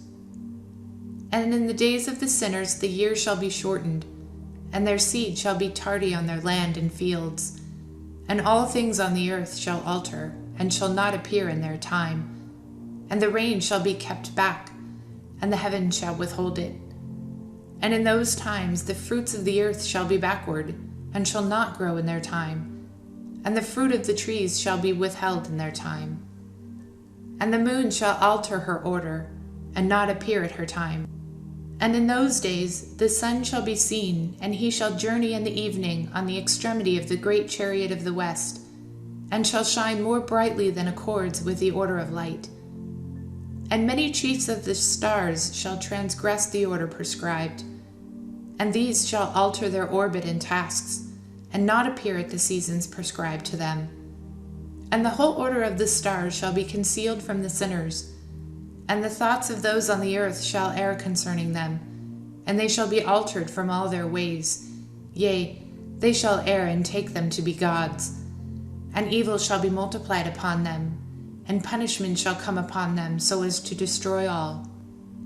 [SPEAKER 1] And in the days of the sinners the year shall be shortened, and their seed shall be tardy on their land and fields, and all things on the earth shall alter, and shall not appear in their time, and the rain shall be kept back, and the heaven shall withhold it. And in those times the fruits of the earth shall be backward, and shall not grow in their time, and the fruit of the trees shall be withheld in their time. And the moon shall alter her order, and not appear at her time. And in those days the sun shall be seen, and he shall journey in the evening on the extremity of the great chariot of the west, and shall shine more brightly than accords with the order of light. And many chiefs of the stars shall transgress the order prescribed, and these shall alter their orbit and tasks, and not appear at the seasons prescribed to them. And the whole order of the stars shall be concealed from the sinners, and the thoughts of those on the earth shall err concerning them, and they shall be altered from all their ways. Yea, they shall err and take them to be gods. And evil shall be multiplied upon them, and punishment shall come upon them, so as to destroy all.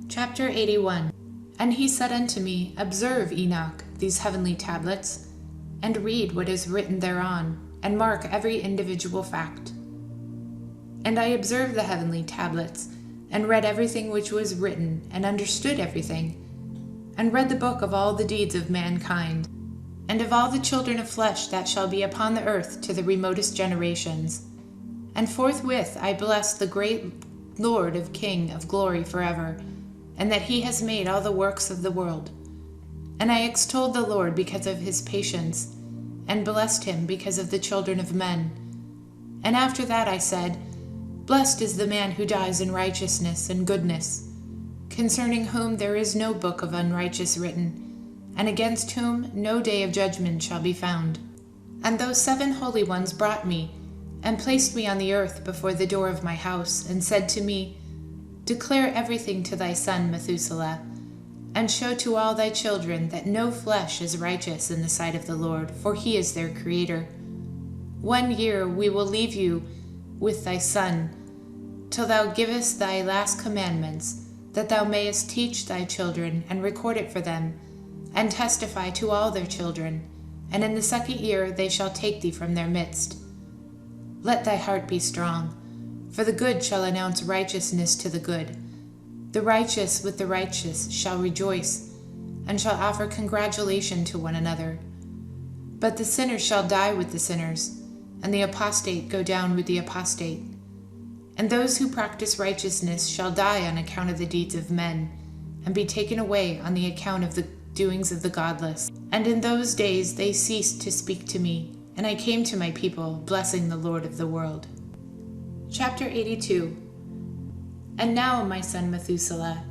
[SPEAKER 1] Chapter 81. And he said unto me, Observe, Enoch, these heavenly tablets, and read what is written thereon, and mark every individual fact. And I observed the heavenly tablets, and read everything which was written, and understood everything, and read the book of all the deeds of mankind, and of all the children of flesh that shall be upon the earth to the remotest generations. And forthwith I blessed the great Lord of King of glory forever, and that he has made all the works of the world. And I extolled the Lord because of his patience, and blessed him because of the children of men. And after that I said, Blessed is the man who dies in righteousness and goodness, concerning whom there is no book of unrighteous written, and against whom no day of judgment shall be found. And those 7 holy ones brought me, and placed me on the earth before the door of my house, and said to me, Declare everything to thy son Methuselah, and show to all thy children that no flesh is righteous in the sight of the Lord, for he is their creator. 1 year we will leave you with thy son, till thou givest thy last commandments, that thou mayest teach thy children, and record it for them, and testify to all their children, and in the 2nd year they shall take thee from their midst. Let thy heart be strong, for the good shall announce righteousness to the good. The righteous with the righteous shall rejoice, and shall offer congratulation to one another. But the sinners shall die with the sinners, and the apostate go down with the apostate. And those who practice righteousness shall die on account of the deeds of men, and be taken away on the account of the doings of the godless. And in those days they ceased to speak to me, and I came to my people, blessing the Lord of the world. Chapter 82. And now, my son Methuselah,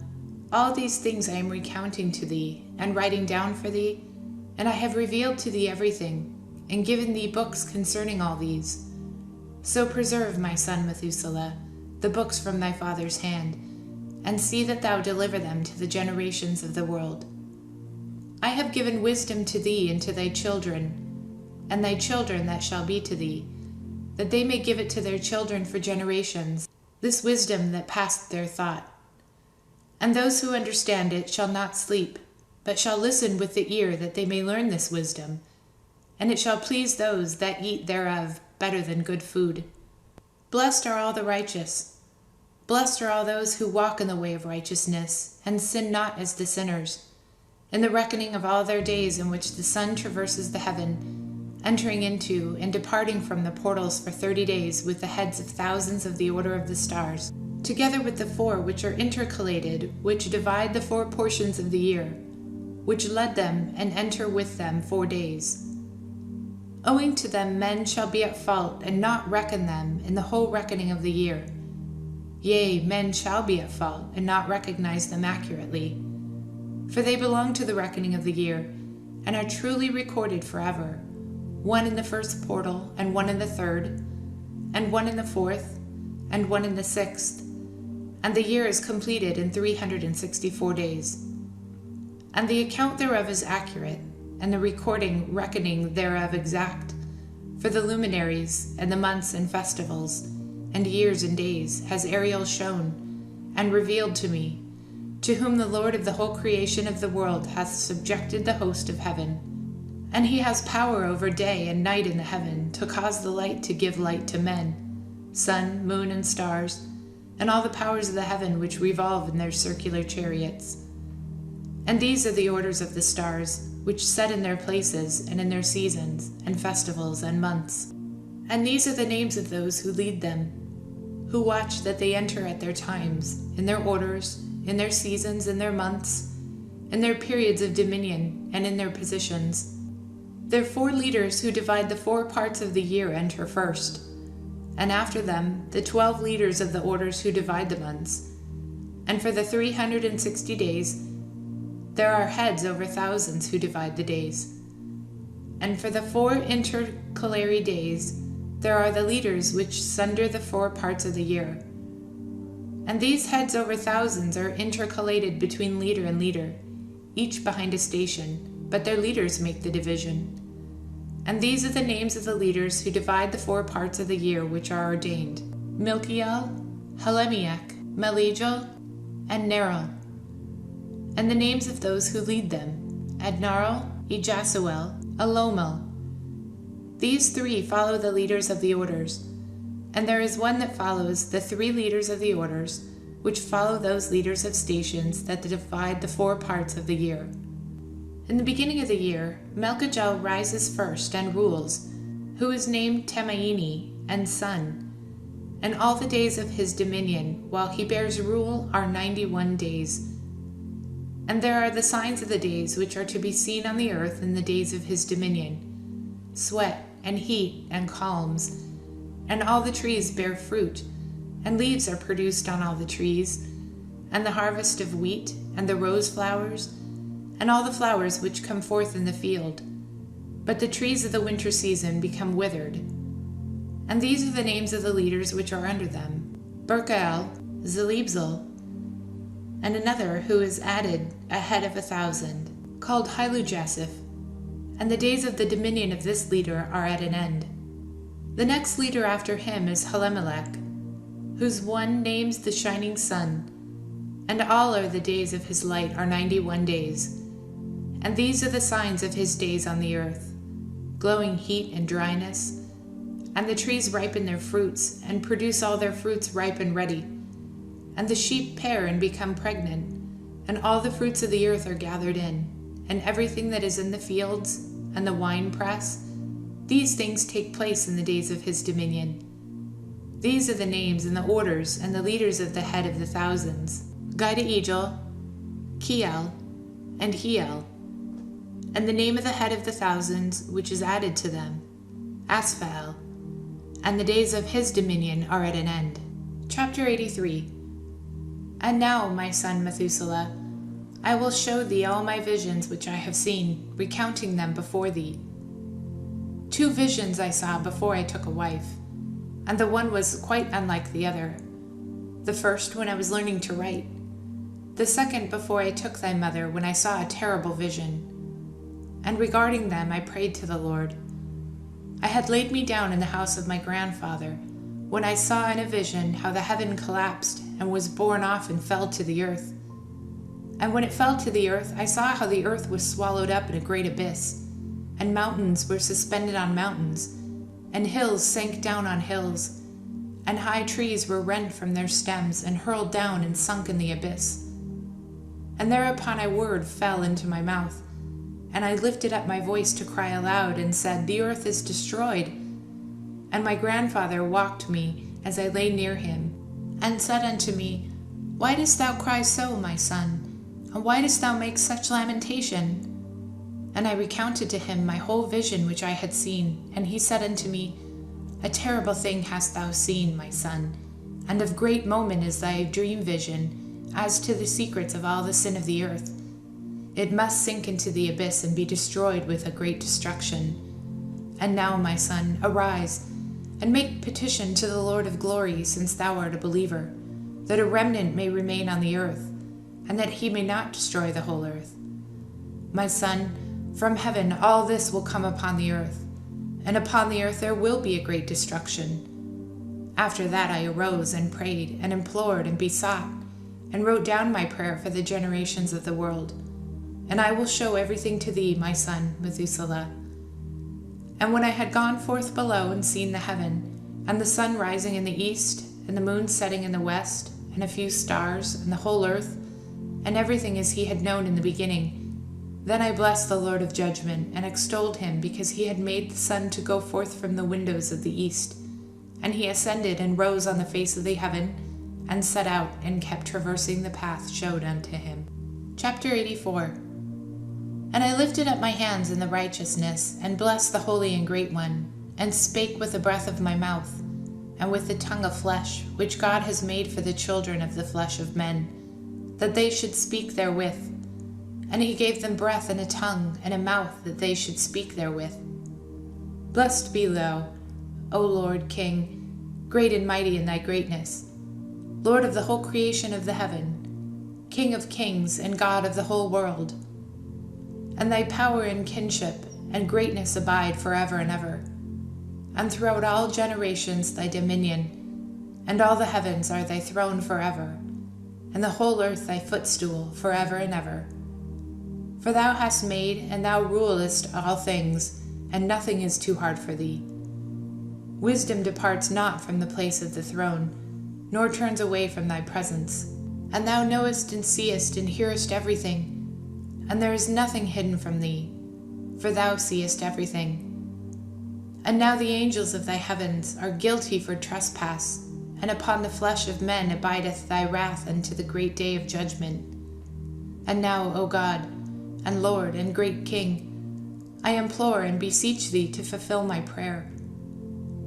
[SPEAKER 1] all these things I am recounting to thee, and writing down for thee, and I have revealed to thee everything, and given thee books concerning all these. So preserve, my son Methuselah, the books from thy father's hand, and see that thou deliver them to the generations of the world. I have given wisdom to thee and to thy children, and thy children that shall be to thee, that they may give it to their children for generations, this wisdom that passeth their thought. And those who understand it shall not sleep, but shall listen with the ear, that they may learn this wisdom, and it shall please those that eat thereof better than good food. Blessed are all the righteous. Blessed are all those who walk in the way of righteousness, and sin not as the sinners, in the reckoning of all their days in which the sun traverses the heaven, entering into and departing from the portals for 30 days with the heads of thousands of the order of the stars, together with the 4 which are intercalated, which divide the 4 portions of the year, which led them and enter with them 4 days. Owing to them men shall be at fault, and not reckon them in the whole reckoning of the year. Yea, men shall be at fault, and not recognize them accurately. For they belong to the reckoning of the year, and are truly recorded forever, 1 in the 1st portal, and 1 in the 3rd, and 1 in the 4th, and 1 in the 6th, and the year is completed in 364 days. And the account thereof is accurate, and the reckoning thereof exact, for the luminaries, and the months and festivals, and years and days, has Ariel shown, and revealed to me, to whom the Lord of the whole creation of the world hath subjected the host of heaven. And he has power over day and night in the heaven, to cause the light to give light to men, sun, moon, and stars, and all the powers of the heaven which revolve in their circular chariots. And these are the orders of the stars, which set in their places, and in their seasons, and festivals, and months. And these are the names of those who lead them, who watch that they enter at their times, in their orders, in their seasons, in their months, in their periods of dominion, and in their positions. Their 4 leaders who divide the 4 parts of the year enter first, and after them the 12 leaders of the orders who divide the months. And for the 360 days there are heads over thousands who divide the days. And for the 4 intercalary days there are the leaders which sunder the 4 parts of the year. And these heads over thousands are intercalated between leader and leader, each behind a station, but their leaders make the division. And these are the names of the leaders who divide the 4 parts of the year which are ordained: Milkiel, Helemiach, Melijel, and Neril. And the names of those who lead them: Adnarel, Ejasuel, Elomel. These 3 follow the leaders of the orders, and there is one that follows the 3 leaders of the orders, which follow those leaders of stations that divide the 4 parts of the year. In the beginning of the year, Melchijel rises first and rules, who is named Temaini and sun, and all the days of his dominion while he bears rule are 91 days. And there are the signs of the days which are to be seen on the earth in the days of his dominion: sweat and heat and calms, and all the trees bear fruit, and leaves are produced on all the trees, and the harvest of wheat, and the rose flowers, and all the flowers which come forth in the field. But the trees of the winter season become withered. And these are the names of the leaders which are under them: Berkael, Zelibzel, and another who is added ahead of 1,000, called Hilujasif. And the days of the dominion of this leader are at an end. The next leader after him is Helemelech, whose one names the shining sun, and all are the days of his light are 91 days. And these are the signs of his days on the earth, glowing heat and dryness. And the trees ripen their fruits, and produce all their fruits ripe and ready. And the sheep pair and become pregnant, and all the fruits of the earth are gathered in, and everything that is in the fields, and the winepress. These things take place in the days of his dominion. These are the names and the orders and the leaders of the head of the thousands: Gideijel, Kiel, and Hiel. And the name of the head of the thousands, which is added to them, Asphael. And the days of his dominion are at an end. Chapter 83. And now, my son Methuselah, I will show thee all my visions which I have seen, recounting them before thee. 2 visions I saw before I took a wife, and the one was quite unlike the other. The first when I was learning to write, the second before I took thy mother, when I saw a terrible vision. And regarding them I prayed to the Lord. I had laid me down in the house of my grandfather, when I saw in a vision how the heaven collapsed and was borne off and fell to the earth. And when it fell to the earth, I saw how the earth was swallowed up in a great abyss, and mountains were suspended on mountains, and hills sank down on hills, and high trees were rent from their stems and hurled down and sunk in the abyss. And thereupon a word fell into my mouth, and I lifted up my voice to cry aloud and said, The earth is destroyed. And my grandfather walked me as I lay near him, and said unto me, Why dost thou cry so, my son? And why dost thou make such lamentation? And I recounted to him my whole vision which I had seen. And he said unto me, A terrible thing hast thou seen, my son, and of great moment is thy dream vision, as to the secrets of all the sin of the earth. It must sink into the abyss and be destroyed with a great destruction. And now, my son, arise, and make petition to the Lord of glory, since thou art a believer, that a remnant may remain on the earth, and that he may not destroy the whole earth. My son, from heaven all this will come upon the earth, and upon the earth there will be a great destruction. After that I arose and prayed and implored and besought, and wrote down my prayer for the generations of the world. And I will show everything to thee, my son Methuselah. And when I had gone forth below and seen the heaven, and the sun rising in the east, and the moon setting in the west, and a few stars, and the whole earth, and everything as he had known in the beginning, then I blessed the Lord of judgment, and extolled him, because he had made the sun to go forth from the windows of the east. And he ascended and rose on the face of the heaven, and set out, and kept traversing the path showed unto him. Chapter 84. And I lifted up my hands in the righteousness, and blessed the Holy and Great One, and spake with the breath of my mouth, and with the tongue of flesh, which God has made for the children of the flesh of men, that they should speak therewith. And he gave them breath and a tongue and a mouth, that they should speak therewith. Blessed be thou, O Lord King, great and mighty in thy greatness, Lord of the whole creation of the heaven, King of kings and God of the whole world. And thy power and kinship and greatness abide forever and ever. And throughout all generations thy dominion, and all the heavens are thy throne forever, and the whole earth thy footstool forever and ever. For thou hast made, and thou rulest all things, and nothing is too hard for thee. Wisdom departs not from the place of the throne, nor turns away from thy presence. And thou knowest and seest and hearest everything, and there is nothing hidden from thee, for thou seest everything. And now the angels of thy heavens are guilty for trespass, and upon the flesh of men abideth thy wrath unto the great day of judgment. And now, O God, and Lord, and great King, I implore and beseech thee to fulfill my prayer,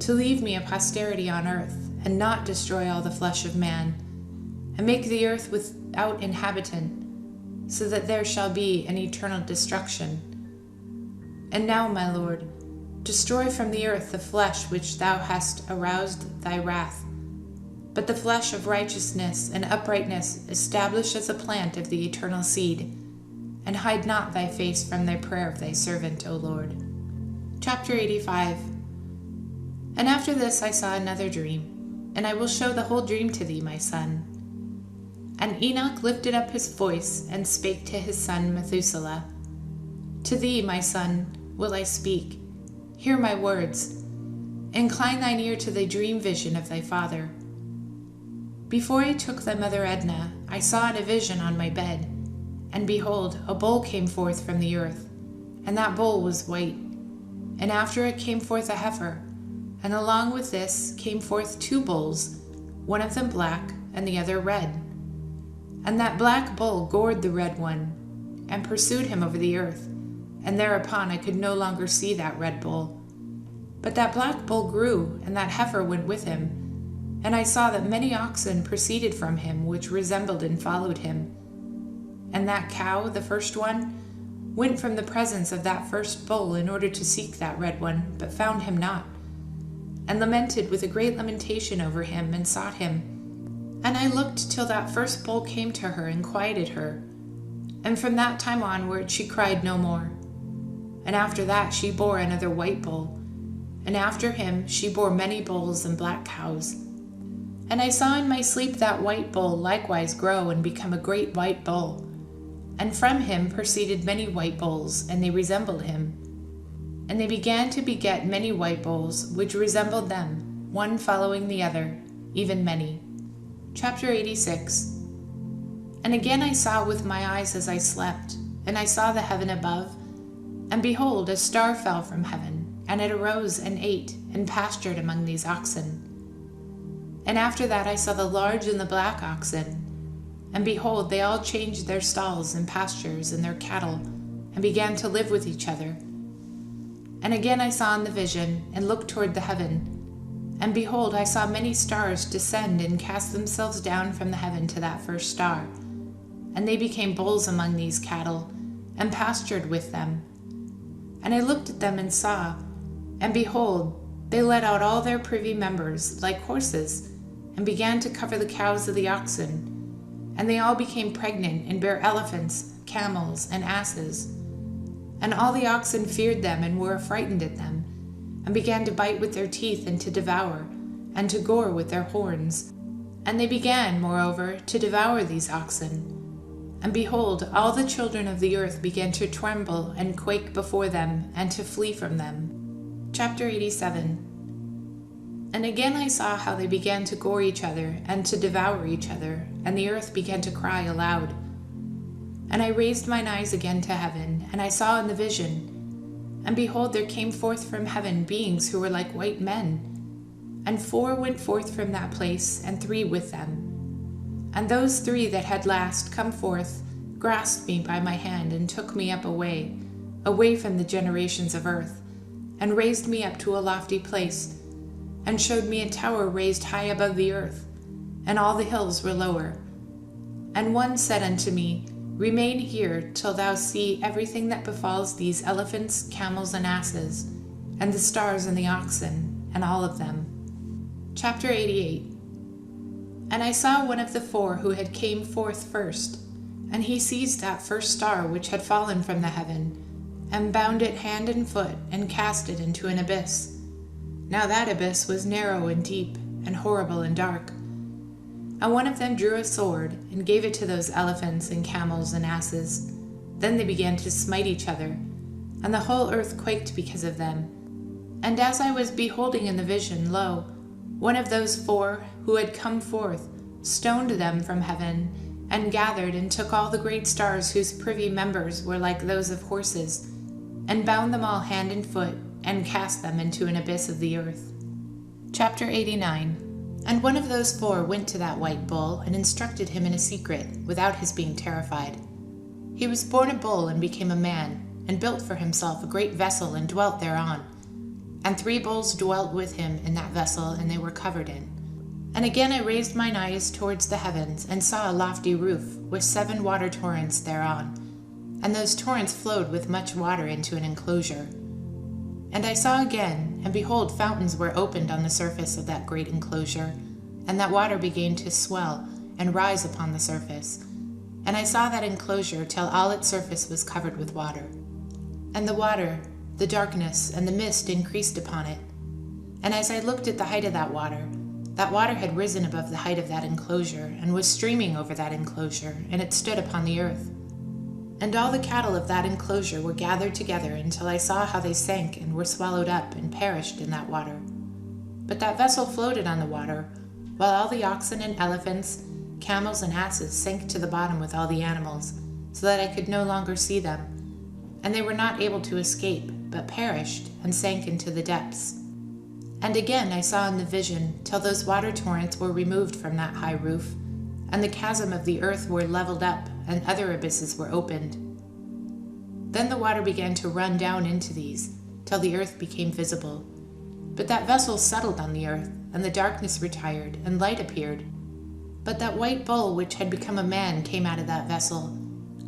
[SPEAKER 1] to leave me a posterity on earth, and not destroy all the flesh of man, and make the earth without inhabitant, so that there shall be an eternal destruction. And now, my Lord, destroy from the earth the flesh which thou hast aroused thy wrath, but the flesh of righteousness and uprightness establish as a plant of the eternal seed, and hide not thy face from thy prayer of thy servant, O Lord. Chapter 85. And after this I saw another dream, and I will show the whole dream to thee, my son. And Enoch lifted up his voice and spake to his son Methuselah, To thee, my son, will I speak. Hear my words. Incline thine ear to the dream vision of thy father. Before I took thy mother Edna, I saw in a vision on my bed, and behold, a bull came forth from the earth, and that bull was white. And after it came forth a heifer, and along with this came forth 2 bulls, one of them black, and the other red. And that black bull gored the red one, and pursued him over the earth, and thereupon I could no longer see that red bull. But that black bull grew, and that heifer went with him, and I saw that many oxen proceeded from him, which resembled and followed him. And that cow, the first one, went from the presence of that first bull in order to seek that red one, but found him not, and lamented with a great lamentation over him, and sought him. And I looked till that first bull came to her and quieted her, and from that time onward she cried no more. And after that she bore another white bull, and after him she bore many bulls and black cows. And I saw in my sleep that white bull likewise grow and become a great white bull, and from him proceeded many white bulls, and they resembled him. And they began to beget many white bulls, which resembled them, one following the other, even many. Chapter 86. And again I saw with my eyes as I slept, and I saw the heaven above, and behold, a star fell from heaven, and it arose and ate, and pastured among these oxen. And after that I saw the large and the black oxen, and behold, they all changed their stalls and pastures and their cattle, and began to live with each other. And again I saw in the vision, and looked toward the heaven, and behold, I saw many stars descend and cast themselves down from the heaven to that first star. And they became bulls among these cattle, and pastured with them. And I looked at them and saw, and behold, they let out all their privy members, like horses, and began to cover the cows of the oxen. And they all became pregnant, and bare elephants, camels, and asses. And all the oxen feared them, and were affrighted at them, and began to bite with their teeth, and to devour, and to gore with their horns. And they began, moreover, to devour these oxen. And behold, all the children of the earth began to tremble and quake before them, and to flee from them. Chapter 87. And again I saw how they began to gore each other, and to devour each other, and the earth began to cry aloud. And I raised mine eyes again to heaven, and I saw in the vision, and behold, there came forth from heaven beings who were like white men. And 4 went forth from that place, and 3 with them. And those 3 that had last come forth grasped me by my hand, and took me up away from the generations of earth, and raised me up to a lofty place, and showed me a tower raised high above the earth, and all the hills were lower. And one said unto me, Remain here till thou see everything that befalls these elephants, camels, and asses, and the stars and the oxen, and all of them. Chapter 88. And I saw one of the 4 who had came forth first, and he seized that first star which had fallen from the heaven, and bound it hand and foot, and cast it into an abyss. Now that abyss was narrow and deep, and horrible and dark. And one of them drew a sword, and gave it to those elephants and camels and asses. Then they began to smite each other, and the whole earth quaked because of them. And as I was beholding in the vision, lo, one of those 4 who had come forth stoned them from heaven, and gathered and took all the great stars whose privy members were like those of horses, and bound them all hand and foot, and cast them into an abyss of the earth. Chapter 89. And one of those 4 went to that white bull, and instructed him in a secret, without his being terrified. He was born a bull, and became a man, and built for himself a great vessel, and dwelt thereon. And 3 bulls dwelt with him in that vessel, and they were covered in. And again I raised mine eyes towards the heavens, and saw a lofty roof, with 7 water torrents thereon. And those torrents flowed with much water into an enclosure. And I saw again, and behold, fountains were opened on the surface of that great enclosure, and that water began to swell and rise upon the surface. And I saw that enclosure till all its surface was covered with water. And the water, the darkness, and the mist increased upon it. And as I looked at the height of that water That water had risen above the height of that enclosure, and was streaming over that enclosure, and it stood upon the earth. And all the cattle of that enclosure were gathered together until I saw how they sank and were swallowed up and perished in that water. But that vessel floated on the water, while all the oxen and elephants, camels and asses sank to the bottom with all the animals, so that I could no longer see them. And they were not able to escape, but perished and sank into the depths. And again I saw in the vision till those water torrents were removed from that high roof, and the chasm of the earth were leveled up, and other abysses were opened. Then the water began to run down into these, till the earth became visible. But that vessel settled on the earth, and the darkness retired, and light appeared. But that white bull which had become a man came out of that vessel,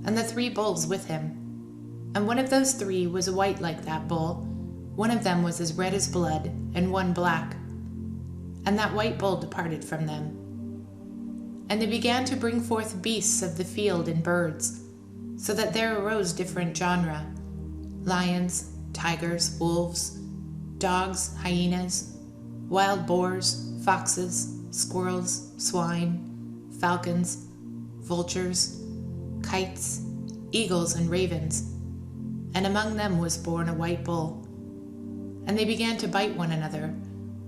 [SPEAKER 1] and the 3 bulls with him. And one of those 3 was white like that bull, one of them was as red as blood, and one black. And that white bull departed from them. And they began to bring forth beasts of the field and birds, so that there arose different genera: lions, tigers, wolves, dogs, hyenas, wild boars, foxes, squirrels, swine, falcons, vultures, kites, eagles, and ravens. And among them was born a white bull. And they began to bite one another.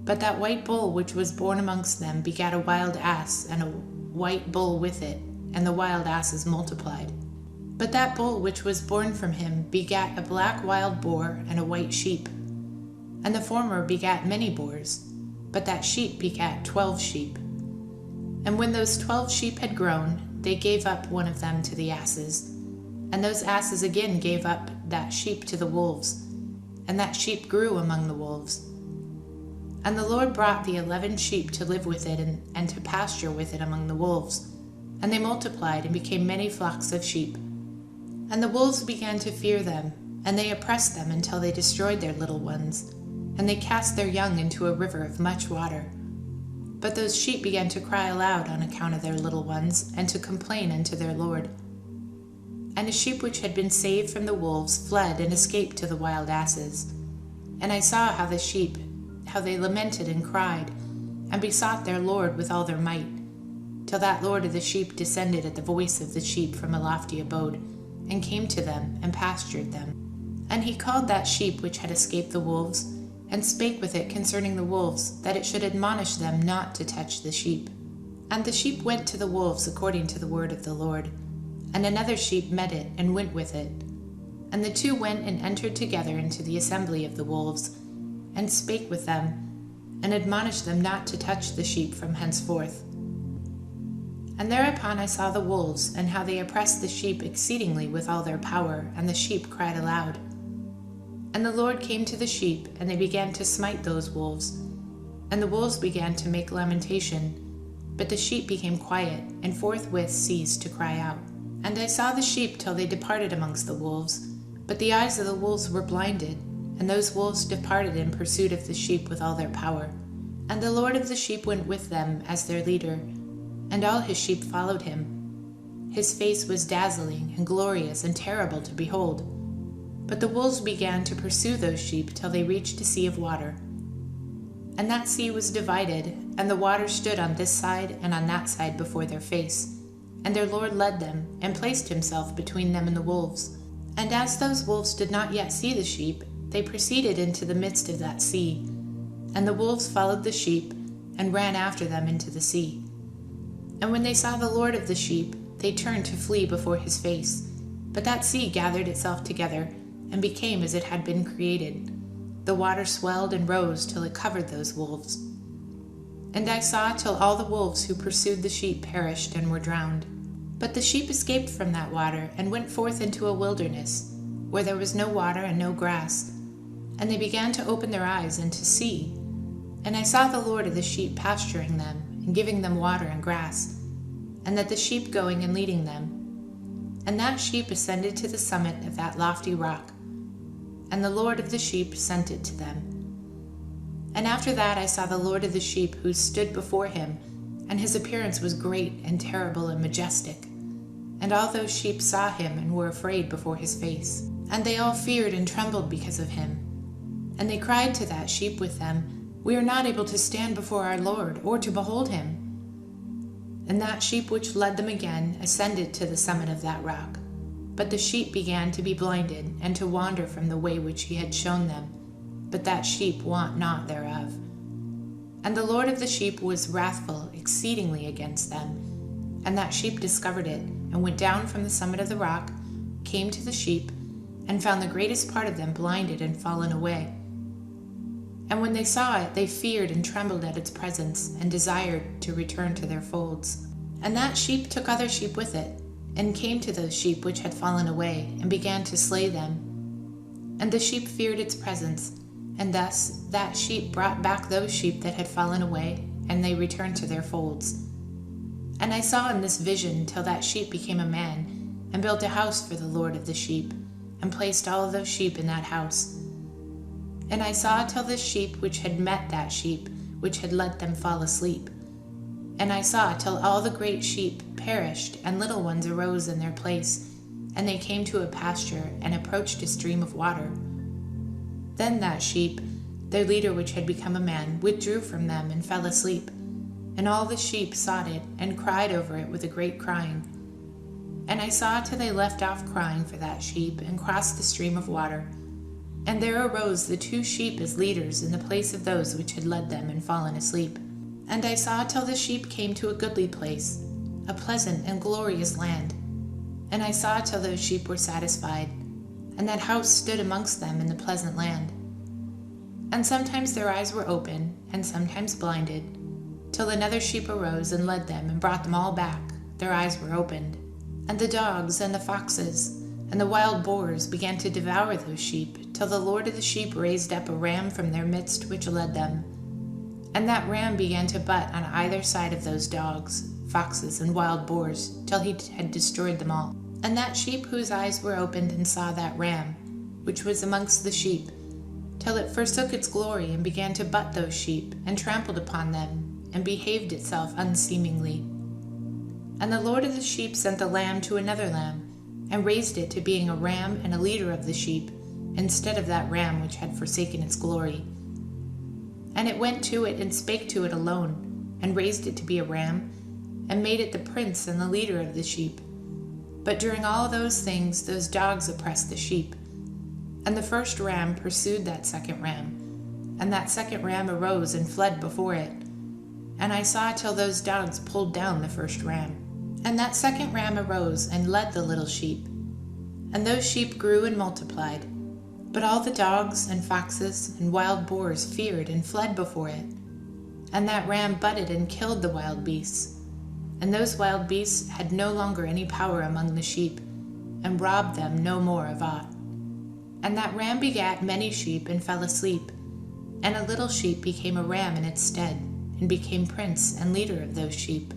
[SPEAKER 1] But that white bull which was born amongst them begat a wild ass, and a white bull with it, and the wild asses multiplied. But that bull which was born from him begat a black wild boar and a white sheep. And the former begat many boars, but that sheep begat 12 sheep. And when those 12 sheep had grown, they gave up one of them to the asses. And those asses again gave up that sheep to the wolves, and that sheep grew among the wolves. And the Lord brought the 11 sheep to live with it and to pasture with it among the wolves. And they multiplied and became many flocks of sheep. And the wolves began to fear them, and they oppressed them until they destroyed their little ones, and they cast their young into a river of much water. But those sheep began to cry aloud on account of their little ones, and to complain unto their Lord. And a sheep which had been saved from the wolves fled and escaped to the wild asses. And I saw how the sheep, how they lamented and cried, and besought their Lord with all their might, till that Lord of the sheep descended at the voice of the sheep from a lofty abode, and came to them, and pastured them. And he called that sheep which had escaped the wolves, and spake with it concerning the wolves, that it should admonish them not to touch the sheep. And the sheep went to the wolves according to the word of the Lord. And another sheep met it, and went with it. And the 2 went and entered together into the assembly of the wolves, and spake with them, and admonished them not to touch the sheep from henceforth. And thereupon I saw the wolves, and how they oppressed the sheep exceedingly with all their power, and the sheep cried aloud. And the Lord came to the sheep, and they began to smite those wolves. And the wolves began to make lamentation, but the sheep became quiet, and forthwith ceased to cry out. And I saw the sheep till they departed amongst the wolves, but the eyes of the wolves were blinded, and those wolves departed in pursuit of the sheep with all their power. And the Lord of the sheep went with them as their leader, and all his sheep followed him. His face was dazzling and glorious and terrible to behold. But the wolves began to pursue those sheep till they reached a sea of water. And that sea was divided, and the water stood on this side and on that side before their face. And their Lord led them, and placed himself between them and the wolves. And as those wolves did not yet see the sheep, they proceeded into the midst of that sea. And the wolves followed the sheep, and ran after them into the sea. And when they saw the Lord of the sheep, they turned to flee before his face. But that sea gathered itself together, and became as it had been created. The water swelled and rose till it covered those wolves. And I saw till all the wolves who pursued the sheep perished and were drowned. But the sheep escaped from that water, and went forth into a wilderness, where there was no water and no grass. And they began to open their eyes and to see. And I saw the Lord of the sheep pasturing them, and giving them water and grass, and that the sheep going and leading them. And that sheep ascended to the summit of that lofty rock, and the Lord of the sheep sent it to them. And after that I saw the Lord of the sheep, who stood before him, and his appearance was great and terrible and majestic. And all those sheep saw him, and were afraid before his face. And they all feared and trembled because of him. And they cried to that sheep with them, We are not able to stand before our Lord, or to behold him." And that sheep which led them again ascended to the summit of that rock. But the sheep began to be blinded, and to wander from the way which he had shown them. But that sheep wot not thereof. And the Lord of the sheep was wrathful exceedingly against them. And that sheep discovered it, and went down from the summit of the rock, came to the sheep, and found the greatest part of them blinded and fallen away. And when they saw it, they feared and trembled at its presence, and desired to return to their folds. And that sheep took other sheep with it, and came to those sheep which had fallen away, and began to slay them. And the sheep feared its presence, and thus that sheep brought back those sheep that had fallen away, and they returned to their folds. And I saw in this vision till that sheep became a man, and built a house for the Lord of the sheep, and placed all of those sheep in that house. And I saw till the sheep which had met that sheep, which had let them fall asleep. And I saw till all the great sheep perished, and little ones arose in their place, and they came to a pasture, and approached a stream of water. Then that sheep, their leader which had become a man, withdrew from them, and fell asleep. And all the sheep sought it, and cried over it with a great crying. And I saw till they left off crying for that sheep, and crossed the stream of water. And there arose the 2 sheep as leaders in the place of those which had led them and fallen asleep. And I saw till the sheep came to a goodly place, a pleasant and glorious land. And I saw till those sheep were satisfied, and that house stood amongst them in the pleasant land. And sometimes their eyes were open, and sometimes blinded, till another sheep arose and led them and brought them all back, their eyes were opened. And the dogs and the foxes and the wild boars began to devour those sheep, till the Lord of the sheep raised up a ram from their midst which led them. And that ram began to butt on either side of those dogs, foxes, and wild boars, till he had destroyed them all. And that sheep whose eyes were opened and saw that ram, which was amongst the sheep, till it forsook its glory, and began to butt those sheep, and trampled upon them, and behaved itself unseemingly. And the Lord of the sheep sent the lamb to another lamb, and raised it to being a ram and a leader of the sheep, instead of that ram which had forsaken its glory. And it went to it and spake to it alone, and raised it to be a ram, and made it the prince and the leader of the sheep. But during all those things those dogs oppressed the sheep. And the first ram pursued that second ram, and that second ram arose and fled before it. And I saw till those dogs pulled down the first ram. And that second ram arose and led the little sheep. And those sheep grew and multiplied. But all the dogs and foxes and wild boars feared and fled before it. And that ram butted and killed the wild beasts. And those wild beasts had no longer any power among the sheep, and robbed them no more of aught. And that ram begat many sheep and fell asleep. And a little sheep became a ram in its stead, and became prince and leader of those sheep.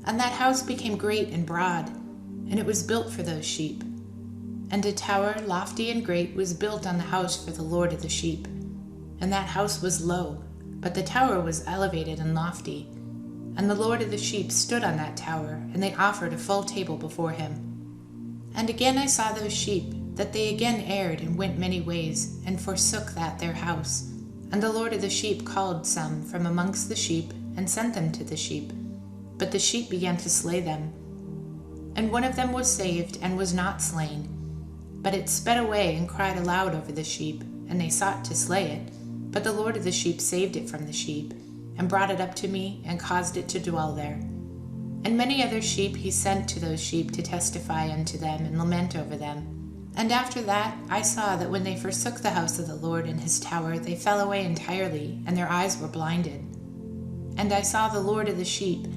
[SPEAKER 1] And that house became great and broad, and it was built for those sheep. And a tower lofty and great was built on the house for the Lord of the sheep. And that house was low, but the tower was elevated and lofty. And the Lord of the sheep stood on that tower, and they offered a full table before him. And again I saw those sheep, that they again erred and went many ways, and forsook that their house. And the Lord of the sheep called some from amongst the sheep, and sent them to the sheep. But the sheep began to slay them. And one of them was saved, and was not slain. But it sped away and cried aloud over the sheep, and they sought to slay it. But the Lord of the sheep saved it from the sheep, and brought it up to me, and caused it to dwell there. And many other sheep he sent to those sheep to testify unto them, and lament over them. And after that I saw that when they forsook the house of the Lord and his tower, they fell away entirely, and their eyes were blinded. And I saw the Lord of the sheep,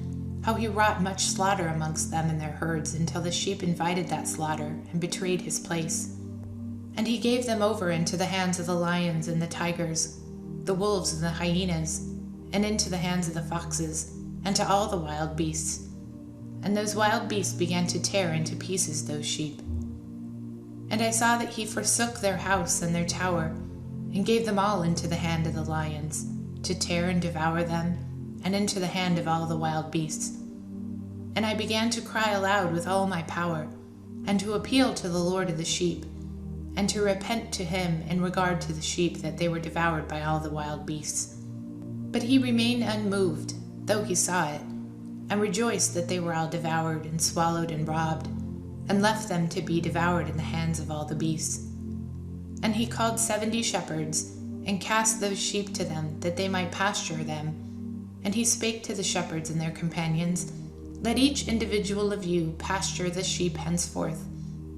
[SPEAKER 1] how he wrought much slaughter amongst them and their herds, until the sheep invited that slaughter, and betrayed his place. And he gave them over into the hands of the lions and the tigers, the wolves and the hyenas, and into the hands of the foxes, and to all the wild beasts. And those wild beasts began to tear into pieces those sheep. And I saw that he forsook their house and their tower, and gave them all into the hand of the lions, to tear and devour them, and into the hand of all the wild beasts. And I began to cry aloud with all my power, and to appeal to the Lord of the sheep, and to repent to him in regard to the sheep that they were devoured by all the wild beasts. But he remained unmoved, though he saw it, and rejoiced that they were all devoured and swallowed and robbed, and left them to be devoured in the hands of all the beasts. And he called 70 shepherds, and cast those sheep to them, that they might pasture them. And he spake to the shepherds and their companions, Let each individual of you pasture the sheep henceforth,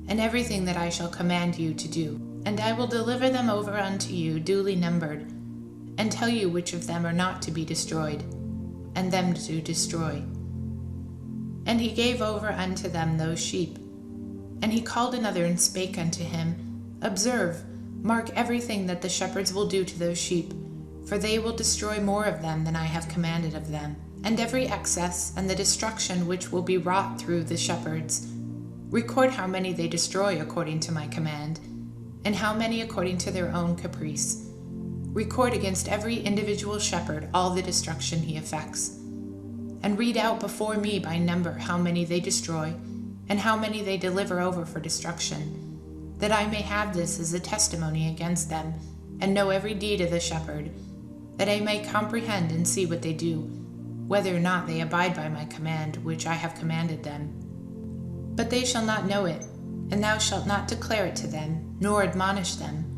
[SPEAKER 1] and everything that I shall command you to do. And I will deliver them over unto you duly numbered, and tell you which of them are not to be destroyed, and them to destroy. And he gave over unto them those sheep. And he called another and spake unto him, Observe, mark everything that the shepherds will do to those sheep, for they will destroy more of them than I have commanded of them. And every excess and the destruction which will be wrought through the shepherds, record how many they destroy according to my command, and how many according to their own caprice. Record against every individual shepherd all the destruction he effects. And read out before me by number how many they destroy, and how many they deliver over for destruction, that I may have this as a testimony against them, and know every deed of the shepherd, that I may comprehend and see what they do, whether or not they abide by my command which I have commanded them. But they shall not know it, and thou shalt not declare it to them, nor admonish them,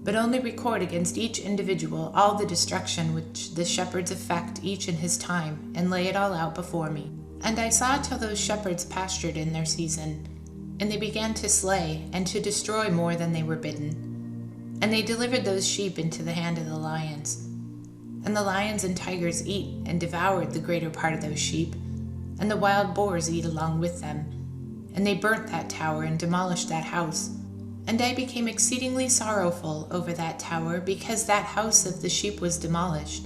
[SPEAKER 1] but only record against each individual all the destruction which the shepherds effect each in his time, and lay it all out before me. And I saw till those shepherds pastured in their season, and they began to slay and to destroy more than they were bidden. And they delivered those sheep into the hand of the lions. And the lions and tigers eat and devoured the greater part of those sheep, and the wild boars eat along with them. And they burnt that tower and demolished that house. And I became exceedingly sorrowful over that tower, because that house of the sheep was demolished.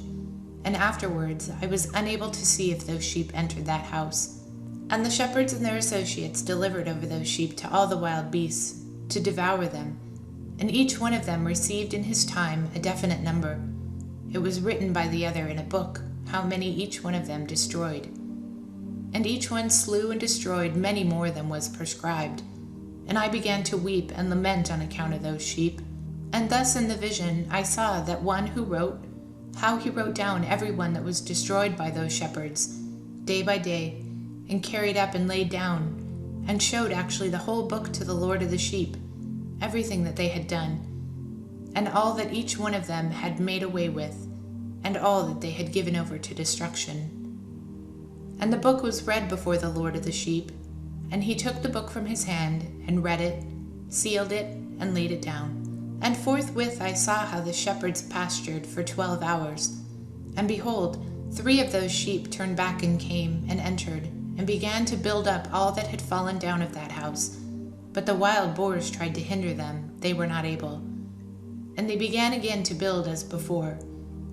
[SPEAKER 1] And afterwards I was unable to see if those sheep entered that house. And the shepherds and their associates delivered over those sheep to all the wild beasts, to devour them. And each one of them received in his time a definite number. It was written by the other in a book, how many each one of them destroyed. And each one slew and destroyed many more than was prescribed. And I began to weep and lament on account of those sheep. And thus in the vision I saw that one who wrote, how he wrote down every one that was destroyed by those shepherds, day by day, and carried up and laid down, and showed actually the whole book to the Lord of the sheep, everything that they had done, and all that each one of them had made away with, and all that they had given over to destruction. And the book was read before the Lord of the sheep, and he took the book from his hand, and read it, sealed it, and laid it down. And forthwith I saw how the shepherds pastured for 12 hours. And behold, 3 of those sheep turned back and came, and entered, and began to build up all that had fallen down of that house. But the wild boars tried to hinder them, they were not able. And they began again to build as before,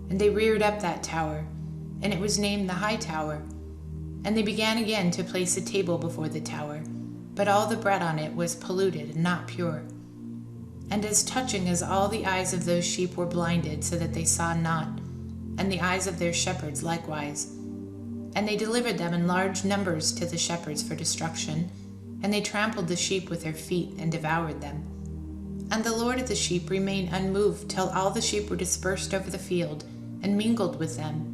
[SPEAKER 1] and they reared up that tower, and it was named the High Tower. And they began again to place a table before the tower, but all the bread on it was polluted and not pure. And as touching as all the eyes of those sheep were blinded, so that they saw not, and the eyes of their shepherds likewise. And they delivered them in large numbers to the shepherds for destruction, and they trampled the sheep with their feet and devoured them. And the Lord of the sheep remained unmoved till all the sheep were dispersed over the field, and mingled with them,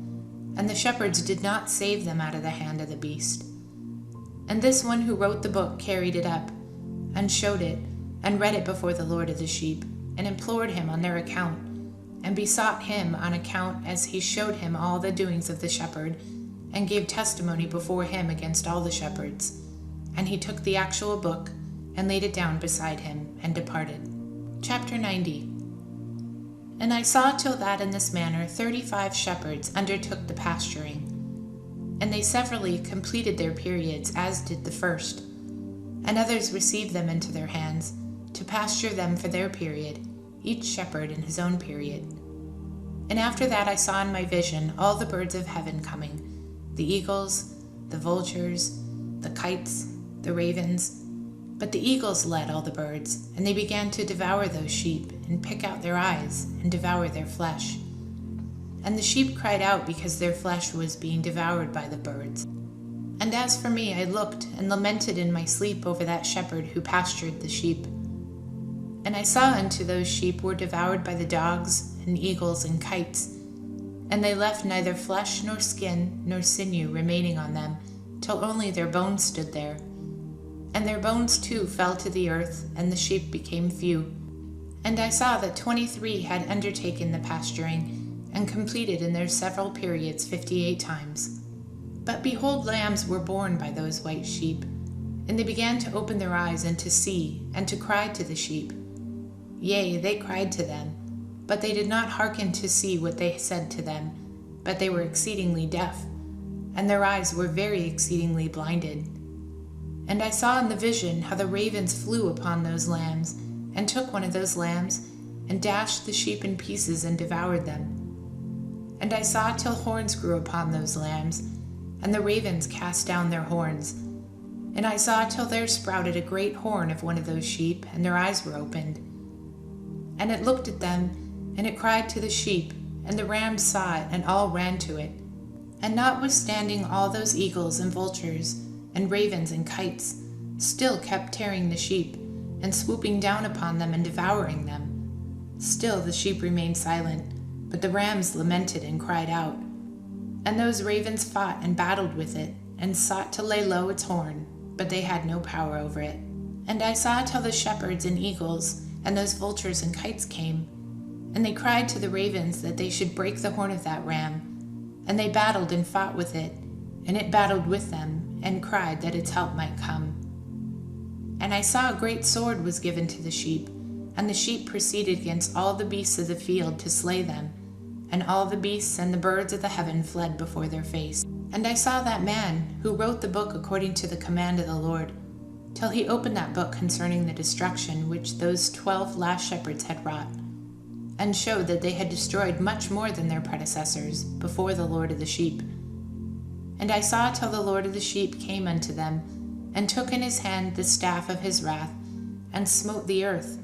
[SPEAKER 1] and the shepherds did not save them out of the hand of the beast. And this one who wrote the book carried it up, and showed it, and read it before the Lord of the sheep, and implored him on their account, and besought him on account as he showed him all the doings of the shepherd, and gave testimony before him against all the shepherds. And he took the actual book, and laid it down beside him, and departed. Chapter 90. And I saw till that in this manner 35 shepherds undertook the pasturing, and they severally completed their periods as did the first, and others received them into their hands, to pasture them for their period, each shepherd in his own period. And after that I saw in my vision all the birds of heaven coming, the eagles, the vultures, the kites, the ravens. But the eagles led all the birds, and they began to devour those sheep, and pick out their eyes, and devour their flesh. And the sheep cried out because their flesh was being devoured by the birds. And as for me, I looked and lamented in my sleep over that shepherd who pastured the sheep. And I saw unto those sheep were devoured by the dogs, and eagles, and kites. And they left neither flesh nor skin nor sinew remaining on them, till only their bones stood there. And their bones too fell to the earth, and the sheep became few. And I saw that 23 had undertaken the pasturing, and completed in their several periods 58 times. But behold, lambs were born by those white sheep, and they began to open their eyes and to see, and to cry to the sheep. Yea, they cried to them, but they did not hearken to see what they said to them, but they were exceedingly deaf, and their eyes were very exceedingly blinded. And I saw in the vision how the ravens flew upon those lambs, and took one of those lambs, and dashed the sheep in pieces and devoured them. And I saw till horns grew upon those lambs, and the ravens cast down their horns. And I saw till there sprouted a great horn of one of those sheep, and their eyes were opened. And it looked at them, and it cried to the sheep, and the rams saw it, and all ran to it. And notwithstanding all those eagles and vultures, and ravens and kites, still kept tearing the sheep, and swooping down upon them and devouring them. Still the sheep remained silent, but the rams lamented and cried out. And those ravens fought and battled with it, and sought to lay low its horn, but they had no power over it. And I saw till the shepherds and eagles, and those vultures and kites came, and they cried to the ravens that they should break the horn of that ram. And they battled and fought with it, and it battled with them, and cried that its help might come. And I saw a great sword was given to the sheep, and the sheep proceeded against all the beasts of the field to slay them, and all the beasts and the birds of the heaven fled before their face. And I saw that man who wrote the book according to the command of the Lord, till he opened that book concerning the destruction which those 12 last shepherds had wrought, and showed that they had destroyed much more than their predecessors before the Lord of the sheep. And I saw till the Lord of the sheep came unto them, and took in his hand the staff of his wrath, and smote the earth.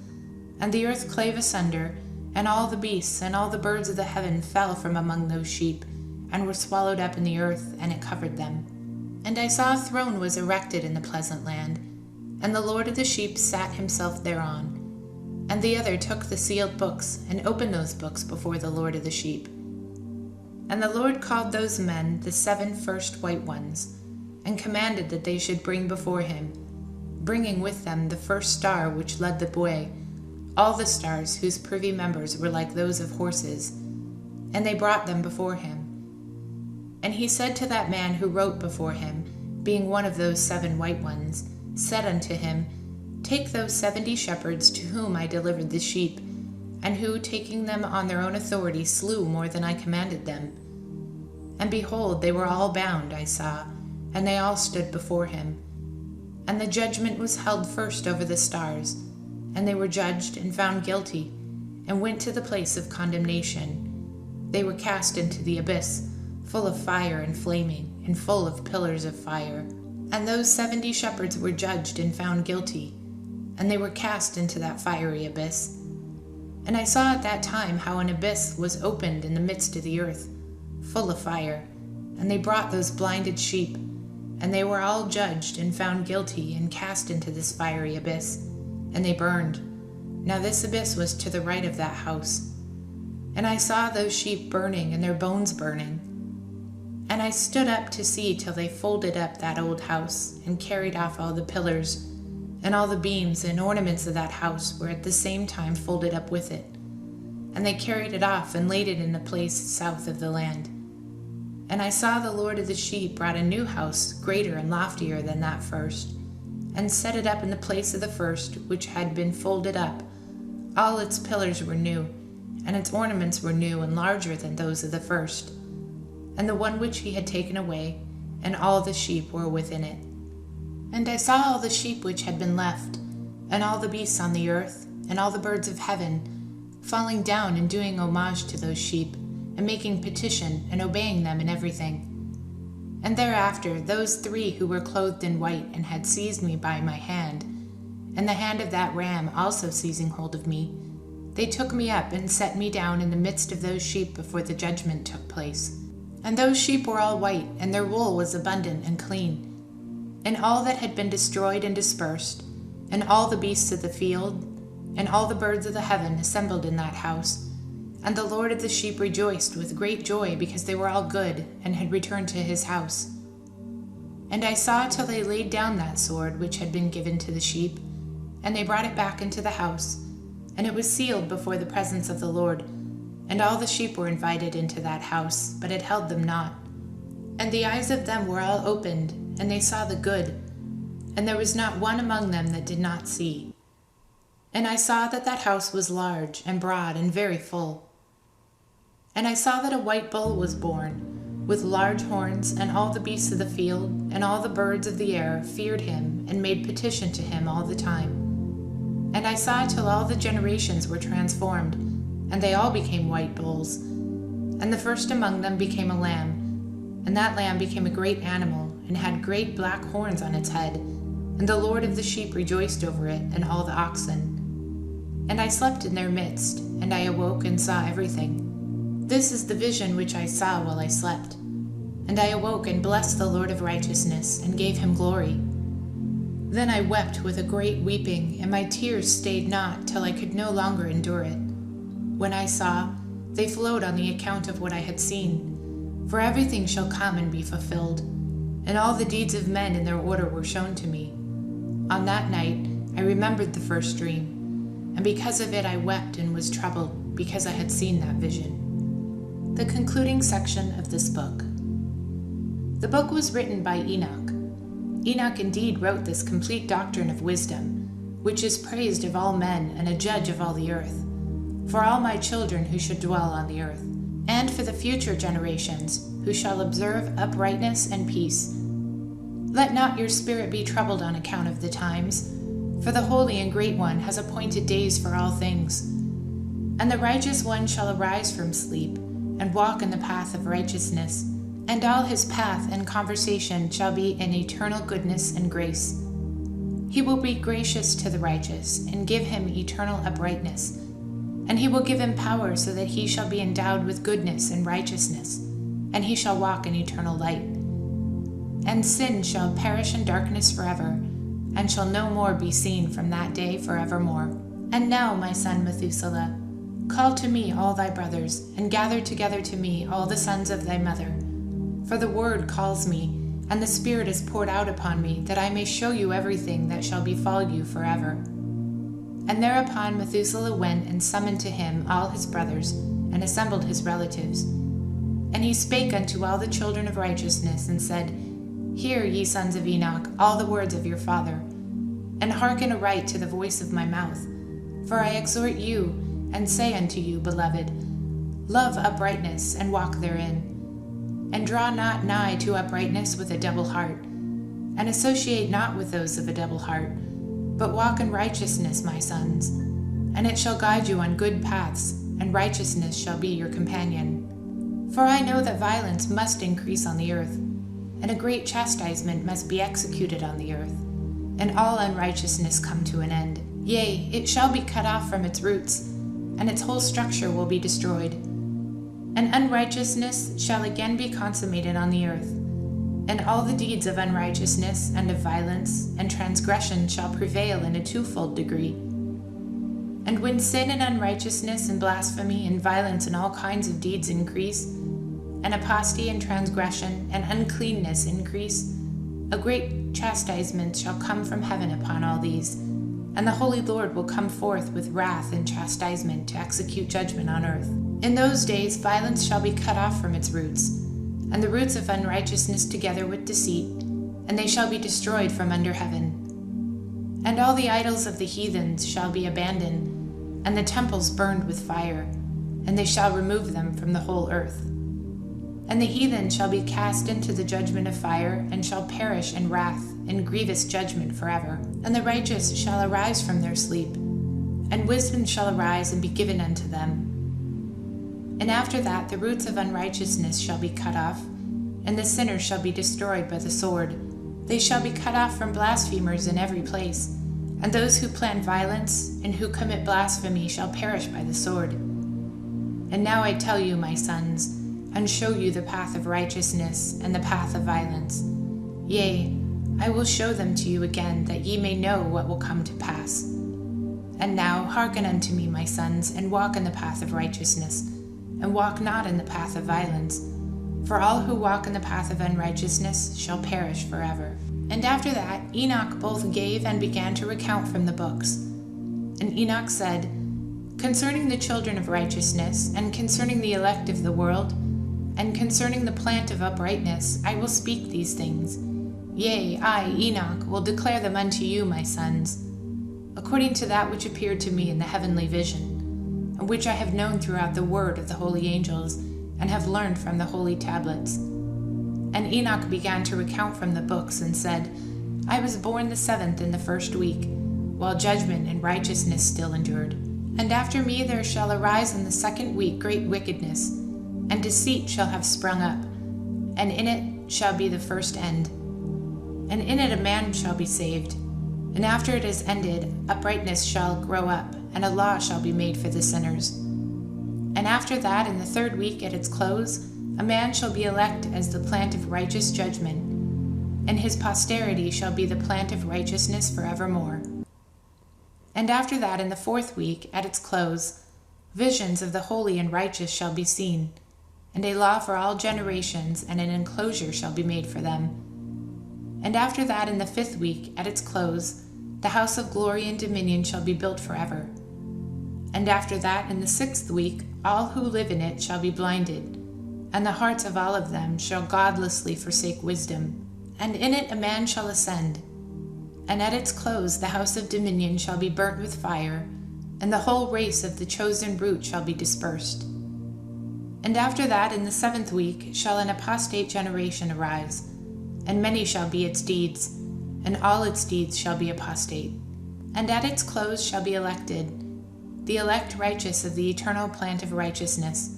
[SPEAKER 1] And the earth clave asunder, and all the beasts and all the birds of the heaven fell from among those sheep, and were swallowed up in the earth, and it covered them. And I saw a throne was erected in the pleasant land, and the Lord of the sheep sat himself thereon. And the other took the sealed books, and opened those books before the Lord of the sheep. And the Lord called those men the 7 first white ones, and commanded that they should bring before him, bringing with them the first star which led the way, all the stars whose privy members were like those of horses, and they brought them before him. And he said to that man who wrote before him, being one of those 7 white ones, said unto him, Take those 70 shepherds to whom I delivered the sheep, and who, taking them on their own authority, slew more than I commanded them. And behold, they were all bound, I saw, and they all stood before him. And the judgment was held first over the stars, and they were judged and found guilty, and went to the place of condemnation. They were cast into the abyss, full of fire and flaming, and full of pillars of fire. And those 70 shepherds were judged and found guilty, and they were cast into that fiery abyss. And I saw at that time how an abyss was opened in the midst of the earth, full of fire, and they brought those blinded sheep, and they were all judged and found guilty and cast into this fiery abyss, and they burned. Now this abyss was to the right of that house. And I saw those sheep burning and their bones burning. And I stood up to see till they folded up that old house, and carried off all the pillars, and all the beams and ornaments of that house were at the same time folded up with it. And they carried it off and laid it in a place south of the land. And I saw the Lord of the sheep brought a new house, greater and loftier than that first, and set it up in the place of the first, which had been folded up. All its pillars were new, and its ornaments were new and larger than those of the first. And the one which he had taken away, and all the sheep were within it. And I saw all the sheep which had been left, and all the beasts on the earth, and all the birds of heaven, falling down and doing homage to those sheep, and making petition and obeying them in everything. And thereafter those 3 who were clothed in white and had seized me by my hand, and the hand of that ram also seizing hold of me, they took me up and set me down in the midst of those sheep before the judgment took place. And those sheep were all white, and their wool was abundant and clean. And all that had been destroyed and dispersed, and all the beasts of the field, and all the birds of the heaven assembled in that house, And the Lord of the sheep rejoiced with great joy, because they were all good, and had returned to his house. And I saw till they laid down that sword which had been given to the sheep, and they brought it back into the house, and it was sealed before the presence of the Lord. And all the sheep were invited into that house, but it held them not. And the eyes of them were all opened, and they saw the good, and there was not one among them that did not see. And I saw that that house was large and broad and very full. And I saw that a white bull was born, with large horns, and all the beasts of the field, and all the birds of the air feared him, and made petition to him all the time. And I saw till all the generations were transformed, and they all became white bulls. And the first among them became a lamb, and that lamb became a great animal, and had great black horns on its head. And the Lord of the sheep rejoiced over it, and all the oxen. And I slept in their midst, and I awoke and saw everything. This is the vision which I saw while I slept. And I awoke and blessed the Lord of righteousness, and gave him glory. Then I wept with a great weeping, and my tears stayed not, till I could no longer endure it. When I saw, they flowed on the account of what I had seen. For everything shall come and be fulfilled, and all the deeds of men in their order were shown to me. On that night I remembered the first dream, and because of it I wept and was troubled, because I had seen that vision. The concluding section of this book. The book was written by Enoch. Enoch indeed wrote this complete doctrine of wisdom, which is praised of all men and a judge of all the earth, for all my children who should dwell on the earth, and for the future generations who shall observe uprightness and peace. Let not your spirit be troubled on account of the times, for the Holy and Great One has appointed days for all things. And the righteous one shall arise from sleep, and walk in the path of righteousness, and all his path and conversation shall be in eternal goodness and grace. He will be gracious to the righteous, and give him eternal uprightness, and he will give him power so that he shall be endowed with goodness and righteousness, and he shall walk in eternal light. And sin shall perish in darkness forever, and shall no more be seen from that day forevermore. And now, my son Methuselah, call to me all thy brothers, and gather together to me all the sons of thy mother. For the word calls me, and the Spirit is poured out upon me, that I may show you everything that shall befall you forever. And thereupon Methuselah went and summoned to him all his brothers, and assembled his relatives. And he spake unto all the children of righteousness, and said, Hear, ye sons of Enoch, all the words of your father, and hearken aright to the voice of my mouth. For I exhort you, and say unto you, beloved, love uprightness, and walk therein. And draw not nigh to uprightness with a double heart, and associate not with those of a double heart, but walk in righteousness, my sons, and it shall guide you on good paths, and righteousness shall be your companion. For I know that violence must increase on the earth, and a great chastisement must be executed on the earth, and all unrighteousness come to an end. Yea, it shall be cut off from its roots, and its whole structure will be destroyed. And unrighteousness shall again be consummated on the earth, and all the deeds of unrighteousness and of violence and transgression shall prevail in a twofold degree. And when sin and unrighteousness and blasphemy and violence and all kinds of deeds increase, and apostasy and transgression and uncleanness increase, a great chastisement shall come from heaven upon all these, and the Holy Lord will come forth with wrath and chastisement to execute judgment on earth. In those days violence shall be cut off from its roots, and the roots of unrighteousness together with deceit, and they shall be destroyed from under heaven. And all the idols of the heathens shall be abandoned, and the temples burned with fire, and they shall remove them from the whole earth. And the heathen shall be cast into the judgment of fire, and shall perish in wrath, in grievous judgment forever. And the righteous shall arise from their sleep, and wisdom shall arise and be given unto them. And after that the roots of unrighteousness shall be cut off, and the sinners shall be destroyed by the sword. They shall be cut off from blasphemers in every place, and those who plan violence and who commit blasphemy shall perish by the sword. And now I tell you, my sons, and show you the path of righteousness and the path of violence. Yea, I will show them to you again, that ye may know what will come to pass. And now hearken unto me, my sons, and walk in the path of righteousness, and walk not in the path of violence. For all who walk in the path of unrighteousness shall perish forever. And after that Enoch both gave and began to recount from the books. And Enoch said, Concerning the children of righteousness, and concerning the elect of the world, and concerning the plant of uprightness, I will speak these things. Yea, I, Enoch, will declare them unto you, my sons, according to that which appeared to me in the heavenly vision, and which I have known throughout the word of the holy angels, and have learned from the holy tablets. And Enoch began to recount from the books, and said, I was born the 7th in the 1st week, while judgment and righteousness still endured. And after me there shall arise in the 2nd week great wickedness, and deceit shall have sprung up, and in it shall be the first end. And in it a man shall be saved. And after it is ended, uprightness shall grow up, and a law shall be made for the sinners. And after that, in the 3rd week at its close, a man shall be elect as the plant of righteous judgment, and his posterity shall be the plant of righteousness forevermore. And after that, in the 4th week at its close, visions of the holy and righteous shall be seen, and a law for all generations, and an enclosure shall be made for them. And after that, in the 5th week at its close, the house of glory and dominion shall be built forever. And after that, in the 6th week, all who live in it shall be blinded, and the hearts of all of them shall godlessly forsake wisdom. And in it a man shall ascend. And at its close the house of dominion shall be burnt with fire, and the whole race of the chosen root shall be dispersed. And after that, in the 7th week, shall an apostate generation arise, and many shall be its deeds, and all its deeds shall be apostate. And at its close shall be elected the elect righteous of the eternal plant of righteousness,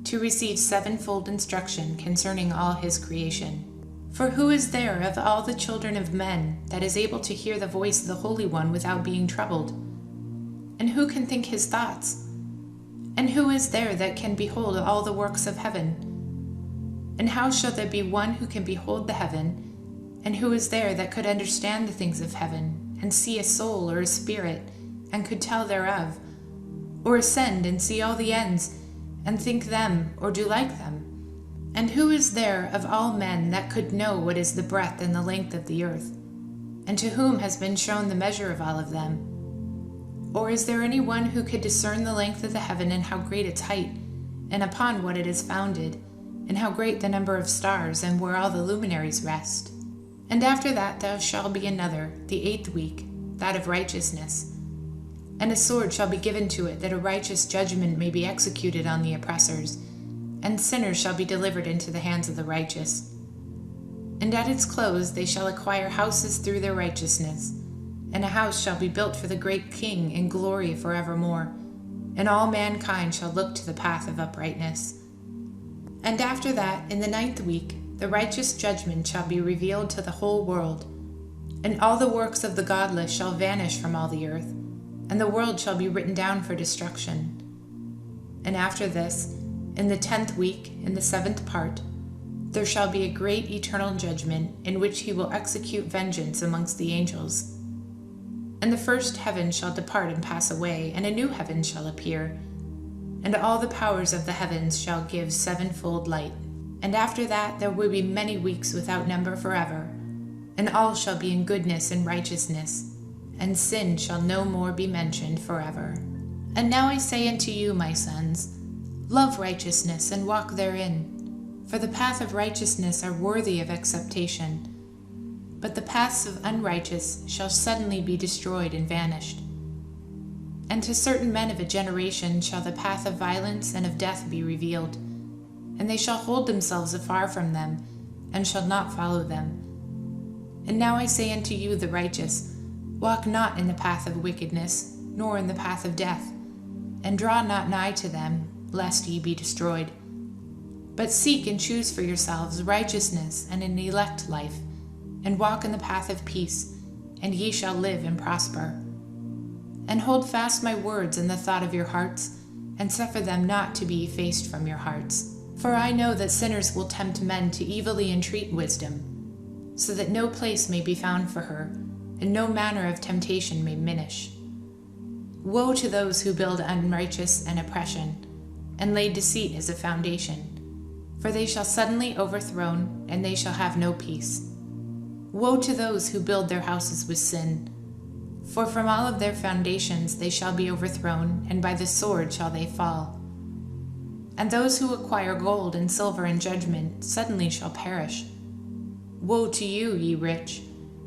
[SPEAKER 1] to receive 7-fold instruction concerning all his creation. For who is there of all the children of men that is able to hear the voice of the Holy One without being troubled? And who can think his thoughts? And who is there that can behold all the works of heaven? And how shall there be one who can behold the heaven? And who is there that could understand the things of heaven, and see a soul or a spirit, and could tell thereof? Or ascend and see all the ends, and think them, or do like them? And who is there of all men that could know what is the breadth and the length of the earth, and to whom has been shown the measure of all of them? Or is there any one who could discern the length of the heaven, and how great its height, and upon what it is founded, and how great the number of stars, and where all the luminaries rest? And after that there shall be another, the 8th week, that of righteousness. And a sword shall be given to it, that a righteous judgment may be executed on the oppressors, and sinners shall be delivered into the hands of the righteous. And at its close they shall acquire houses through their righteousness, and a house shall be built for the great King in glory forevermore, and all mankind shall look to the path of uprightness. And after that, in the 9th week, the righteous judgment shall be revealed to the whole world, and all the works of the godless shall vanish from all the earth, and the world shall be written down for destruction. And after this, in the 10th week, in the 7th part, there shall be a great eternal judgment, in which he will execute vengeance amongst the angels. And the first heaven shall depart and pass away, and a new heaven shall appear, and all the powers of the heavens shall give 7-fold light. And after that there will be many weeks without number forever, and all shall be in goodness and righteousness, and sin shall no more be mentioned forever. And now I say unto you, my sons, love righteousness and walk therein, for the path of righteousness are worthy of acceptation. But the paths of unrighteous shall suddenly be destroyed and vanished. And to certain men of a generation shall the path of violence and of death be revealed, and they shall hold themselves afar from them, and shall not follow them. And now I say unto you, the righteous, walk not in the path of wickedness, nor in the path of death, and draw not nigh to them, lest ye be destroyed. But seek and choose for yourselves righteousness and an elect life, and walk in the path of peace, and ye shall live and prosper. And hold fast my words in the thought of your hearts, and suffer them not to be effaced from your hearts. For I know that sinners will tempt men to evilly entreat wisdom, so that no place may be found for her, and no manner of temptation may minish. Woe to those who build unrighteousness and oppression, and lay deceit as a foundation, for they shall suddenly overthrown, and they shall have no peace. Woe to those who build their houses with sin, for from all of their foundations they shall be overthrown, and by the sword shall they fall. And those who acquire gold and silver in judgment suddenly shall perish. Woe to you, ye rich,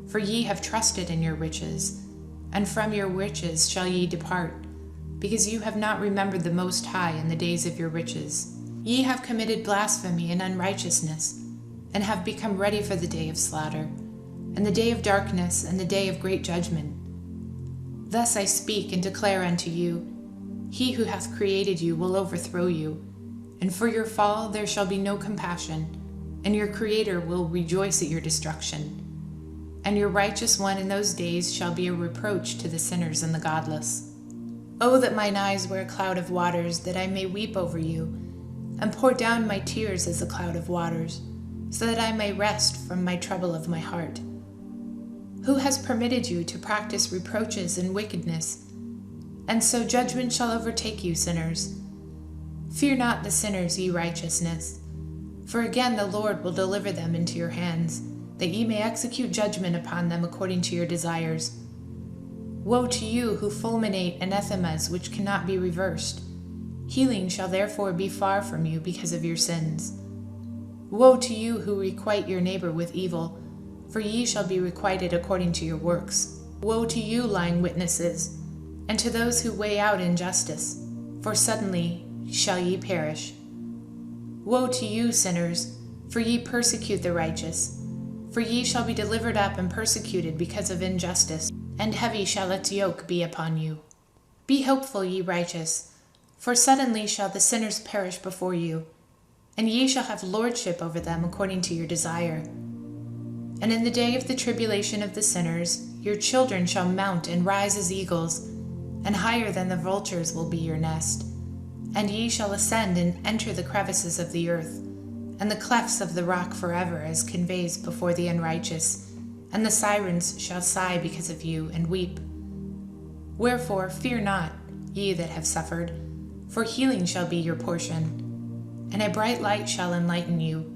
[SPEAKER 1] for ye have trusted in your riches, and from your riches shall ye depart, because you have not remembered the Most High in the days of your riches. Ye have committed blasphemy and unrighteousness, and have become ready for the day of slaughter, and the day of darkness, and the day of great judgment. Thus I speak and declare unto you, he who hath created you will overthrow you, and for your fall there shall be no compassion, and your Creator will rejoice at your destruction. And your righteous one in those days shall be a reproach to the sinners and the godless. Oh, that mine eyes were a cloud of waters, that I may weep over you, and pour down my tears as a cloud of waters, so that I may rest from my trouble of my heart. Who has permitted you to practice reproaches and wickedness? And so judgment shall overtake you, sinners. Fear not the sinners, ye righteousness, for again the Lord will deliver them into your hands, that ye may execute judgment upon them according to your desires. Woe to you who fulminate anathemas which cannot be reversed. Healing shall therefore be far from you because of your sins. Woe to you who requite your neighbor with evil, for ye shall be requited according to your works. Woe to you, lying witnesses, and to those who weigh out injustice, for suddenly shall ye perish. Woe to you, sinners, for ye persecute the righteous, for ye shall be delivered up and persecuted because of injustice, and heavy shall its yoke be upon you. Be hopeful, ye righteous, for suddenly shall the sinners perish before you, and ye shall have lordship over them according to your desire. And in the day of the tribulation of the sinners, your children shall mount and rise as eagles, and higher than the vultures will be your nest. And ye shall ascend and enter the crevices of the earth, and the clefts of the rock forever, as conveys before the unrighteous, and the sirens shall sigh because of you, and weep. Wherefore fear not, ye that have suffered, for healing shall be your portion, and a bright light shall enlighten you,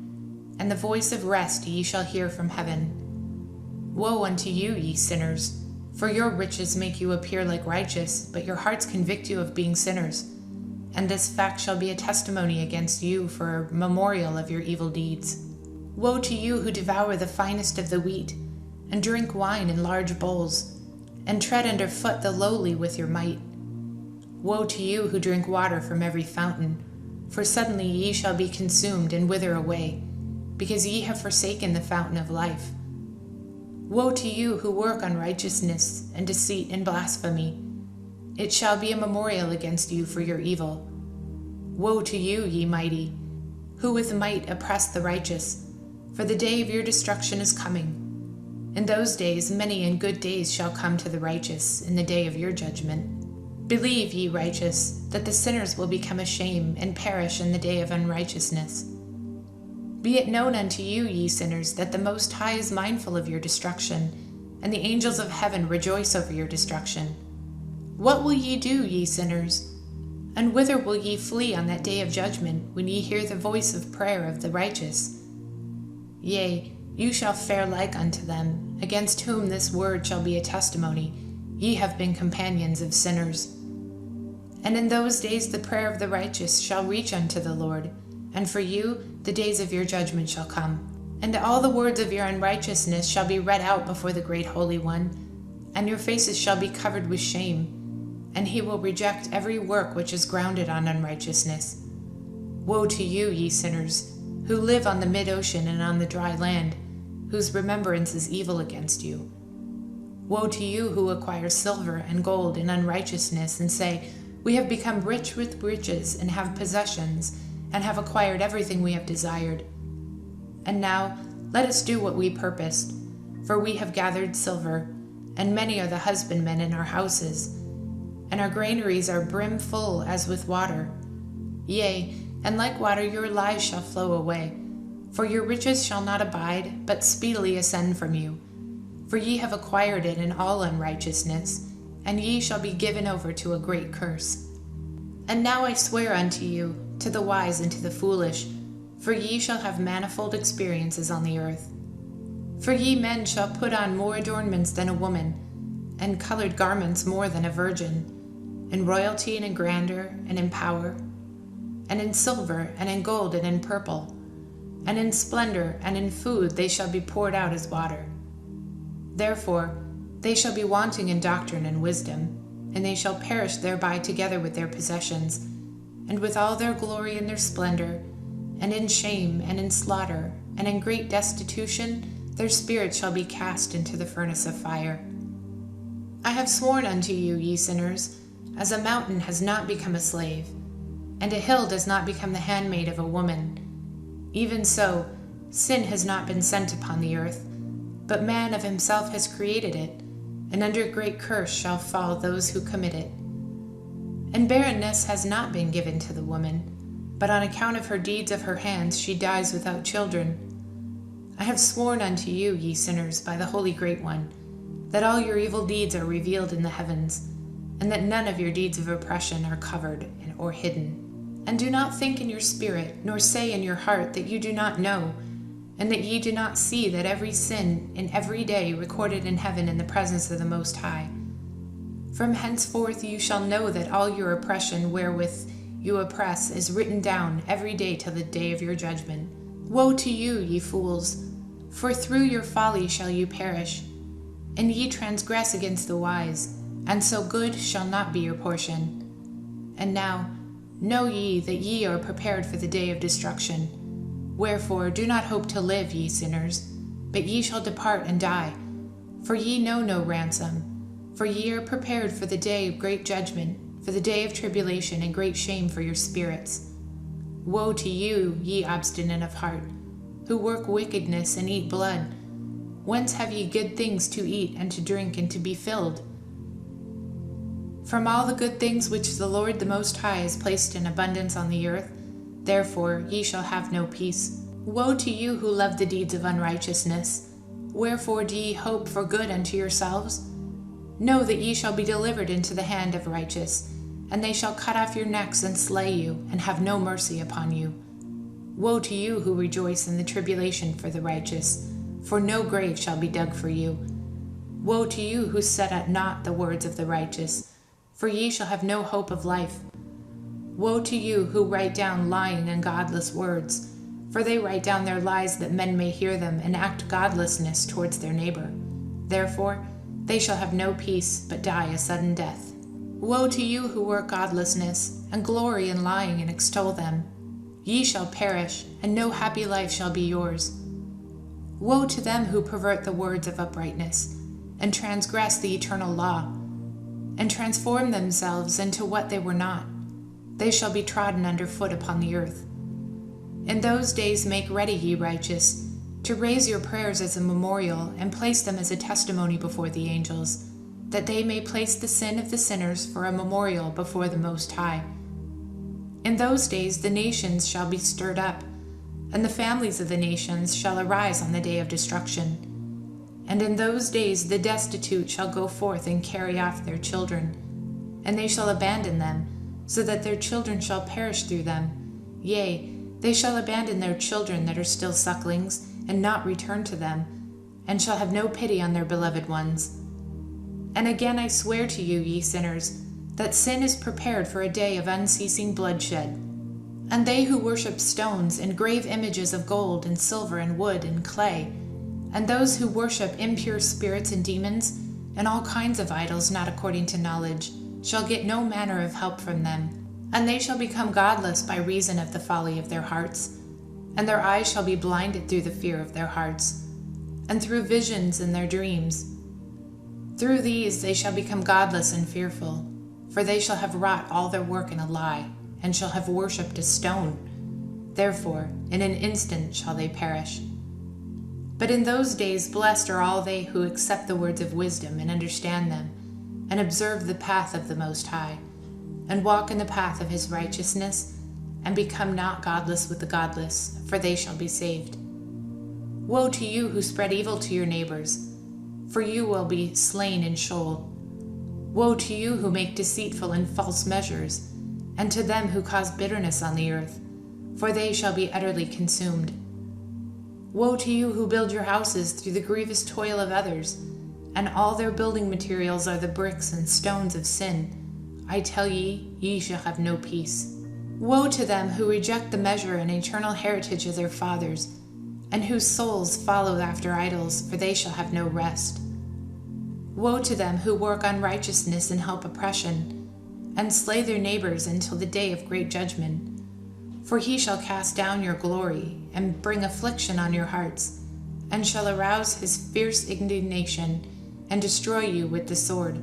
[SPEAKER 1] and the voice of rest ye shall hear from heaven. Woe unto you, ye sinners, for your riches make you appear like righteous, but your hearts convict you of being sinners, and this fact shall be a testimony against you for a memorial of your evil deeds. Woe to you who devour the finest of the wheat, and drink wine in large bowls, and tread under foot the lowly with your might. Woe to you who drink water from every fountain, for suddenly ye shall be consumed and wither away, because ye have forsaken the fountain of life. Woe to you who work unrighteousness and deceit and blasphemy. It shall be a memorial against you for your evil. Woe to you, ye mighty, who with might oppress the righteous, for the day of your destruction is coming. In those days many and good days shall come to the righteous in the day of your judgment. Believe, ye righteous, that the sinners will become ashamed and perish in the day of unrighteousness. Be it known unto you, ye sinners, that the Most High is mindful of your destruction, and the angels of heaven rejoice over your destruction. What will ye do, ye sinners? And whither will ye flee on that day of judgment, when ye hear the voice of prayer of the righteous? Yea, you shall fare like unto them, against whom this word shall be a testimony. Ye have been companions of sinners. And in those days the prayer of the righteous shall reach unto the Lord, and for you the days of your judgment shall come. And all the words of your unrighteousness shall be read out before the great Holy One, and your faces shall be covered with shame, and he will reject every work which is grounded on unrighteousness. Woe to you, ye sinners, who live on the mid-ocean and on the dry land, whose remembrance is evil against you. Woe to you who acquire silver and gold in unrighteousness, and say, We have become rich with riches, and have possessions, and have acquired everything we have desired. And now let us do what we purposed, for we have gathered silver, and many are the husbandmen in our houses, and our granaries are brimful as with water. Yea, and like water your lies shall flow away, for your riches shall not abide, but speedily ascend from you. For ye have acquired it in all unrighteousness, and ye shall be given over to a great curse. And now I swear unto you, to the wise and to the foolish, for ye shall have manifold experiences on the earth. For ye men shall put on more adornments than a woman, and colored garments more than a virgin, in royalty and in grandeur and in power, and in silver and in gold and in purple, and in splendor and in food they shall be poured out as water. Therefore they shall be wanting in doctrine and wisdom, and they shall perish thereby together with their possessions, and with all their glory and their splendor, and in shame and in slaughter, and in great destitution their spirits shall be cast into the furnace of fire. I have sworn unto you, ye sinners, as a mountain has not become a slave, and a hill does not become the handmaid of a woman, even so sin has not been sent upon the earth, but man of himself has created it, and under great curse shall fall those who commit it. And barrenness has not been given to the woman, but on account of her deeds of her hands she dies without children. I have sworn unto you, ye sinners, by the Holy Great One, that all your evil deeds are revealed in the heavens, and that none of your deeds of oppression are covered or hidden. And do not think in your spirit, nor say in your heart that you do not know, and that ye do not see that every sin in every day recorded in heaven in the presence of the Most High. From henceforth you shall know that all your oppression wherewith you oppress is written down every day till the day of your judgment. Woe to you, ye fools, for through your folly shall you perish, and ye transgress against the wise, and so good shall not be your portion. And now know ye that ye are prepared for the day of destruction. Wherefore do not hope to live, ye sinners, but ye shall depart and die. For ye know no ransom, for ye are prepared for the day of great judgment, for the day of tribulation and great shame for your spirits. Woe to you, ye obstinate of heart, who work wickedness and eat blood. Whence have ye good things to eat and to drink and to be filled? From all the good things which the Lord the Most High has placed in abundance on the earth, therefore ye shall have no peace. Woe to you who love the deeds of unrighteousness. Wherefore do ye hope for good unto yourselves? Know that ye shall be delivered into the hand of righteous, and they shall cut off your necks and slay you, and have no mercy upon you. Woe to you who rejoice in the tribulation for the righteous, for no grave shall be dug for you. Woe to you who set at naught the words of the righteous, for ye shall have no hope of life. Woe to you who write down lying and godless words, for they write down their lies that men may hear them and act godlessness towards their neighbor. Therefore they shall have no peace, but die a sudden death. Woe to you who work godlessness, and glory in lying and extol them. Ye shall perish, and no happy life shall be yours. Woe to them who pervert the words of uprightness, and transgress the eternal law, and transform themselves into what they were not. They shall be trodden under foot upon the earth. In those days make ready, ye righteous, to raise your prayers as a memorial, and place them as a testimony before the angels, that they may place the sin of the sinners for a memorial before the Most High. In those days the nations shall be stirred up, and the families of the nations shall arise on the day of destruction. And in those days the destitute shall go forth and carry off their children, and they shall abandon them, so that their children shall perish through them. Yea, they shall abandon their children that are still sucklings, and not return to them, and shall have no pity on their beloved ones. And again I swear to you, ye sinners, that sin is prepared for a day of unceasing bloodshed. And they who worship stones and grave images of gold and silver and wood and clay, and those who worship impure spirits and demons, and all kinds of idols not according to knowledge, shall get no manner of help from them. And they shall become godless by reason of the folly of their hearts, and their eyes shall be blinded through the fear of their hearts, and through visions in their dreams. Through these they shall become godless and fearful, for they shall have wrought all their work in a lie, and shall have worshipped a stone. Therefore in an instant shall they perish. But in those days blessed are all they who accept the words of wisdom and understand them, and observe the path of the Most High, and walk in the path of his righteousness, and become not godless with the godless, for they shall be saved. Woe to you who spread evil to your neighbors, for you will be slain in Sheol. Woe to you who make deceitful and false measures, and to them who cause bitterness on the earth, for they shall be utterly consumed. Woe to you who build your houses through the grievous toil of others, and all their building materials are the bricks and stones of sin. I tell ye, ye shall have no peace. Woe to them who reject the measure and eternal heritage of their fathers, and whose souls follow after idols, for they shall have no rest. Woe to them who work unrighteousness and help oppression, and slay their neighbors until the day of great judgment. For he shall cast down your glory, and bring affliction on your hearts, and shall arouse his fierce indignation, and destroy you with the sword.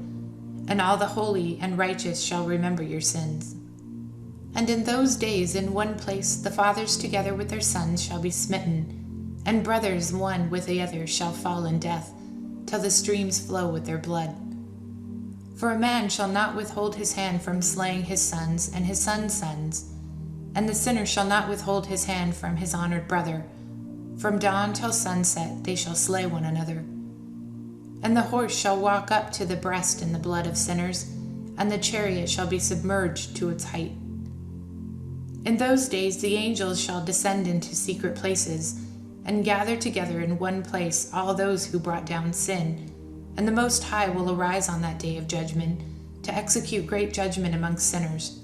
[SPEAKER 1] And all the holy and righteous shall remember your sins. And in those days in one place the fathers together with their sons shall be smitten, and brothers one with the other shall fall in death, till the streams flow with their blood. For a man shall not withhold his hand from slaying his sons and his sons' sons, and the sinner shall not withhold his hand from his honored brother. From dawn till sunset they shall slay one another. And the horse shall walk up to the breast in the blood of sinners, and the chariot shall be submerged to its height. In those days the angels shall descend into secret places, and gather together in one place all those who brought down sin, and the Most High will arise on that day of judgment, to execute great judgment amongst sinners.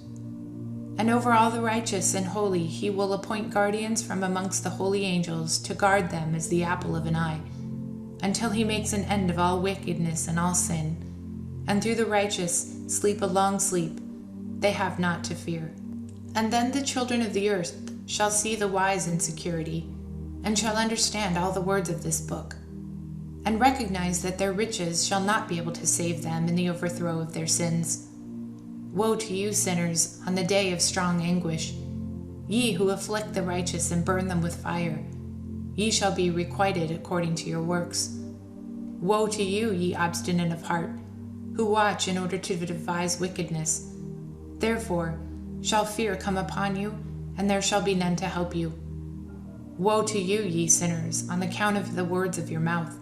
[SPEAKER 1] And over all the righteous and holy he will appoint guardians from amongst the holy angels, to guard them as the apple of an eye, until he makes an end of all wickedness and all sin. And through the righteous sleep a long sleep, they have not to fear. And then the children of the earth shall see the wise in security, and shall understand all the words of this book, and recognize that their riches shall not be able to save them in the overthrow of their sins. Woe to you, sinners, on the day of strong anguish, ye who afflict the righteous and burn them with fire. Ye shall be requited according to your works. Woe to you, ye obstinate of heart, who watch in order to devise wickedness. Therefore shall fear come upon you, and there shall be none to help you. Woe to you, ye sinners, on account of the words of your mouth,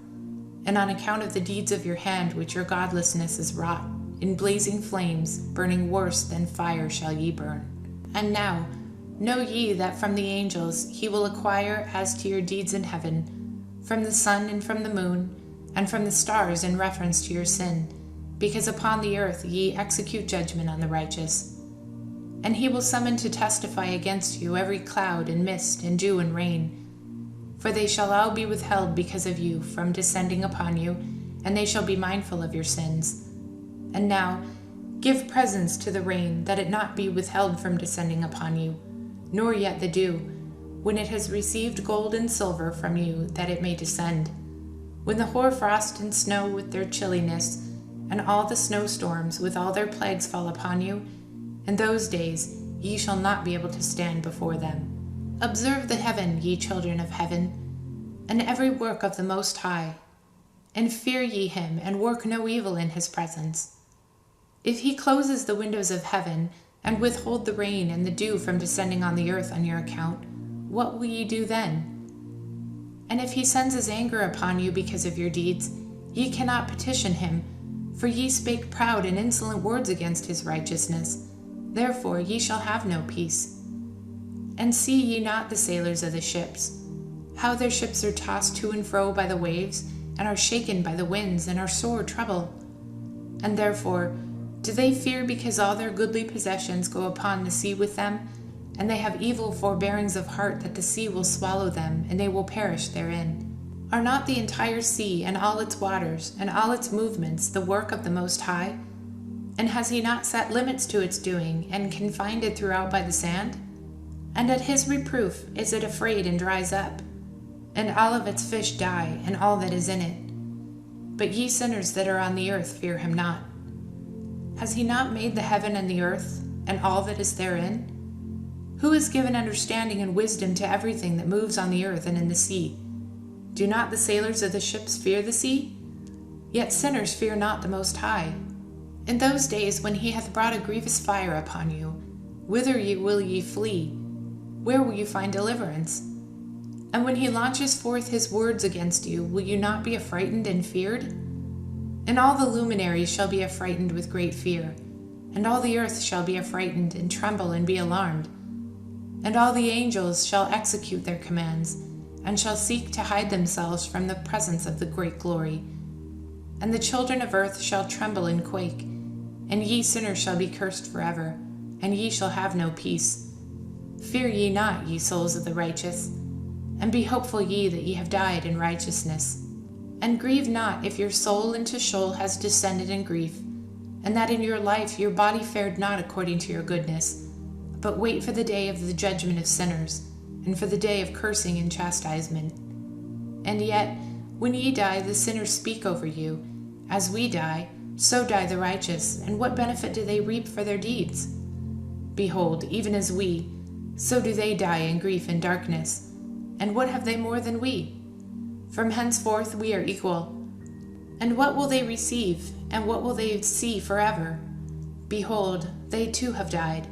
[SPEAKER 1] and on account of the deeds of your hand which your godlessness is wrought. In blazing flames, burning worse than fire, shall ye burn. And now know ye that from the angels he will acquire as to your deeds in heaven, from the sun and from the moon, and from the stars in reference to your sin, because upon the earth ye execute judgment on the righteous. And he will summon to testify against you every cloud and mist and dew and rain. For they shall all be withheld because of you from descending upon you, and they shall be mindful of your sins. And now give presents to the rain, that it not be withheld from descending upon you, nor yet the dew, when it has received gold and silver from you, that it may descend. When the hoarfrost and snow with their chilliness, and all the snowstorms with all their plagues fall upon you, in those days ye shall not be able to stand before them. Observe the heaven, ye children of heaven, and every work of the Most High, and fear ye him, and work no evil in his presence. If he closes the windows of heaven, and withhold the rain and the dew from descending on the earth on your account, what will ye do then? And if he sends his anger upon you because of your deeds, ye cannot petition him, for ye spake proud and insolent words against his righteousness. Therefore ye shall have no peace. And see ye not the sailors of the ships, how their ships are tossed to and fro by the waves, and are shaken by the winds, and are sore trouble? And therefore do they fear because all their goodly possessions go upon the sea with them, and they have evil forbearings of heart that the sea will swallow them, and they will perish therein? Are not the entire sea and all its waters and all its movements the work of the Most High? And has he not set limits to its doing, and confined it throughout by the sand? And at his reproof is it afraid and dries up, and all of its fish die, and all that is in it. But ye sinners that are on the earth fear him not. Has he not made the heaven and the earth, and all that is therein? Who has given understanding and wisdom to everything that moves on the earth and in the sea? Do not the sailors of the ships fear the sea? Yet sinners fear not the Most High. In those days when he hath brought a grievous fire upon you, whither will ye flee? Where will you find deliverance? And when he launches forth his words against you, will you not be affrighted and feared? And all the luminaries shall be affrighted with great fear, and all the earth shall be affrighted and tremble and be alarmed. And all the angels shall execute their commands, and shall seek to hide themselves from the presence of the great glory. And the children of earth shall tremble and quake, and ye sinners shall be cursed forever, and ye shall have no peace. Fear ye not, ye souls of the righteous, and be hopeful ye that ye have died in righteousness. And grieve not if your soul into Sheol has descended in grief, and that in your life your body fared not according to your goodness. But wait for the day of the judgment of sinners, and for the day of cursing and chastisement. And yet, when ye die, the sinners speak over you. As we die, so die the righteous, and what benefit do they reap for their deeds? Behold, even as we, so do they die in grief and darkness. And what have they more than we? From henceforth we are equal. And what will they receive, and what will they see forever? Behold, they too have died,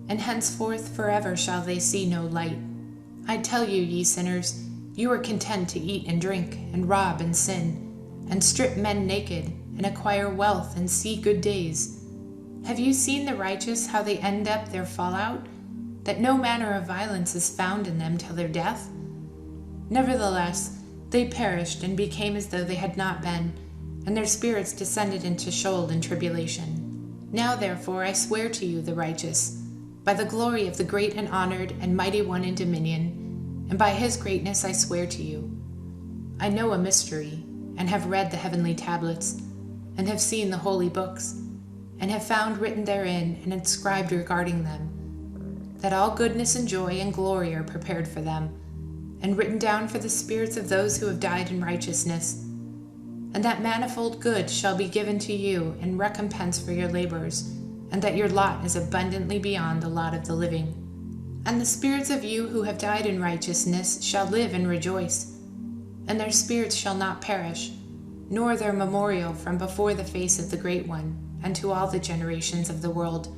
[SPEAKER 1] and henceforth forever shall they see no light. I tell you, ye sinners, you are content to eat and drink, and rob and sin, and strip men naked, and acquire wealth, and see good days. Have you seen the righteous, how they end up their fallout? That no manner of violence is found in them till their death? Nevertheless, they perished and became as though they had not been, and their spirits descended into Sheol in tribulation. Now therefore I swear to you, the righteous, by the glory of the great and honored and mighty one in dominion, and by his greatness I swear to you. I know a mystery, and have read the heavenly tablets, and have seen the holy books, and have found written therein and inscribed regarding them, that all goodness and joy and glory are prepared for them, and written down for the spirits of those who have died in righteousness, and that manifold good shall be given to you in recompense for your labors, and that your lot is abundantly beyond the lot of the living. And the spirits of you who have died in righteousness shall live and rejoice, and their spirits shall not perish, nor their memorial from before the face of the Great One, and to all the generations of the world.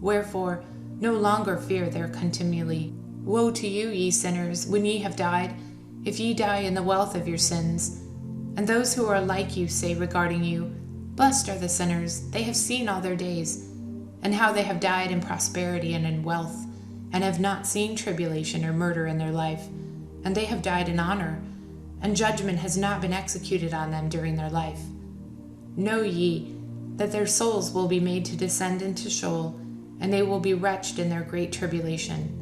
[SPEAKER 1] Wherefore, no longer fear their contumely. Woe to you, ye sinners, when ye have died, if ye die in the wealth of your sins. And those who are like you say regarding you, Blessed are the sinners, they have seen all their days, and how they have died in prosperity and in wealth, and have not seen tribulation or murder in their life, and they have died in honor, and judgment has not been executed on them during their life. Know ye that their souls will be made to descend into Sheol, and they will be wretched in their great tribulation.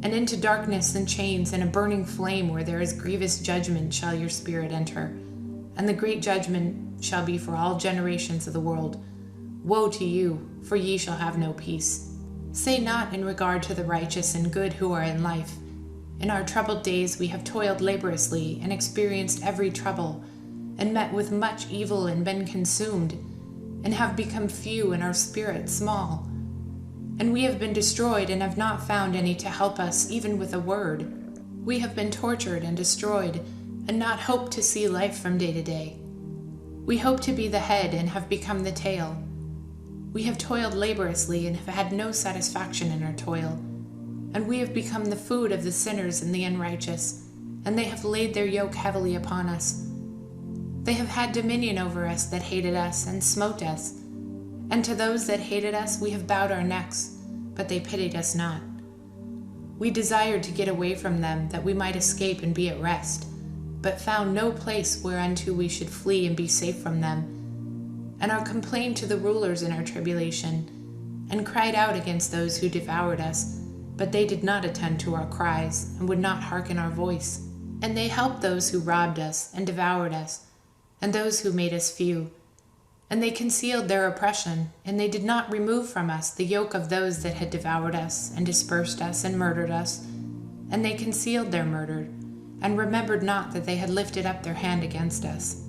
[SPEAKER 1] And into darkness and chains and a burning flame where there is grievous judgment shall your spirit enter, and the great judgment shall be for all generations of the world. Woe to you, for ye shall have no peace. Say not in regard to the righteous and good who are in life, In our troubled days we have toiled laboriously and experienced every trouble, and met with much evil and been consumed, and have become few and our spirit small. And we have been destroyed and have not found any to help us, even with a word. We have been tortured and destroyed, and not hoped to see life from day to day. We hope to be the head and have become the tail. We have toiled laboriously and have had no satisfaction in our toil. And we have become the food of the sinners and the unrighteous, and they have laid their yoke heavily upon us. They have had dominion over us that hated us and smote us. And to those that hated us we have bowed our necks, but they pitied us not. We desired to get away from them, that we might escape and be at rest, but found no place whereunto we should flee and be safe from them, and are complained to the rulers in our tribulation, and cried out against those who devoured us, but they did not attend to our cries, and would not hearken our voice. And they helped those who robbed us and devoured us, and those who made us few. And they concealed their oppression, and they did not remove from us the yoke of those that had devoured us, and dispersed us, and murdered us. And they concealed their murder, and remembered not that they had lifted up their hand against us.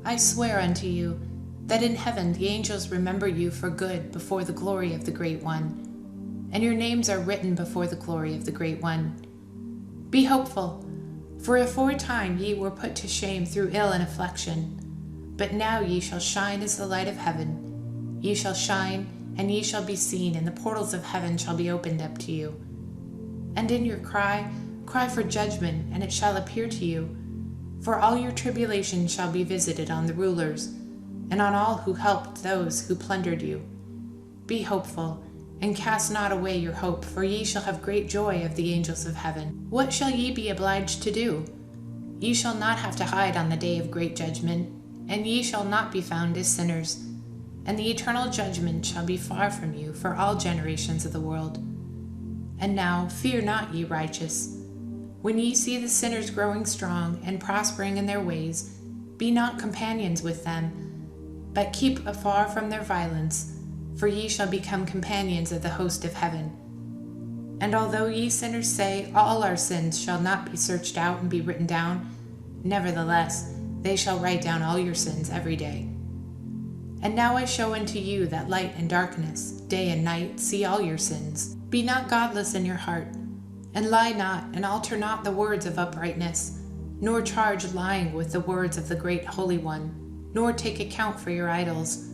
[SPEAKER 1] I swear unto you, that in heaven the angels remember you for good before the glory of the Great One, and your names are written before the glory of the Great One. Be hopeful, for aforetime ye were put to shame through ill and affliction. But now ye shall shine as the light of heaven. Ye shall shine, and ye shall be seen, and the portals of heaven shall be opened up to you. And in your cry, cry for judgment, and it shall appear to you. For all your tribulation shall be visited on the rulers, and on all who helped those who plundered you. Be hopeful, and cast not away your hope, for ye shall have great joy of the angels of heaven. What shall ye be obliged to do? Ye shall not have to hide on the day of great judgment, and ye shall not be found as sinners. And the eternal judgment shall be far from you for all generations of the world. And now fear not, ye righteous. When ye see the sinners growing strong and prospering in their ways, be not companions with them, but keep afar from their violence, for ye shall become companions of the host of heaven. And although ye sinners say, all our sins shall not be searched out and be written down, nevertheless they shall write down all your sins every day. And now I show unto you that light and darkness, day and night, see all your sins. Be not godless in your heart, and lie not, and alter not the words of uprightness, nor charge lying with the words of the great Holy One, nor take account for your idols.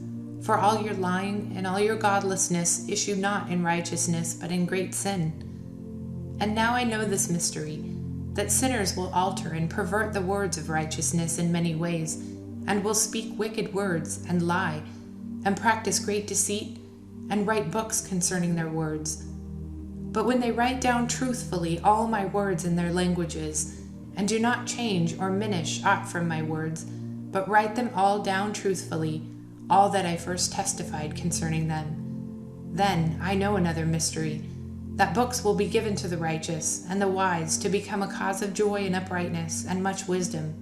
[SPEAKER 1] For all your lying and all your godlessness issue not in righteousness, but in great sin. And now I know this mystery, that sinners will alter and pervert the words of righteousness in many ways, and will speak wicked words, and lie, and practice great deceit, and write books concerning their words. But when they write down truthfully all my words in their languages, and do not change or minish aught from my words, but write them all down truthfully, all that I first testified concerning them, then I know another mystery, that books will be given to the righteous and the wise to become a cause of joy and uprightness and much wisdom.